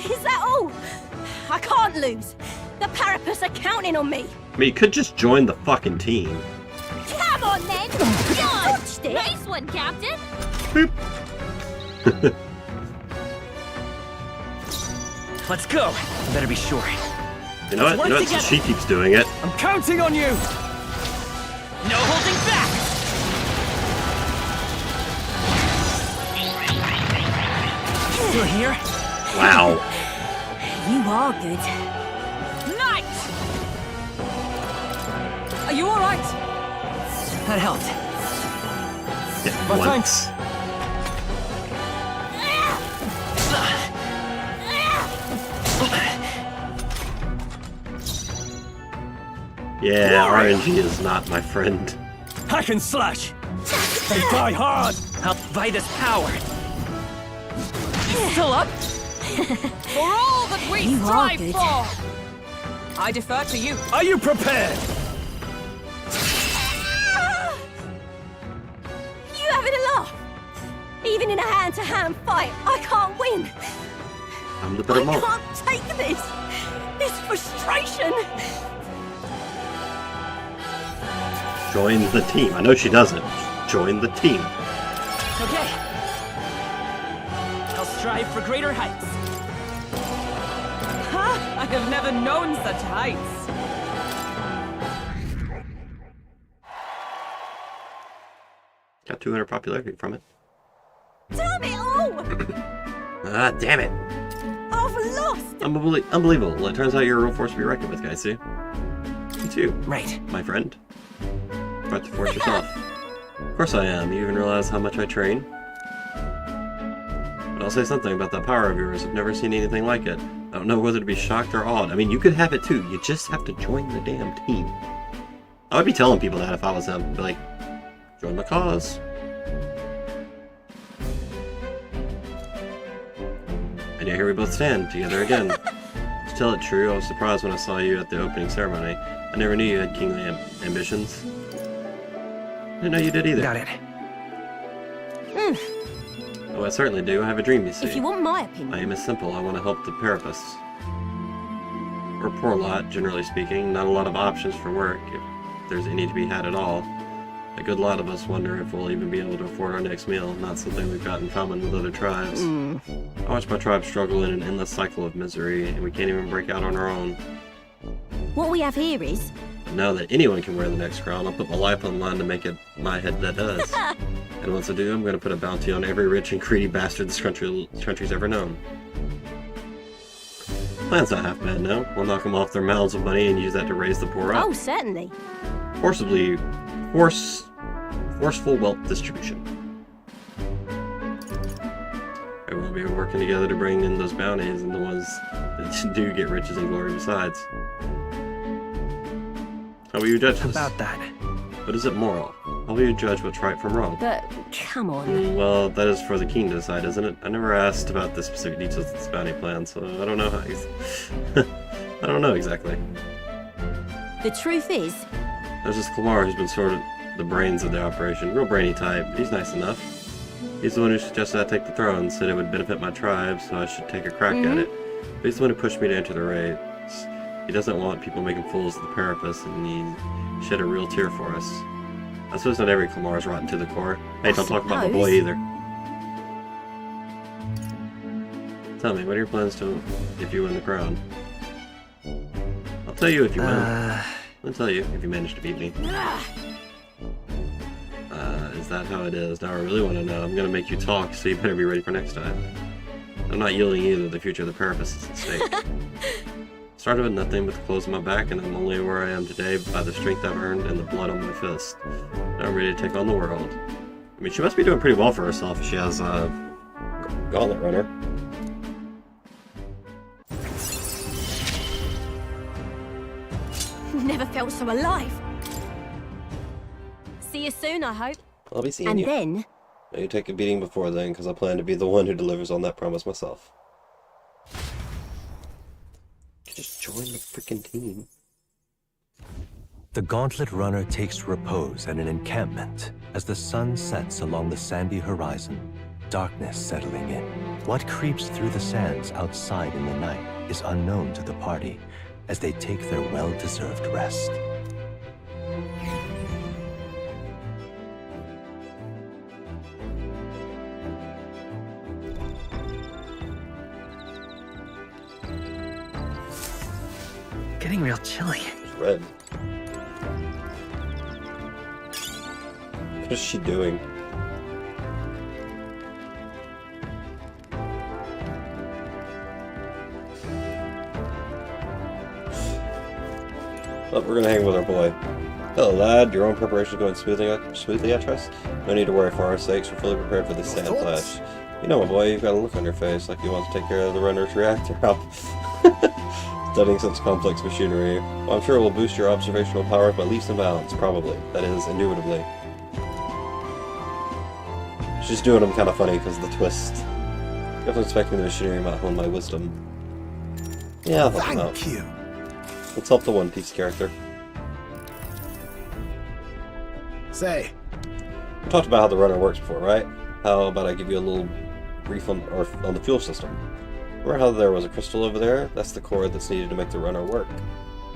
Is that all? I can't lose. The Parapus are counting on me. I mean, you could just join the fucking team. Come on then. Dodged it. Nice one, Captain. Let's go. Better be sure. You know what? You know what? Since she keeps doing it. I'm counting on you. No holding back. You're here? Wow. You are good. Knight! Are you all right? That helped. Hit Well, once. thanks. Yeah, RNG is not my friend. Hack and slash! They die hard! Help Vitus power! Still up? For all that we You are strive good. for! I defer to you. Are you prepared? You having a laugh? Even in a hand-to-hand fight, I can't win. I'm the better I monk. can't take this. This frustration. Join the team. I know she doesn't. Join the team. Okay. I'll strive for greater heights. Ha! I have never known such heights. Got 200 popularity from it. Damn it all! Ah, damn it. I've lost. Unbelievable. Well, it turns out you're a real force to be reckoned with, guys, see? You too. Right. My friend. Quite the force yourself. Of course I am. You even realize how much I train? But I'll say something about that power of yours. I've never seen anything like it. I don't know whether to be shocked or awed. I mean, you could have it too. You just have to join the damn team. I would be telling people that if I was them. Be like, join the cause. And yeah, here we both stand, together again. To tell it true, I was surprised when I saw you at the opening ceremony. I never knew you had kingly ambitions. I didn't know you did either. Got it. Oh, I certainly do. I have a dream, you see. If you want my opinion. My aim is simple. I want to help the Parapists. We're a poor lot, generally speaking. Not a lot of options for work, if there's any to be had at all. A good lot of us wonder if we'll even be able to afford our next meal. Not something we've got in common with other tribes. I watch my tribe struggle in an endless cycle of misery, and we can't even break out on our own. What we have here is... But now that anyone can wear the next crown, I'll put my life on the line to make it my head that does. And once I do, I'm going to put a bounty on every rich and greedy bastard this country's ever known. Plan's not half bad now. We'll knock them off their mouths of money and use that to raise the poor up. Oh, certainly. Forceful wealth distribution. Everyone will be working together to bring in those bounties and the ones that do get riches and glory besides. How will you judge this? About that. But is it moral? How will you judge what's right from wrong? But, come on. Well, that is for the king to decide, isn't it? I never asked about the specific details of this bounty plan, so I don't know how I don't know exactly. The truth is... There's this Klamar who's been sort of the brains of the operation. Real brainy type. He's nice enough. He's the one who suggested I take the throne, said it would benefit my tribe, so I should take a crack at it. But he's the one who pushed me to enter the raid. He doesn't want people making fools of the Parapists, and he shed a real tear for us. I suppose not every Klamar is rotten to the core. Hey, don't talk about my boy either. Tell me, what are your plans to if you win the crown? I'll tell you if you win. I'll tell you if you manage to beat me. Is that how it is? Now I really want to know. I'm gonna make you talk, so you better be ready for next time. I'm not yielding either. The future of the Parapists is at stake. Started with nothing but the clothes on my back, and I'm only where I am today by the strength I've earned and the blood on my fist. Now I'm ready to take on the world. I mean, she must be doing pretty well for herself if she has a gauntlet runner. Never felt so alive. See you soon, I hope. I'll be seeing and you. And then... Now you take a beating before then, because I plan to be the one who delivers on that promise myself. Just join the freaking team. The Gauntlet Runner takes repose at an encampment as the sun sets along the sandy horizon, darkness settling in. What creeps through the sands outside in the night is unknown to the party as they take their well-deserved rest. Getting real chilly. It's red. What is she doing? Oh, we're gonna hang with our boy. Hello, lad. Your own preparation is going smoothly, I trust? No need to worry for our sakes. We're fully prepared for this sand clash. You know, my boy, you've got a look on your face like you want to take care of the runner's reactor. Studying such complex machinery. Well, I'm sure it will boost your observational powers by leaps and bounds, probably. That is, indubitably. She's doing them kind of funny because of the twist. I was expecting the machinery might hone my wisdom. Yeah, I'll help him out. Thank you. Let's help the One Piece character. Say, We talked about how the runner works before, right? How about I give you a little brief on the fuel system? Remember how there was a crystal over there? That's the core that's needed to make the runner work.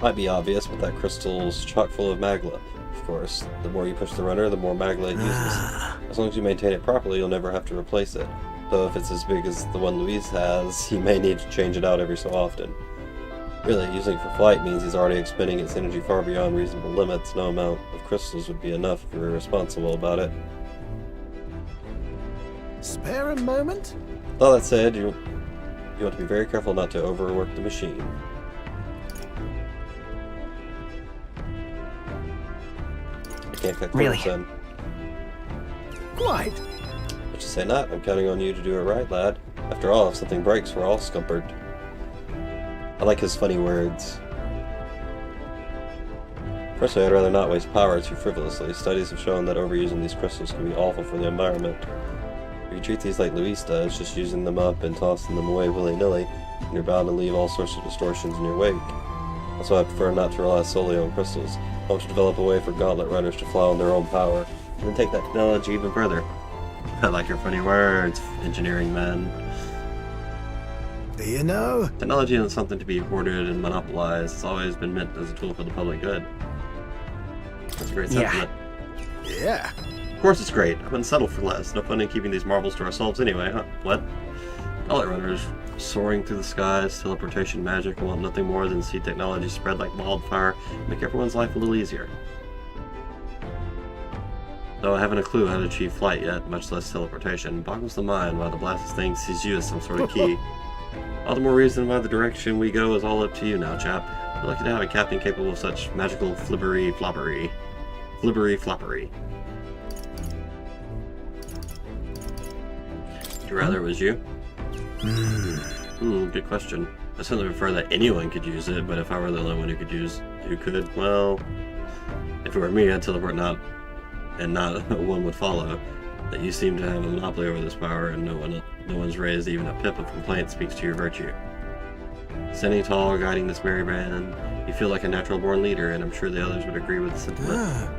Might be obvious, but that crystal's chock full of magla. Of course, the more you push the runner, the more magla it uses. As long as you maintain it properly, you'll never have to replace it. Though if it's as big as the one Luis has, you may need to change it out every so often. Really, using it for flight means he's already expending its energy far beyond reasonable limits. No amount of crystals would be enough if you were responsible about it. spare a moment? All that said, you want to be very careful not to overwork the machine. I can't cut corners then. Quite. What you say not? I'm counting on you to do it right, lad. After all, if something breaks, we're all scumpered. I like his funny words. Personally, I'd rather not waste power too frivolously. Studies have shown that overusing these crystals can be awful for the environment. If you treat these like Luis does, just using them up and tossing them away willy-nilly, you're bound to leave all sorts of distortions in your wake. That's why I prefer not to rely solely on crystals. I want to develop a way for gauntlet runners to fly on their own power, and then take that technology even further. I like your funny words, engineering man. Do you know? Technology isn't something to be hoarded and monopolized. It's always been meant as a tool for the public good. That's a great sentiment. Yeah. Of course it's great. I wouldn't settle for less. No fun in keeping these marbles to ourselves anyway, huh? What? Gauntlet runners soaring through the skies, teleportation magic, and want nothing more than to see technology spread like wildfire and make everyone's life a little easier. Though I haven't a clue how to achieve flight yet, much less teleportation, boggles the mind why the blasted thing sees you as some sort of key. All the more reason why the direction we go is all up to you now, chap. We're lucky to have a captain capable of such magical flibbery-floppery. Flibbery-floppery. Would you rather it was you? Good question. I certainly prefer that anyone could use it, but if I were the only one who could, well... If it were me, I'd teleport not one would follow. That you seem to have a monopoly over this power, and no one's raised even a pip of complaint speaks to your virtue. Standing tall, guiding this merry band, you feel like a natural-born leader, and I'm sure the others would agree with the sentiment.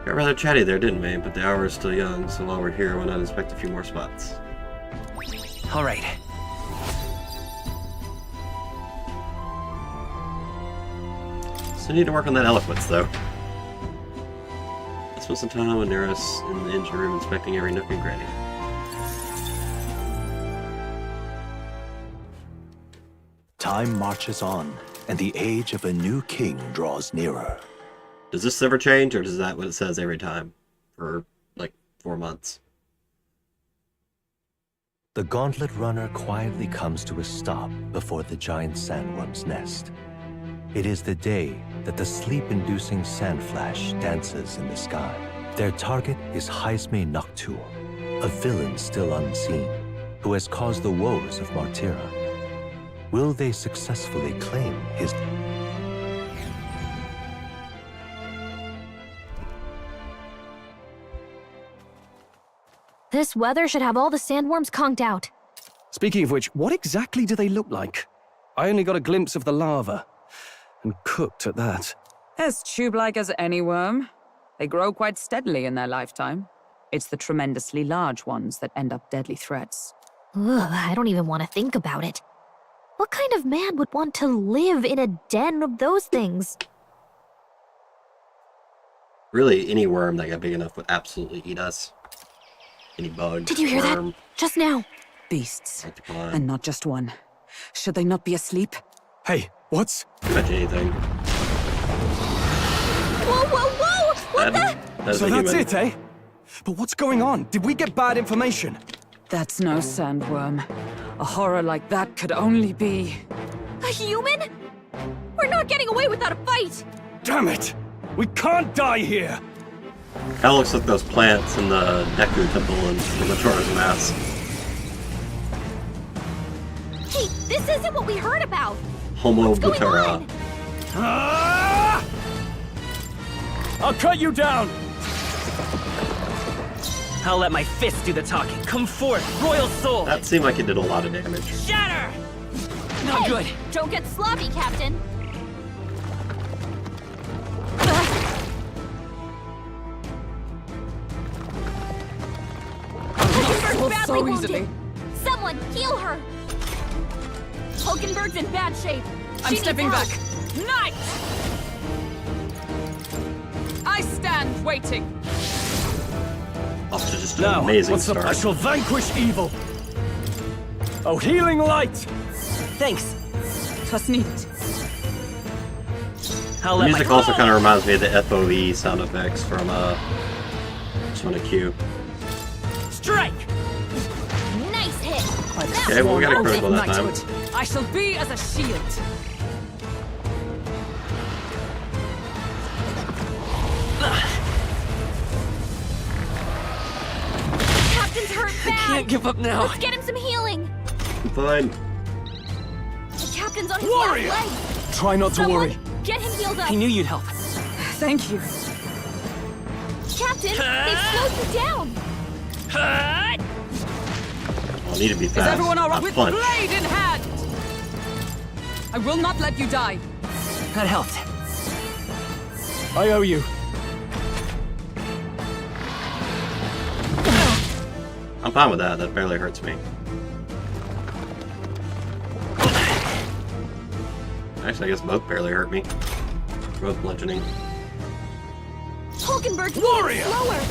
Got rather chatty there, didn't we? But the hour is still young, so while we're here, why not inspect a few more spots? All right. So you need to work on that eloquence, though. I spent some time with Neris in the engine room inspecting every nook and cranny. Time marches on, and the age of a new king draws nearer. Does this ever change, or is that what it says every time? For, like, 4 months? The gauntlet runner quietly comes to a stop before the giant sandworm's nest. It is the day that the sleep-inducing sand flash dances in the sky. Their target is Heisme Noctul, a villain still unseen, who has caused the woes of Martira. Will they successfully claim his... This weather should have all the sandworms conked out. Speaking of which, what exactly do they look like? I only got a glimpse of the larva. And cooked at that. As tube-like as any worm. They grow quite steadily in their lifetime. It's the tremendously large ones that end up deadly threats. Ugh, I don't even want to think about it. What kind of man would want to live in a den of those things? Really, any worm that got big enough would absolutely eat us. Any bug, Did you hear worm, that? Just now. Beasts. like the climb. And not just one. Should they not be asleep? Hey, what's... Pretty much anything. Whoa, whoa, whoa! What the? So that's it, eh? But what's going on? Did we get bad information? That's no sandworm. A horror like that could only be... A human? We're not getting away without a fight! Damn it! We can't die here! That looks like those plants in the Deku Temple in the Majora's Mask. Hey, this isn't what we heard about! Homo Butura. I'll cut you down! I'll let my fist do the talking. Come forth, royal soul! That seemed like it did a lot of damage. Shatter! Not Hey, good. Don't get sloppy, Captain. Hulkenberg's badly so wounded. easily. Someone heal her. Hulkenberg's in bad shape. I'm She stepping needs back. help. Knight! I stand waiting. Off to just an Now, amazing what's start. up? I shall vanquish evil. Oh, healing light! Thanks. 'Twas needed. I'll The let music my... also kind of reminds me of the FOE sound effects from Sonic Q. Strike! Nice hit. Okay, well, we got a critical that time. Knighthood. I shall be as a shield. Captain's hurt bad. Can't give up now. Let's get him some healing. I'm fine. The captain's on his Warrior! last leg. Try not to Someone, worry. get him healed up. I knew you'd help. Thank you. Captain, they've slowed you down. I'll need to be Is fast. everyone all right? Not With punch. blade in hand! I will not let you die. That helped. I owe you. I'm fine with that. That barely hurts me. Actually, I guess both barely hurt me. Both bludgeoning. Hulkenberg's Warrior! slower.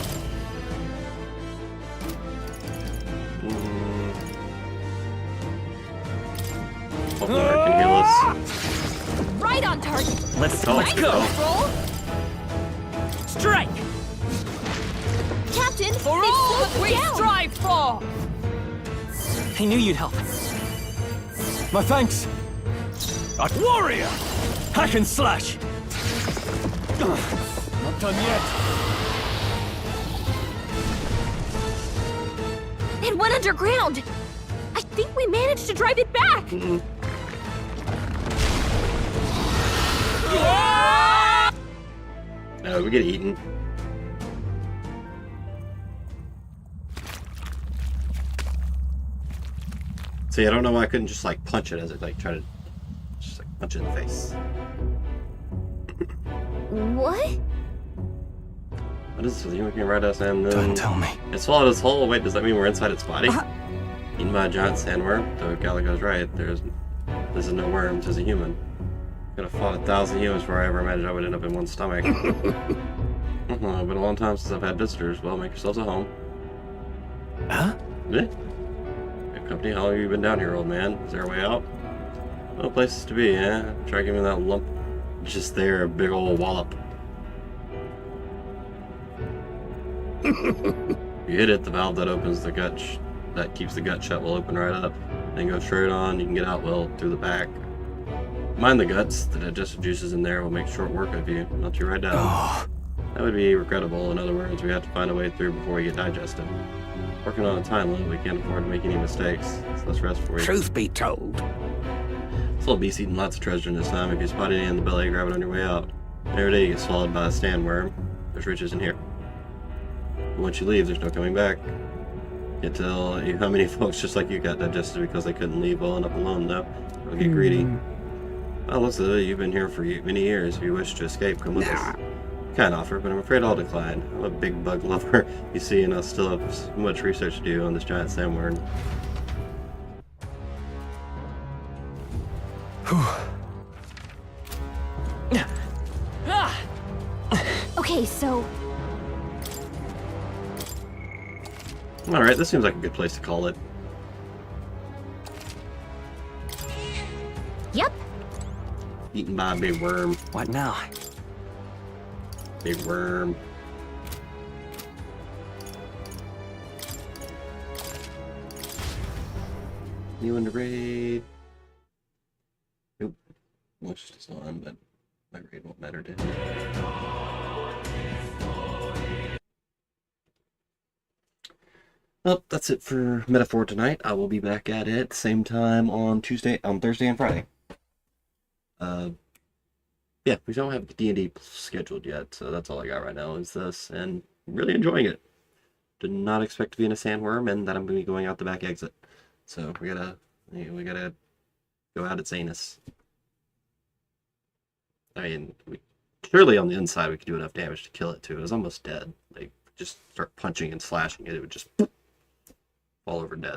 Hulkenberg can heal us. Right on target. Let's Oh, go. oh. Roll. Strike! Captain, For they've all slowed that you we down. strive for! I knew you'd help. My thanks. Warrior! Hack and slash! Not done yet. It went underground. I think we managed to drive it back. No, we get eaten. See, I don't know why I couldn't just like punch it as it like try to just like punch it in the face. What? What is this? You looking right at us and then Don't tell me. it swallowed its whole. Wait, does that mean we're inside its body? Eaten by a giant sandworm? Though Gallagher's right. This is no worm, 'tis a human. Could have fought 1,000 humans before I ever imagined I would end up in one stomach. Been a long time since I've had visitors. Well, make yourselves at home. Huh? Yeah. Good company. How long have you been down here, old man? Is there a way out? No places to be, eh? Try giving that lump just there, a big old wallop. You hit it, the valve that opens the gut, that keeps the gut shut will open right up. Then go straight on, you can get out well through the back. Mind the guts, the digestive juices in there will make short work of you, not you right down. Oh. That would be regrettable. In other words, we have to find a way through before we get digested. Working on a time limit, we can't afford to make any mistakes. So let's rest for you. Truth be told, This little beast eating lots of treasure in this time. If you spot any in the belly, grab it on your way out. Every day you get swallowed by a sandworm. There's riches in here. But once you leave, there's no coming back. Can't tell you how many folks just like you got digested because they couldn't leave well enough alone, though. They'll get greedy. Well, looks as though you've been here for many years. If you wish to escape, come with us. Kind offer, but I'm afraid I'll decline. I'm a big bug lover, you see, and I still have so much research to do on this giant sandworm. Okay, so Alright, this seems like a good place to call it. yep. Eaten by a big worm. What now? Big worm. You in the raid? Nope. Which is on, but my raid won't matter to him. Well, that's it for Metaphor tonight. I will be back at it same time on Thursday and Friday. Yeah, we don't have D&D scheduled yet, so that's all I got right now is this, and really enjoying it. Did not expect to be in a sandworm, and that I'm going to be going out the back exit. So we gotta go out at Zanus. I mean, surely on the inside we could do enough damage to kill it too. It was almost dead. Like, just start punching and slashing it, it would just fall over dead.